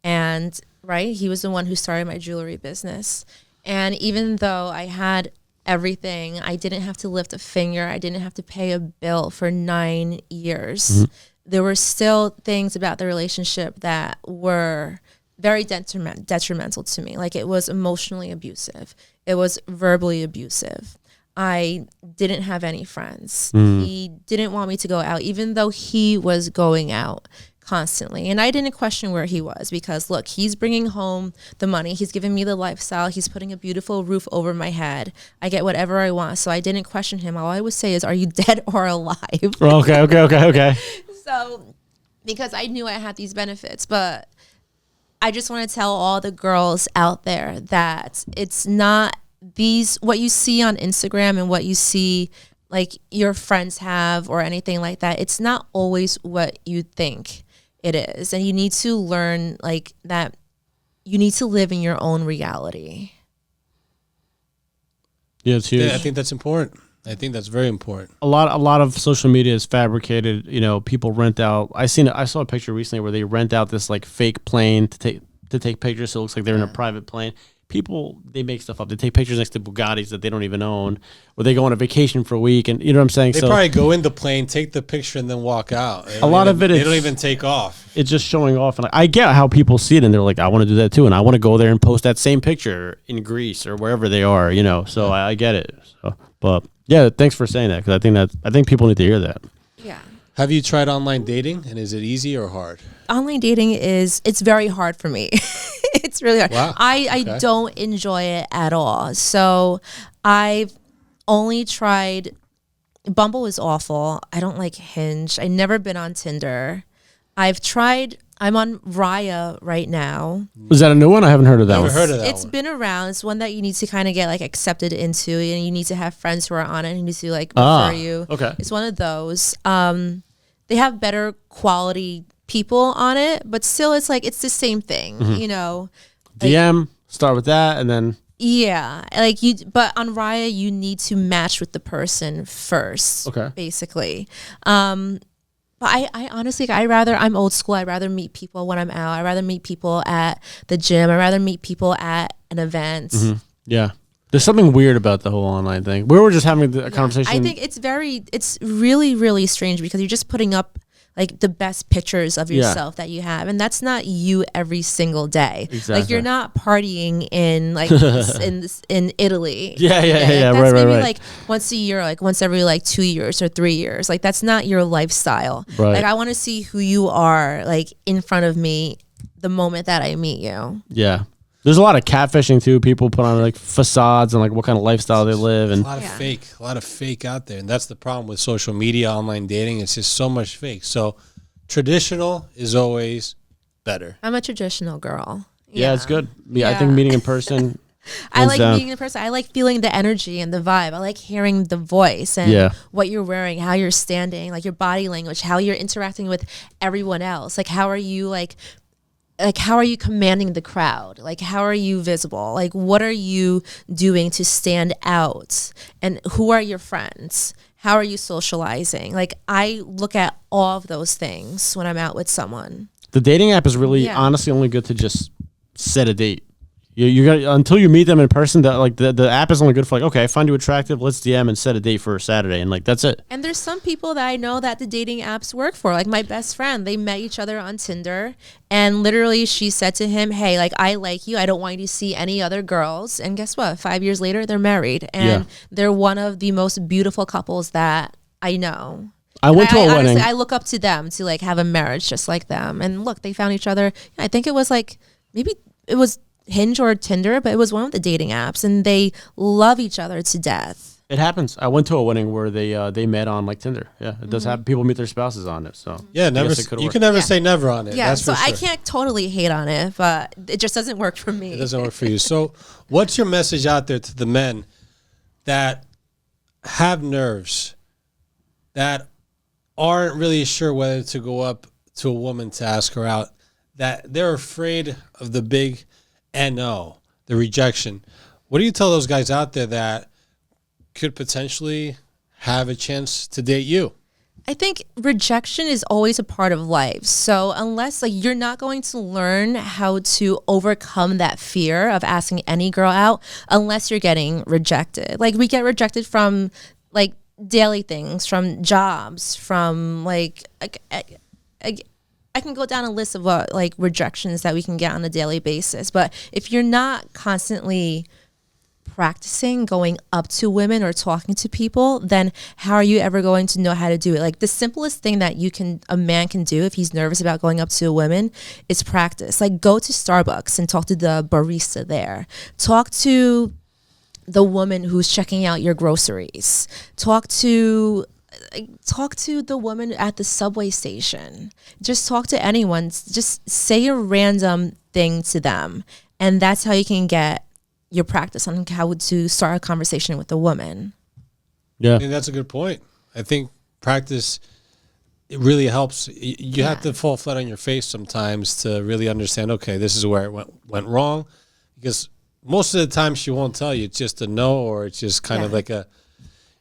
And, right, he was the one who started my jewelry business. And even though I had everything, I didn't have to lift a finger. I didn't have to pay a bill for 9 years. Mm-hmm. There were still things about the relationship that were very detrimental to me. Like, it was emotionally abusive. It was verbally abusive. I didn't have any friends. He didn't want me to go out, even though he was going out constantly. And I didn't question where he was because, look, he's bringing home the money. He's giving me the lifestyle. He's putting a beautiful roof over my head. I get whatever I want. So I didn't question him. All I would say is, are you dead or alive? Okay. So, because I knew I had these benefits, but I just want to tell all the girls out there that it's not what you see on Instagram and what you see like your friends have or anything like that. It's not always what you think it is. And you need to learn like that you need to live in your own reality. Yeah, it's huge. Yeah, I think that's important. I think that's very important. A lot of social media is fabricated. You know, people rent out. I saw a picture recently where they rent out this like fake plane to take pictures, so it looks like they're in a private plane. People, they make stuff up. They take pictures next to Bugattis that they don't even own, or they go on a vacation for a week, and you know what I'm saying. They probably go in the plane, take the picture, and then walk out. A lot of it, they don't even take off. It's just showing off, and I get how people see it, and they're like, I want to do that too, and I want to go there and post that same picture in Greece or wherever they are, you know. So I get it. So, but yeah, thanks for saying that because I think people need to hear that. Yeah. Have you tried online dating, and is it easy or hard? Online dating it's very hard for me. It's really hard. Wow. I don't enjoy it at all. So I've only tried, Bumble is awful. I don't like Hinge. I've never been on Tinder. I'm on Raya right now. Was that a new one? I haven't heard of that one. Heard of that It's one. been around. It's one that you need to kind of get like accepted into, and you need to have friends who are on it and you need to like refer you. Okay. It's one of those. They have better quality people on it, but still it's like it's the same thing, you know. Like, DM, start with that, and then yeah, like but on Raya you need to match with the person first. Okay. Basically. But I honestly, I'm old school. I'd rather meet people when I'm out. I'd rather meet people at the gym. I'd rather meet people at an event. Mm-hmm. Yeah. There's something weird about the whole online thing. We were just having a conversation. I think it's really, really strange because you're just putting up like the best pictures of yourself that you have. And that's not you every single day. Exactly. Like you're not partying in like in Italy. Yeah. That's maybe Right. like once a year, like once every like 2 years or 3 years. Like that's not your lifestyle. Right. Like I want to see who you are like in front of me the moment that I meet you. Yeah. There's a lot of catfishing too. People put on like facades and like what kind of lifestyle they live, and a lot of fake out there, and that's the problem with social media, online dating. It's just so much fake. So traditional is always better. I'm a traditional girl. Yeah, it's good. Yeah, I think meeting in person. I like meeting in person. I like feeling the energy and the vibe. I like hearing the voice and what you're wearing, how you're standing, like your body language, how you're interacting with everyone else. Like how are you how are you commanding the crowd? Like, how are you visible? Like, what are you doing to stand out? And who are your friends? How are you socializing? Like, I look at all of those things when I'm out with someone. The dating app is really honestly only good to just set a date. You got until you meet them in person. That like the app is only good for like, okay, I find you attractive. Let's DM and set a date for a Saturday, and like that's it. And there's some people that I know that the dating apps work for. Like my best friend, they met each other on Tinder, and literally she said to him, "Hey, like I like you. I don't want you to see any other girls." And guess what? 5 years later, they're married, and they're one of the most beautiful couples that I know. I went to a wedding. Honestly, I look up to them to like have a marriage just like them. And look, they found each other. I think it was like maybe it was Hinge or Tinder, but it was one of the dating apps, and they love each other to death. It happens. I went to a wedding where they met on like Tinder. Yeah, it does happen. People meet their spouses on it. So yeah, never. You can never say never on it. Yeah, that's so for sure. I can't totally hate on it, but it just doesn't work for me. It doesn't work for you. So, what's your message out there to the men that have nerves, that aren't really sure whether to go up to a woman to ask her out, that they're afraid of the big NO, the rejection? What do you tell those guys out there that could potentially have a chance to date you? I think rejection is always a part of life. So unless like you're not going to learn how to overcome that fear of asking any girl out unless you're getting rejected. Like we get rejected from like daily things, from jobs, from like I can go down a list of what like rejections that we can get on a daily basis. But if you're not constantly practicing going up to women or talking to people, then how are you ever going to know how to do it? Like the simplest thing that a man can do if he's nervous about going up to a woman is practice. Like go to Starbucks and talk to the barista there. Talk to the woman who's checking out your groceries. Talk to the woman at the subway station. Just talk to anyone. Just say a random thing to them. And that's how you can get your practice on how to start a conversation with a woman. Yeah. I think that's a good point. I think practice, it really helps. You have to fall flat on your face sometimes to really understand, okay, this is where it went wrong. Because most of the time she won't tell you. It's just a no, or it's just kind of like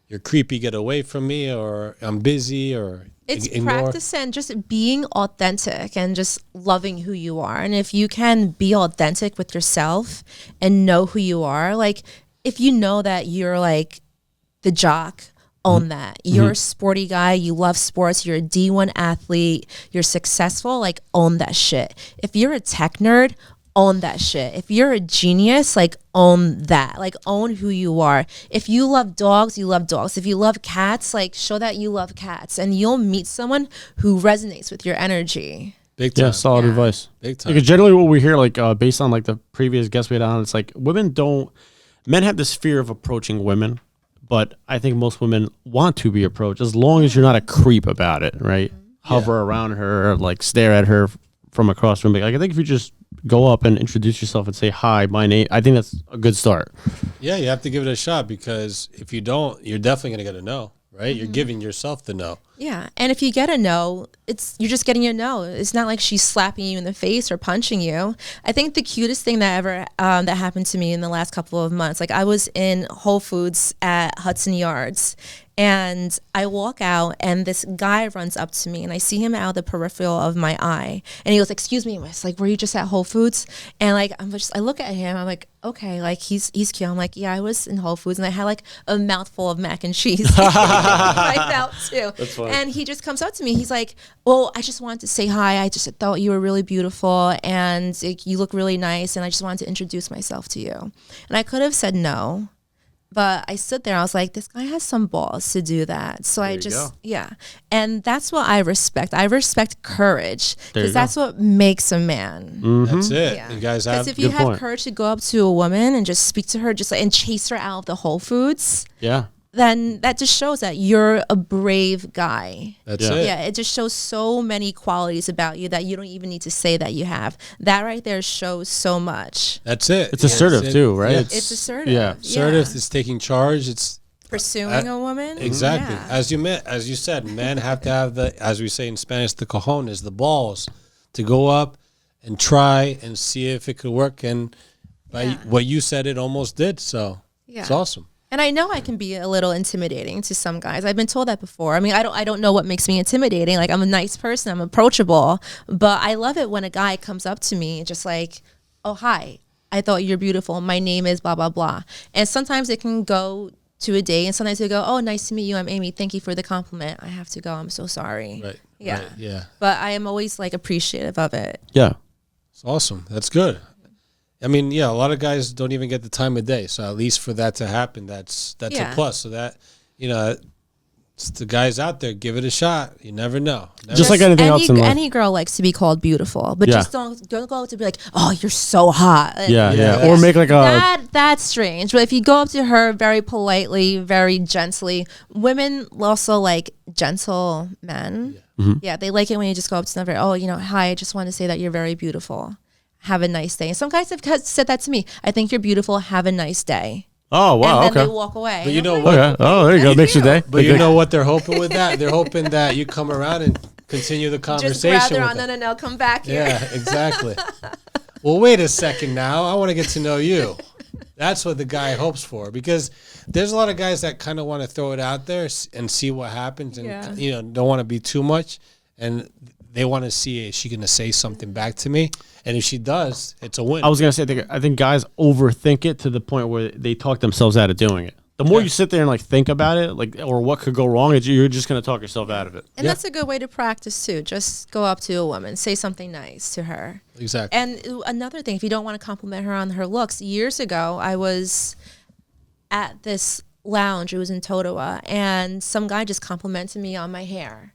you're creepy, get away from me, or I'm busy, or it's ignore. Practice and just being authentic and just loving who you are. And if you can be authentic with yourself and know who you are, like if you know that you're like the jock, own that. You're a sporty guy, you love sports, you're a D1 athlete, you're successful, like own that shit. If you're a tech nerd, own that shit. If you're a genius, like own that. Like own who you are. If you love dogs, you love dogs. If you love cats, like show that you love cats, and you'll meet someone who resonates with your energy. Big time. Yeah, solid advice. Big time. Because generally what we hear, like based on like the previous guests we had on, it's like men have this fear of approaching women, but I think most women want to be approached as long as you're not a creep about it, right? Hover around her, or like stare at her from across the room. Like I think if you just go up and introduce yourself and say, "Hi, my name," I think that's a good start. Yeah, you have to give it a shot, because if you don't, you're definitely going to get a no, right? You're giving yourself the no. Yeah, and if you get a no, you're just getting a no. It's not like she's slapping you in the face or punching you. I think the cutest thing that ever that happened to me in the last couple of months, like I was in Whole Foods at Hudson Yards, and I walk out, and this guy runs up to me, and I see him out of the peripheral of my eye, and he goes, "Excuse me, miss, like, were you just at Whole Foods?" And like, I look at him, I'm like, okay, like he's cute. I'm like, yeah, I was in Whole Foods, and I had like a mouthful of mac and cheese in my mouth too. That's funny. And he just comes up to me. He's like, "Well, I just wanted to say hi. I just thought you were really beautiful, and you look really nice, and I just wanted to introduce myself to you." And I could have said no, but I stood there. I was like, this guy has some balls to do that. So I just, and that's what I respect. I respect courage, because that's what makes a man. That's it. Yeah. You guys have Because if you have courage to go up to a woman and just speak to her, just like, and chase her out of the Whole Foods, then that just shows that you're a brave guy. That's it. Yeah, it just shows so many qualities about you that you don't even need to say that you have. That right there shows so much. That's it. It's assertive too, right? Yeah. It's assertive. Yeah. Assertive. It's taking charge. It's pursuing a woman. Exactly. Yeah. As you said, men have to have as we say in Spanish, the cojones, the balls, to go up and try and see if it could work. And by what you said, it almost did. So it's awesome. And I know I can be a little intimidating to some guys. I've been told that before. I mean, I don't know what makes me intimidating. Like, I'm a nice person, I'm approachable, but I love it when a guy comes up to me just like, "Oh, hi, I thought you're beautiful. My name is blah, blah, blah. And sometimes it can go to a day, and sometimes they go, oh, nice to meet you. I'm Amy. Thank you for the compliment. I have to go. I'm so sorry. Right. Yeah. Right, yeah. But I am always like appreciative of it. Yeah. It's awesome. That's good. I mean, yeah, a lot of guys don't even get the time of day. So at least for that to happen, that's Yeah. a plus. So that, you know, it's the guys out there, give it a shot. You never know. Just like anything else in life. Any girl likes to be called beautiful, but Yeah. just don't go to be like, oh, you're so hot. Yeah, Yeah. yeah. Or make like a That's strange. But if you go up to her very politely, very gently, women also like gentle men. Yeah, they like it when you just go up to them, oh, you know, hi, I just want to say that you're very beautiful. Have a nice day. And some guys have said that to me. I think you're beautiful. Have a nice day. oh wow, And then okay. they walk away. But you And know I'm what? like, Okay. Oh, there you go. That's Makes your day. But you know what they're hoping with that? They're hoping that you come around and continue the just conversation grab their with arm. them. No, come back here. Yeah, exactly. Well, wait a second now. I want to get to know you. That's what the guy hopes for, because there's a lot of guys that kind of want to throw it out there and see what happens, and Yeah. you know, don't want to be too much, and they want to see, is she going to say something back to me? And if she does, it's a win. I was gonna say, I think guys overthink it to the point where they talk themselves out of doing it. The more you sit there and like think about it, like, or what could go wrong, you're just gonna talk yourself out of it. And that's a good way to practice too. Just go up to a woman, say something nice to her. Exactly. And another thing, if you don't want to compliment her on her looks, years ago, I was at this lounge. It was in Totowa, and some guy just complimented me on my hair.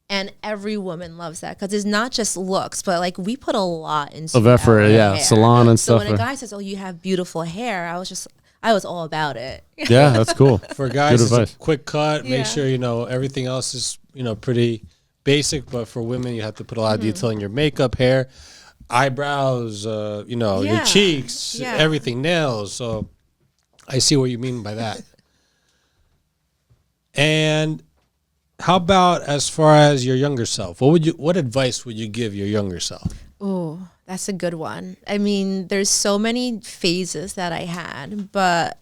And every woman loves that because it's not just looks, but like we put a lot into Of effort, our yeah, hair. salon and So stuff. when a guy says, "Oh, you have beautiful hair," I was all about it. Yeah, that's cool. For guys, it's advice. a quick cut. Yeah. Make sure, you know, everything else is, you know, pretty basic. But for women, you have to put a lot of detail in your makeup, hair, eyebrows, you know, your Yeah. cheeks, Yeah. everything, nails. So I see what you mean by that. And how about as far as your younger self? What advice would you give your younger self? Oh, that's a good one. I mean, there's so many phases that I had, but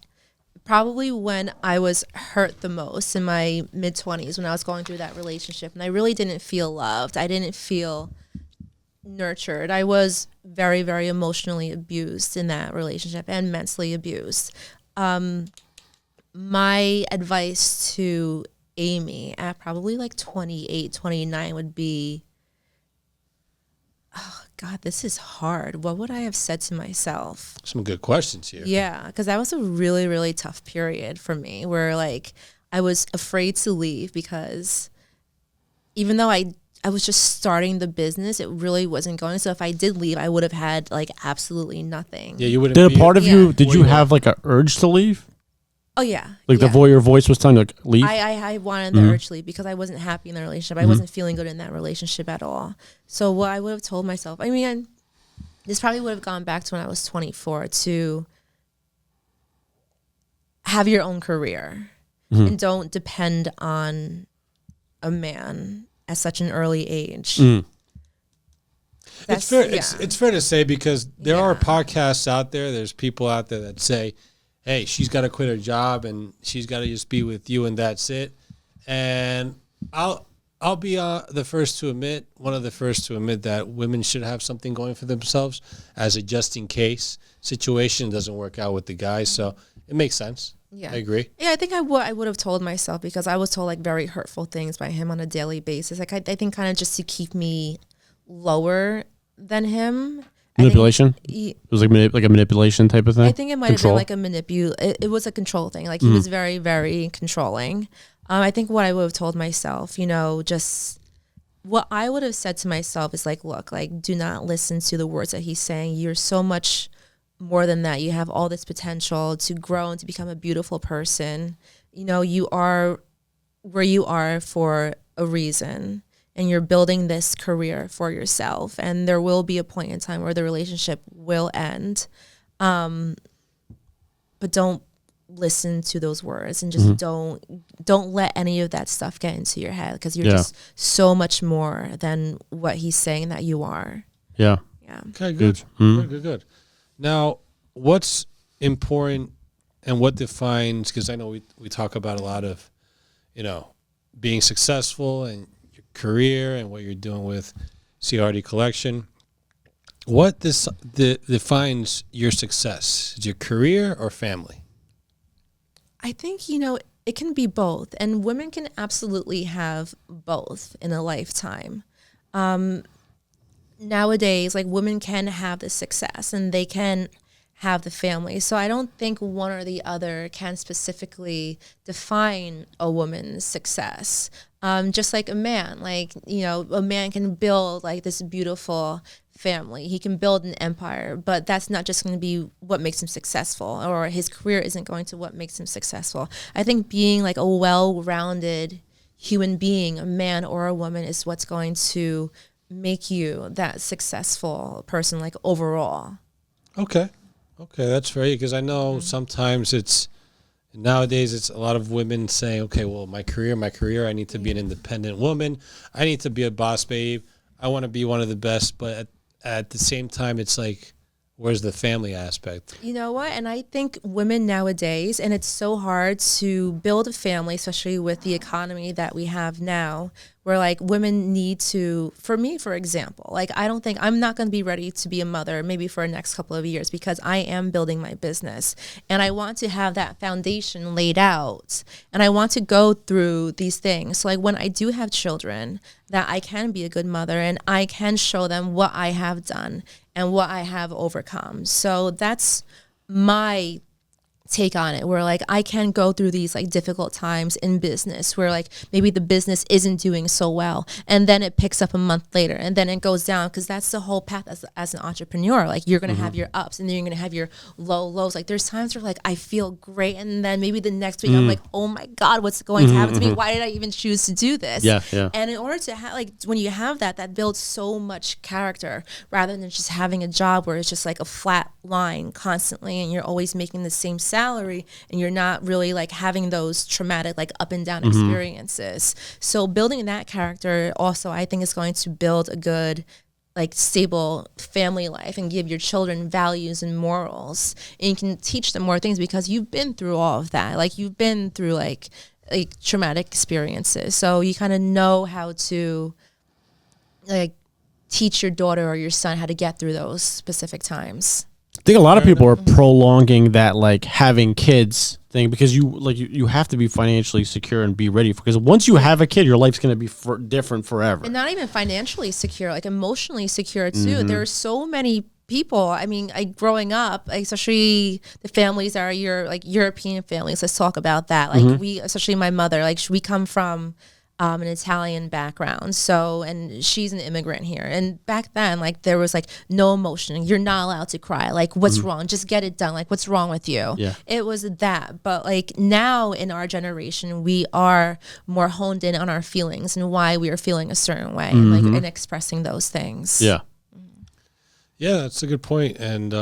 probably when I was hurt the most in my mid-20s, when I was going through that relationship and I really didn't feel loved. I didn't feel nurtured. I was very, very emotionally abused in that relationship and mentally abused. My advice to Amy at probably like 28, 29 would be, oh God, this is hard. What would I have said to myself? Some good questions here. Yeah, because that was a really, really tough period for me where like I was afraid to leave because even though I was just starting the business, it really wasn't going. So if I did leave, I would have had like absolutely nothing. Yeah, you wouldn't. Did a be- part of Yeah. you? Did Where you you have like an urge to leave? Oh yeah. Like yeah. your voice was telling you like leave. I wanted the urge to leave because I wasn't happy in the relationship. I wasn't feeling good in that relationship at all. So what I would have told myself, I mean, this probably would have gone back to when I was 24 to have your own career and don't depend on a man at such an early age. It's fair. Yeah. It's fair to say, because there are Yeah. podcasts out there. There's people out there that say, "Hey, she's got to quit her job and she's got to just be with you and that's it." And I'll be the first to admit, one of the first to admit that women should have something going for themselves as a just in case situation doesn't work out with the guy. So it makes sense. Yeah. I agree. Yeah, I think I would have told myself because I was told like very hurtful things by him on a daily basis. Like I think kind of just to keep me lower than him. Manipulation? He, It was like like a manipulation type of thing. I think it might have been Control? like a it was a control thing. Like he was very, very controlling. I think what I would have told myself, you know, just what I would have said to myself is like, look, like do not listen to the words that he's saying. You're so much more than that. You have all this potential to grow and to become a beautiful person. You know, you are where you are for a reason. And you're building this career for yourself. And there will be a point in time where the relationship will end. But don't listen to those words and just don't let any of that stuff get into your head because you're just so much more than what he's saying that you are. Yeah. Yeah. Okay, good. Good. Now, what's important and what defines, because I know we talk about a lot of, you know, being successful and your career and what you're doing with Ciardi Collection. What defines your success? Is your career or family? I think, you know, it can be both, and women can absolutely have both in a lifetime. Nowadays, like, women can have the success and they can have the family. So I don't think one or the other can specifically define a woman's success. Just like a man, like, you know, a man can build like this beautiful family. He can build an empire, but that's not just going to be what makes him successful, or his career isn't going to what makes him successful. I think being like a well-rounded human being, a man or a woman, is what's going to make you that successful person, like, overall. Okay, that's fair, because I know sometimes nowadays it's a lot of women saying, okay, well, my career, I need to be an independent woman, I need to be a boss babe, I want to be one of the best, but at the same time, it's like, where's the family aspect? You know what? And I think women nowadays, and it's so hard to build a family, especially with the economy that we have now, where like women need to, for me, for example, like I'm not going to be ready to be a mother maybe for the next couple of years, because I am building my business and I want to have that foundation laid out, and I want to go through these things. So like when I do have children, that I can be a good mother and I can show them what I have done and what I have overcome. So that's my take on it, where like I can go through these like difficult times in business where like maybe the business isn't doing so well, and then it picks up a month later and then it goes down, because that's the whole path as an entrepreneur. Like you're going to have your ups and then you're going to have your lows. Like there's times where like I feel great, and then maybe the next week I'm like, oh my God, what's going to happen to me? Why did I even choose to do this? Yeah. And in order to have, like, when you have that builds so much character, rather than just having a job where it's just like a flat line constantly and you're always making the same salary and you're not really like having those traumatic like up and down experiences. So building that character also, I think, is going to build a good, like, stable family life and give your children values and morals, and you can teach them more things because you've been through all of that. Like you've been through like traumatic experiences, so you kind of know how to like teach your daughter or your son how to get through those specific times. I think a lot of people are prolonging that like having kids thing, because you have to be financially secure and be ready for, because once you have a kid, your life's going to be different forever. And not even financially secure, like emotionally secure too. There are so many people. I mean, growing up, especially the families that are your like European families. Let's talk about that. Like we, especially my mother, like we come from an Italian background. So, and she's an immigrant here. And back then, like, there was like no emotion. You're not allowed to cry. Like, what's wrong? Just get it done. Like, what's wrong with you? Yeah. It was that. But like now in our generation, we are more honed in on our feelings and why we are feeling a certain way, and like and expressing those things. Yeah. Yeah, that's a good point. And,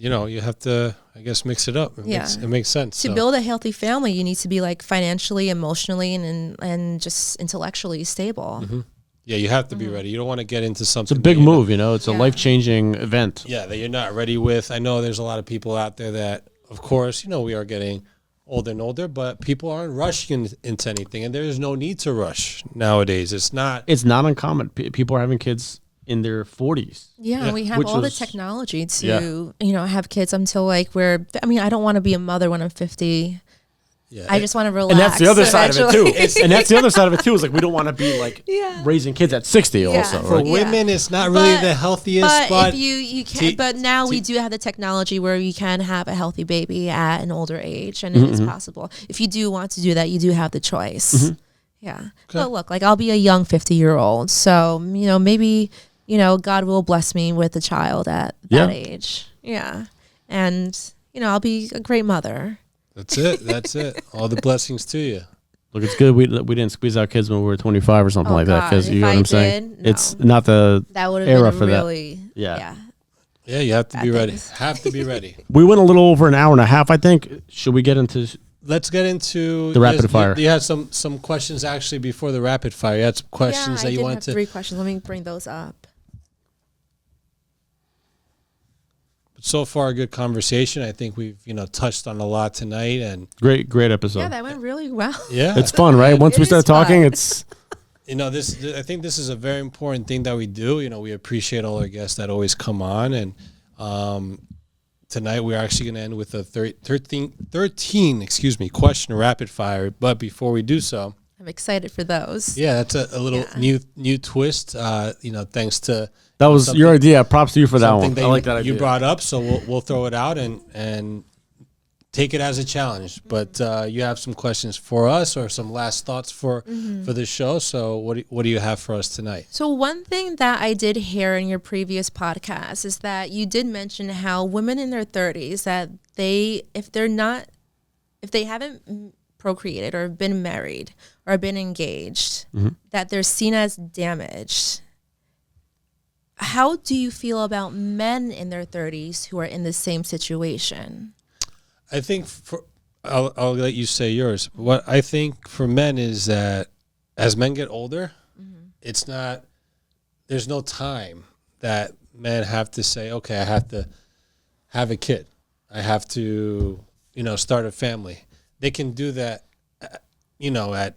you know, you have to, I guess, mix it up. It makes sense. To build a healthy family, you need to be like financially, emotionally, and just intellectually stable. Yeah, you have to be ready. You don't want to get into something. It's a big move, you know. It's a life-changing event. Yeah, that you're not ready with. I know there's a lot of people out there that, of course, you know, we are getting older and older, but people aren't rushing into anything, and there is no need to rush nowadays. It's not uncommon. People are having kids in their 40s. Yeah, we have all the technology to, you know, have kids until like I don't want to be a mother when I'm 50. Yeah, I just want to relax. And that's the other side of it too. And that's the other side of it too, is like we don't want to be like raising kids at 60 also. For women, it's not really the healthiest. But if you can, but now we do have the technology where you can have a healthy baby at an older age, and it is possible. If you do want to do that, you do have the choice. Yeah. Okay. But look, like I'll be a young 50-year-old, so you know, maybe, you know, God will bless me with a child at that age. Yeah. And, you know, I'll be a great mother. That's it. All the blessings to you. Look, it's good we didn't squeeze out kids when we were 25 or something like that, because you know what I'm saying? No. It's not the that would era been for really, that. Yeah. Yeah, you have to be ready. Have to be ready. We went a little over an hour and a half, I think. Should we get into... Let's get into the rapid fire. You had some questions actually before the rapid fire. You had some questions that you wanted to... 3 questions. Let me bring those up. So far, a good conversation. I think we've, you know, touched on a lot tonight, and great episode. Yeah, that went really well. Yeah, it's fun, right? Once we start talking, it's I think this is a very important thing that we do. We appreciate all our guests that always come on. And tonight we're actually going to end with a 13 question rapid fire. But before we do so, I'm excited for those. Yeah, that's a little new twist. Thanks to that was your idea. Props to you for that one. I like that idea. You brought up, so we'll throw it out and take it as a challenge. But you have some questions for us or some last thoughts for the show. So what do you have for us tonight? So one thing that I did hear in your previous podcast is that you did mention how women in their 30s that if they haven't procreated or been married or been engaged, that they're seen as damaged. How do you feel about men in their 30s who are in the same situation? I think I'll let you say yours. What I think for men is that as men get older, there's no time that men have to say, okay, I have to have a kid. I have to, start a family. They can do that, at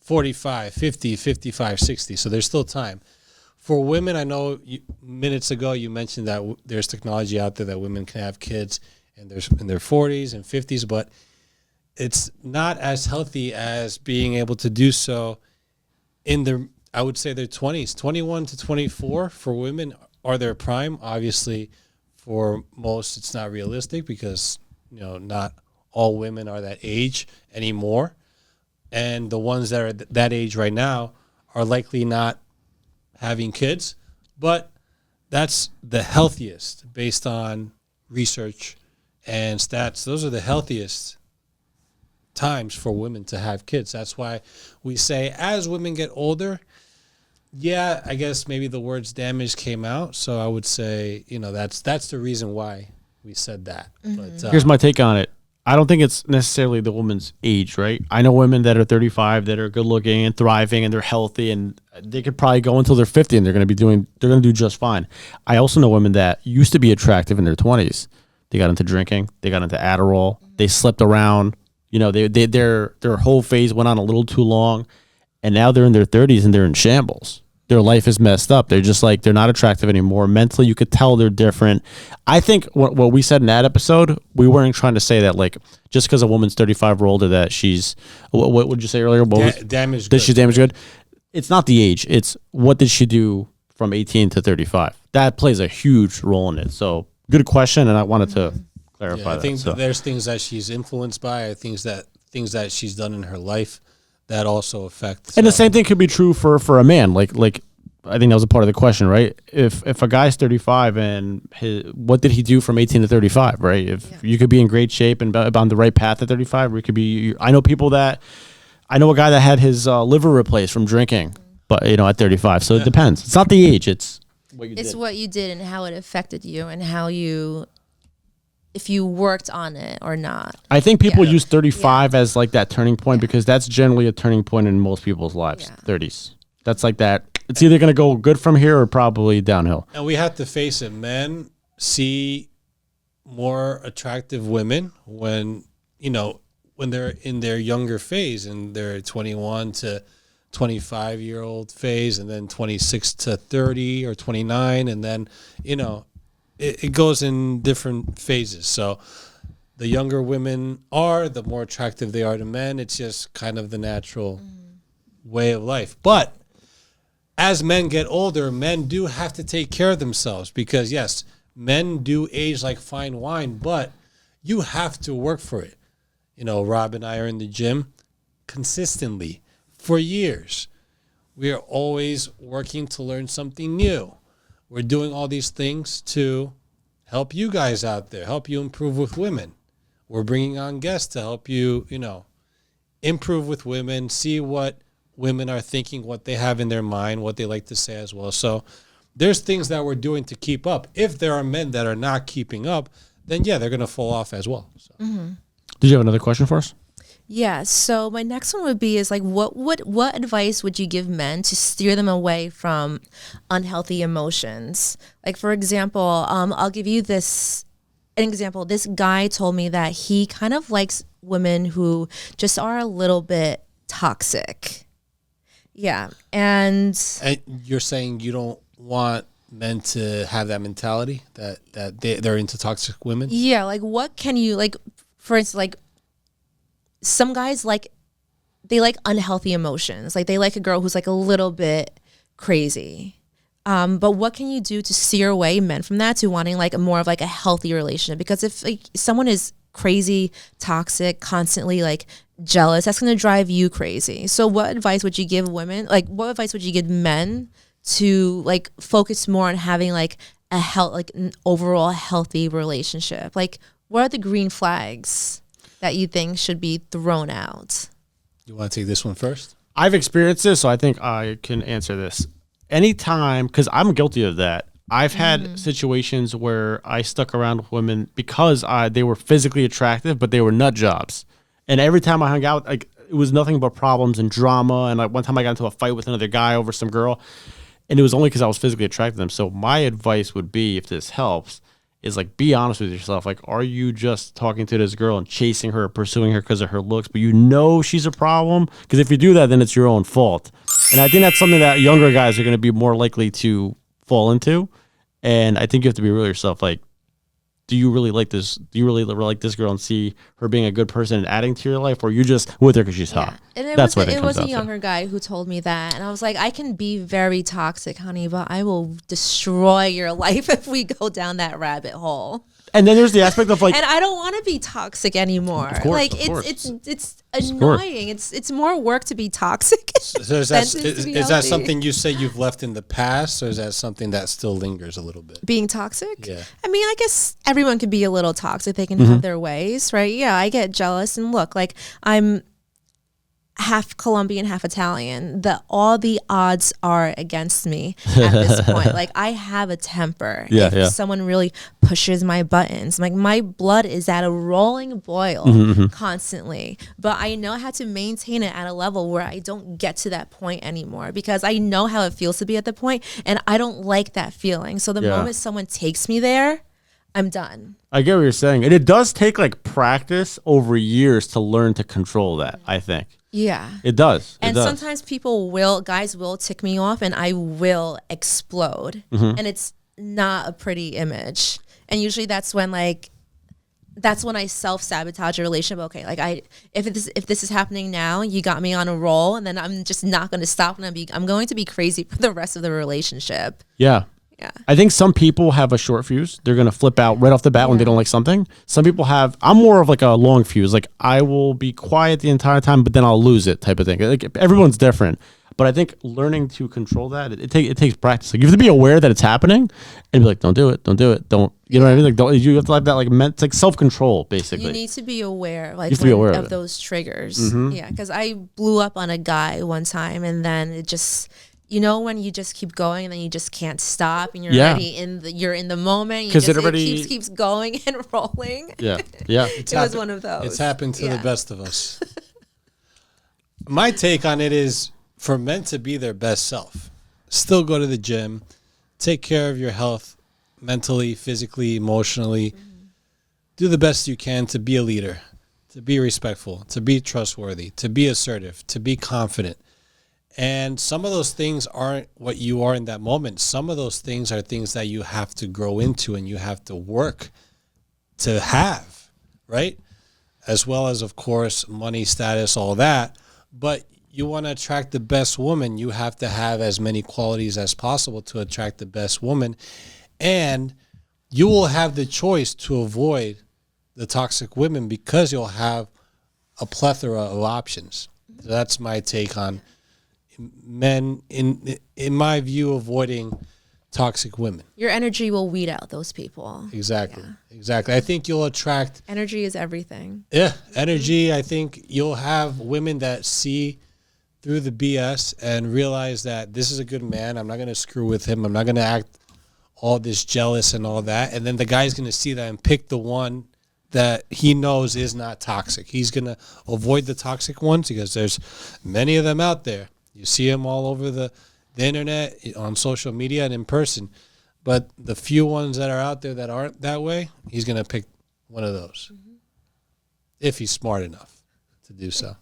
45, 50, 55, 60. So there's still time. For women, I know minutes ago you mentioned that there's technology out there that women can have kids and there's in their 40s and 50s, but it's not as healthy as being able to do so I would say their 20s. 21 to 24 for women are their prime. Obviously, for most, it's not realistic because, not all women are that age anymore. And the ones that are that age right now are likely not having kids. But that's the healthiest based on research and stats. Those are the healthiest times for women to have kids. That's why we say as women get older, I guess maybe the words damage came out. So I would say, that's the reason why we said that. But here's my take on it. I don't think it's necessarily the woman's age, right? I know women that are 35 that are good looking and thriving and they're healthy and they could probably go until they're 50 and they're going to do just fine. I also know women that used to be attractive in their 20s. They got into drinking, they got into Adderall, they slept around, their whole phase went on a little too long, and now they're in their 30s and they're in shambles. Their life is messed up. They're just they're not attractive anymore. Mentally, you could tell they're different. I think what we said in that episode, we weren't trying to say that just because a woman's 35 or older that she's, what would you say earlier? Damaged good. She's damaged good. It's not the age. It's what did she do from 18 to 35. That plays a huge role in it. So good question, and I wanted to clarify that. I think there's things that she's influenced by, things that she's done in her life that also affect. And the same thing could be true for a man. Like I think that was a part of the question, right? If a guy's 35 and what did he do from 18 to 35, right? You could be in great shape and on the right path at 35, or it could be. I know a guy that had his liver replaced from drinking, but at 35. So it depends. It's not the age. It's what you did. It's what you did and how it affected you and how if you worked on it or not. I think people use 35 as that turning point because that's generally a turning point in most people's lives. 30s. That's that. It's either going to go good from here or probably downhill. And we have to face it. Men see more attractive women when they're in their younger phase, in their 21 to 25-year-old phase, and then 26 to 30 or 29, and then it goes in different phases. So the younger women are, the more attractive they are to men. It's just kind of the natural way of life. But as men get older, men do have to take care of themselves because, yes, men do age like fine wine, but you have to work for it. Rob and I are in the gym consistently for years. We are always working to learn something new. We're doing all these things to help you guys out there, help you improve with women. We're bringing on guests to help you, improve with women, see what women are thinking, what they have in their mind, what they like to say as well. So there's things that we're doing to keep up. If there are men that are not keeping up, then they're going to fall off as well. So. Did you have another question for us? Yeah. So my next one would be what advice would you give men to steer them away from unhealthy emotions? Like, for example, I'll give you an example. This guy told me that he kind of likes women who just are a little bit toxic. Yeah. And And you're saying you don't want men to have that mentality that they're into toxic women? yeah, like what can you like, for instance, like some guys they like unhealthy emotions. Like they like a girl who's like a little bit crazy. But what can you do to steer away men from that to wanting like a more of like a healthy relationship? Because if like someone is crazy, toxic, constantly like jealous, that's going to drive you crazy. So what advice would you give women? Like what advice would you give men to like focus more on having like like an overall healthy relationship? Like what are the green flags that you think should be thrown out? You want to take this one first? I've experienced this, so I think I can answer this. Anytime, because I'm guilty of that. I've had situations where I stuck around with women because they were physically attractive, but they were nut jobs. And every time I hung out, like it was nothing but problems and drama. And like one time I got into a fight with another guy over some girl, and it was only because I was physically attracted to them. So my advice would be, if this helps, is like be honest with yourself. Like, are you just talking to this girl and chasing her, pursuing her because of her looks, but you know she's a problem? Because if you do that, then it's your own fault. And I think that's something that younger guys are going to be more likely to fall into. And I think you have to be real with yourself. Like, do you really like this? Do you really like this girl and see her being a good person and adding to your life, or you just with her because she's hot? And That's what it was a down to. younger guy who told me that, and I was like, I can be very toxic, honey, but I will destroy your life if we go down that rabbit hole. And then there's the aspect of like, And I don't want to be toxic anymore. Of course, like of course. it's annoying. It's more work to be toxic. So is that something you say you've left in the past, or is that something that still lingers a little bit? Being toxic? Yeah. I mean, I guess everyone can be a little toxic. They can have their ways, right? Yeah, I get jealous. And look, like I'm half Colombian, half Italian. All the odds are against me at this point. Like I have a temper. Yeah, if yeah. someone really pushes my buttons, like my blood is at a rolling boil constantly. But I know how to maintain it at a level where I don't get to that point anymore, because I know how it feels to be at the point, and I don't like that feeling. So the moment someone takes me there, I'm done. I get what you're saying. And it does take like practice over years to learn to control that, I think. Yeah. It does. And sometimes guys will tick me off and I will explode. And it's not a pretty image. And usually that's when I self-sabotage a relationship. Okay, like if this is happening now, you got me on a roll, and then I'm just not going to stop, and I'm going to be crazy for the rest of the relationship. Yeah. Yeah. I think some people have a short fuse. They're going to flip out right off the bat when they don't like something. Some people I'm more of like a long fuse. Like I will be quiet the entire time, but then I'll lose it type of thing. Like everyone's different. But I think learning to control that, it takes practice. Like you have to be aware that it's happening and be like, don't do it. Don't, you know what I mean? Like you have to have that like it's like self-control basically. You need to be aware, like of those triggers. Yeah, because I blew up on a guy one time, and then it just, you know, when you just keep going and then you just can't stop, and you're already you're in the moment. Because it keeps going and rolling. Yeah. It was one of those. It's happened to the best of us. My take on it is for men to be their best self. Still go to the gym. Take care of your health mentally, physically, emotionally. Do the best you can to be a leader, to be respectful, to be trustworthy, to be assertive, to be confident. And some of those things aren't what you are in that moment. Some of those things are things that you have to grow into and you have to work to have, right? As well as, of course, money, status, all that. But you want to attract the best woman, you have to have as many qualities as possible to attract the best woman. And you will have the choice to avoid the toxic women because you'll have a plethora of options. So that's my take on men, in my view, avoiding toxic women. Your energy will weed out those people. Exactly. I think you'll attract... Energy is everything. Yeah, energy. I think you'll have women that see through the BS and realize that this is a good man. I'm not going to screw with him. I'm not going to act all this jealous and all that. And then the guy's going to see that and pick the one that he knows is not toxic. He's going to avoid the toxic ones because there's many of them out there. You see them all over the internet, on social media, and in person. But the few ones that are out there that aren't that way, he's going to pick one of those. If he's smart enough to do so.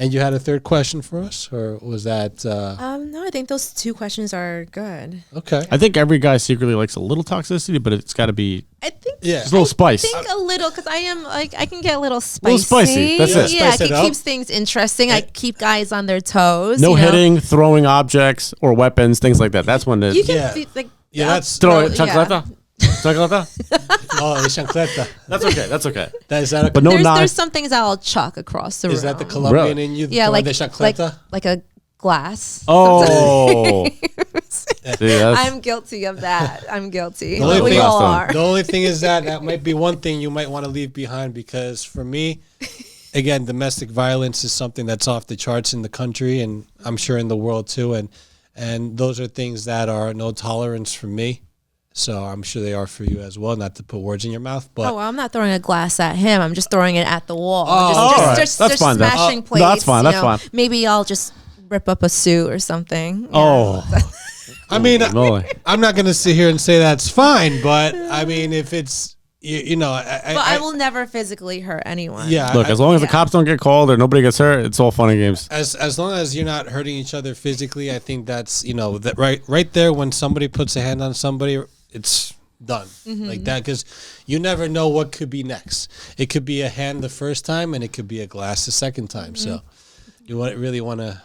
And you had a third question for us, or was that No, I think those 2 questions are good. okay? I think every guy secretly likes a little toxicity, but it's got to be I think Yeah. just a little spice. I think a little, because I am like, I can get a little spicy. Little spicy, that's it. Yeah, Spice it it up. keeps things interesting. I keep guys on their toes. No you know? hitting, throwing objects or weapons, things like that. That's when the You can Yeah. be, like, Yeah, that's throw yeah. it. Chancleta? Chancleta? oh, the chancleta. That's okay. That's okay. Is that a, But no There's knife. some things I'll chuck across the room. is that the Colombian Really? in you? Yeah, throwing like the chancleta. like a glass. Oh. See, that's- I'm guilty of that. I'm guilty. The only We thing- all are. The only thing is that might be one thing you might want to leave behind, because for me, again, domestic violence is something that's off the charts in the country, and I'm sure in the world too. And those are things that are no tolerance for me. So I'm sure they are for you as well. Not to put words in your mouth, but Oh, well, I'm not throwing a glass at him. I'm just throwing it at the wall. all right. Just That's fine then. smashing No, plates. that's fine, you that's know. fine. Maybe I'll just rip up a suit or something. Oh. I mean, Moly. I'm not going to sit here and say that's fine, but I mean, if it's you know, But I will never physically hurt anyone. Yeah, Look, as long as the cops don't get called or nobody gets hurt, it's all fun and games. as long as you're not hurting each other physically, I think that's that right there. When somebody puts a hand on somebody, it's done like that, because you never know what could be next. It could be a hand the first time, and it could be a glass the second time. So you really want to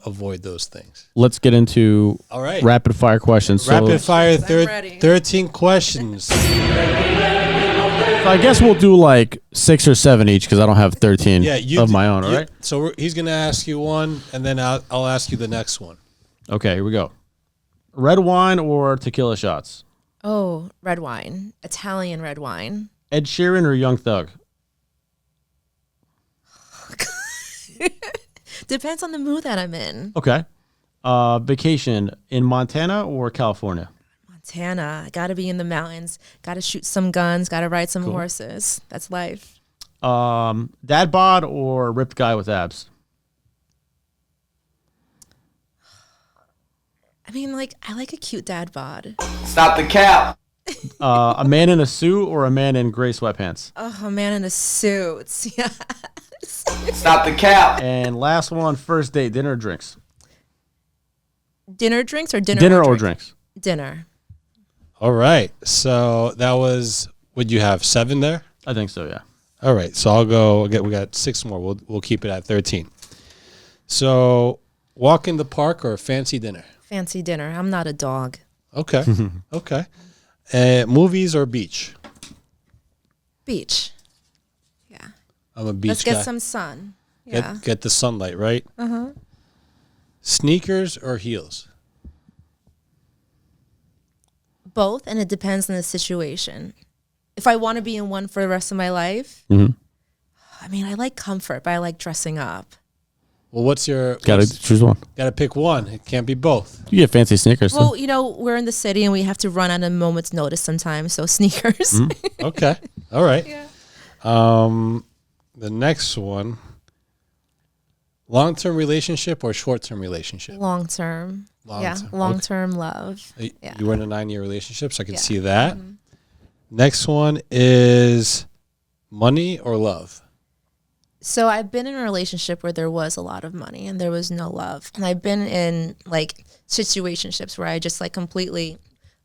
avoid those things. Let's get into All right. rapid fire questions. So, Rapid fire, ready. 13 questions. so I guess we'll do like 6 or 7 each because I don't have 13 Yeah, of my own, all right? So he's going to ask you one, and then I'll ask you the next one. Okay, here we go. Red wine or tequila shots? Oh, red wine. Italian red wine. Ed Sheeran or Young Thug? Depends on the mood that I'm in. Okay. Vacation in Montana or California? Montana. Gotta be in the mountains. Gotta shoot some guns. Gotta ride some horses. That's life. Dad bod or ripped guy with abs? I mean, like, I like a cute dad bod. Stop the cap. A man in a suit or a man in gray sweatpants? Oh, a man in a suit. Yeah. Stop the cap. And last one, first date, dinner or drinks? Dinner drinks or dinner? Dinner or drinks? Dinner. All right. So that was, would you have 7 there? I think so, yeah. All right. So I'll go. We got 6 more. We'll keep it at 13. So walk in the park or fancy dinner? Fancy dinner. I'm not a dog. Okay. Okay. Movies or beach? Beach. Yeah. I'm a beach Let's guy. get some sun. Yeah. Get the sunlight, right? Uh-huh. Sneakers or heels? Both, and it depends on the situation. If I want to be in one for the rest of my life, I mean, I like comfort, but I like dressing up. Well, what's your... Gotta choose one. Gotta pick one. It can't be both. You get fancy sneakers, too. Well, you know, we're in the city and we have to run at a moment's notice sometimes, so sneakers. Okay. All right. The next one. Long-term relationship or short-term relationship? Long term. Yeah, Long-term. long term love. Yeah. You were in a 9-year relationship, so I can see that. Next one is money or love? So I've been in a relationship where there was a lot of money and there was no love. And I've been in like situationships where I just like completely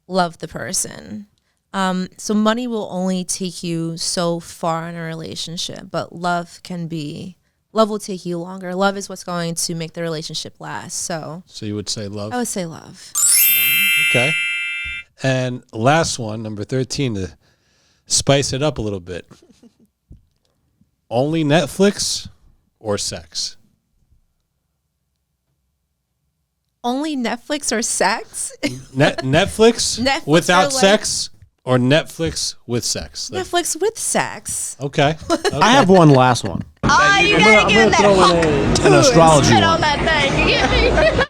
love the person. So money will only take you so far in a relationship, but love will take you longer. Love is what's going to make the relationship last. So You would say love? I would say love. Okay. And last one, number 13, to spice it up a little bit. Only Netflix or sex? Only Netflix or sex? Netflix, Netflix without or like- sex, or Netflix with sex? Netflix with sex. Okay. I have one last one. You gotta get in that hot An astrology Put on one. that thing. You get me?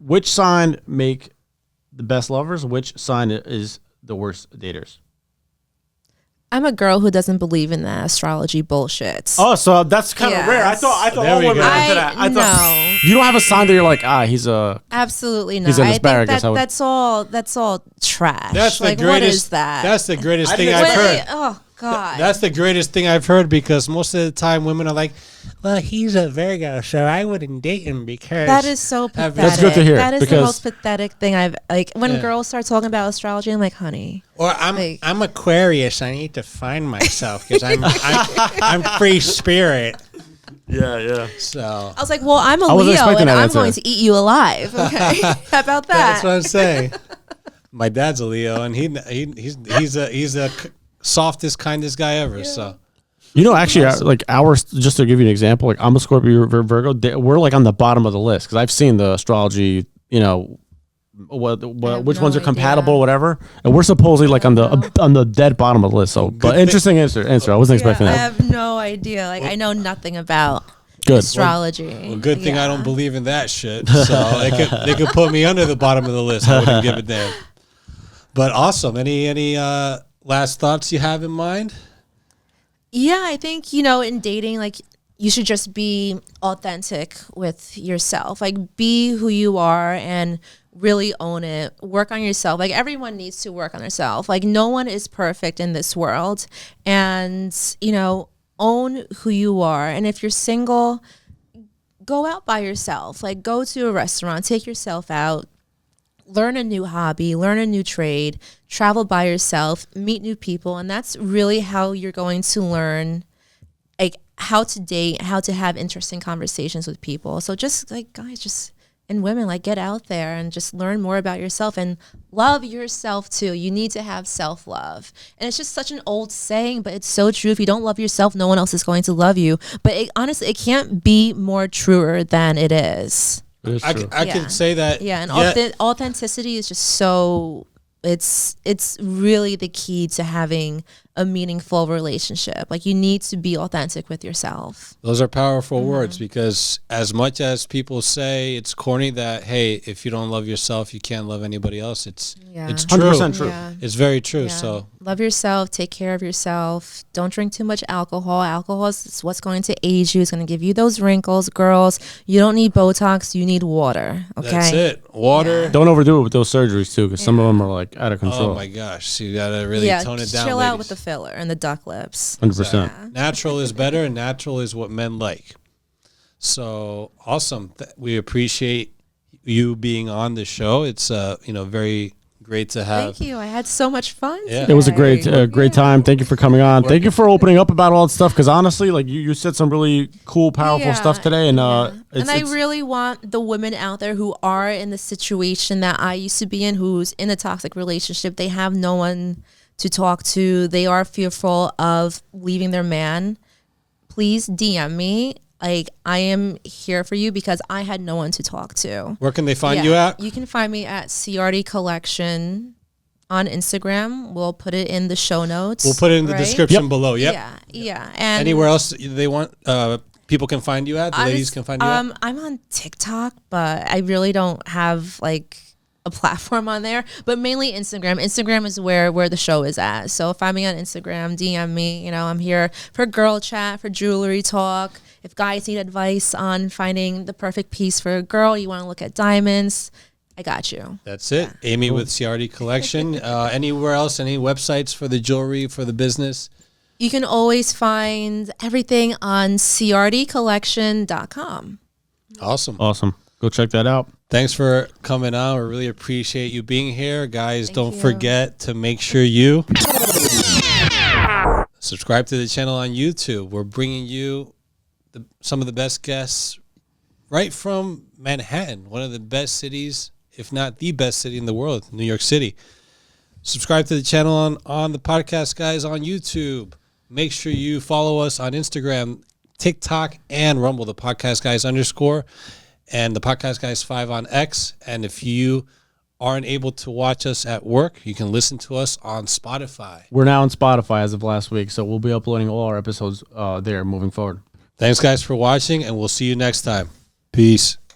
Which sign make the best lovers? Which sign is the worst daters? I'm a girl who doesn't believe in that astrology bullshit. Oh, so that's kind of Yes. rare. I thought There all we women go. were into that. I thought No, you don't have a sign that you're like, he's a. absolutely not. He's an I asparagus, think I would- that's all trash. That's the like, greatest. what is that? That's the greatest thing didn't I've expect heard. Wait, oh, God. That's the greatest thing I've heard, because most of the time women are like, well, he's a Virgo, so I wouldn't date him because That is so pathetic. That's good to hear, That is the because- most pathetic thing I've like. When Yeah. girls start talking about astrology, I'm like, honey. Or Like- I'm Aquarius. I need to find myself because I'm free spirit. Yeah. So I was like, well, I'm a wasn't Leo, expecting and that I'm answer. going to eat you alive. Okay, how about that? that's what I'm saying. My dad's a Leo, and he's the softest, kindest guy ever. So You know, actually, like ours, just to give you an example, like I'm a Scorpio, you're a Virgo. We're like on the bottom of the list because I've seen the astrology, you know, which no ones are idea. compatible, whatever, and we're supposedly like on the dead bottom of the list. So, but interesting answer. I wasn't expecting I that. have no idea. Like, I know nothing about Good. astrology. well, good thing I Yeah. don't believe in that shit. So they could put me under the bottom of the list. I wouldn't give a damn. But awesome. Any last thoughts you have in mind? Yeah, I think, in dating, like, you should just be authentic with yourself. Like, be who you are and really own it. Work on yourself. Like, everyone needs to work on themselves. Like, no one is perfect in this world. And, own who you are. And if you're single, go out by yourself. Like, go to a restaurant, take yourself out. Learn a new hobby, learn a new trade, travel by yourself, meet new people. And that's really how you're going to learn, like, how to date, how to have interesting conversations with people. So just, like, guys, and women, like, get out there and just learn more about yourself and love yourself too. You need to have self-love. And it's just such an old saying, but it's so true. If you don't love yourself, no one else is going to love you. But honestly, it can't be more truer than it is. It is I true. can say that. Yeah, and authenticity is just so it's really the key to having a meaningful relationship. Like, you need to be authentic with yourself. Those are powerful words, because as much as people say it's corny that, hey, if you don't love yourself, you can't love anybody else. It's true. 100% true. Yeah. It's very true. Yeah. So Love yourself, take care of yourself. Don't drink too much alcohol. Alcohol is what's going to age you. It's going to give you those wrinkles. Girls, you don't need Botox, you need water. Okay. that's it. Water. Don't overdo it with those surgeries too, because some of them are like out of control. Oh my gosh. So you gotta really Yeah, tone it down. chill out ladies. with the filler and the duck lips. 100%. Natural is better, and natural is what men like. So awesome. We appreciate you being on the show. It's very great to have. Thank you. I had so much fun. Yeah. It was a today. great time. Thank you for coming on. Thank you for opening up about all that stuff. Because honestly, like you said some really cool, powerful stuff today, and and I really want the women out there who are in the situation that I used to be in, who's in a toxic relationship. They have no one to talk to. They are fearful of leaving their man. Please DM me. Like, I am here for you because I had no one to talk to. Where can they find you at? You can find me at Ciardi Collection on Instagram. We'll put it in the show notes. We'll put it in the description below. Yep. Yeah. And Anywhere else they want people can find you at? The ladies can find you at? I'm on TikTok, but I really don't have like a platform on there, but mainly Instagram. Instagram is where the show is at. So find me on Instagram, DM me. I'm here for girl chat, for jewelry talk. If guys need advice on finding the perfect piece for a girl, you want to look at diamonds, I got you. That's it. Amy with Ciardi Collection. Anywhere else? Any websites for the jewelry, for the business? You can always find everything on ciardicollection.com. Awesome. Go check that out. Thanks for coming on. We really appreciate you being here. Guys, don't you. forget to make sure you subscribe to the channel on YouTube. We're bringing you some of the best guests right from Manhattan, one of the best cities, if not the best city in the world, New York City. Subscribe to the channel on the podcast, guys, on YouTube. Make sure you follow us on Instagram, TikTok, and Rumble, the podcast guys _ and the podcast guys 5 on X. And if you aren't able to watch us at work, you can listen to us on Spotify. We're now on Spotify as of last week, so we'll be uploading all our episodes there moving forward. Thanks, guys, for watching, and we'll see you next time. Peace.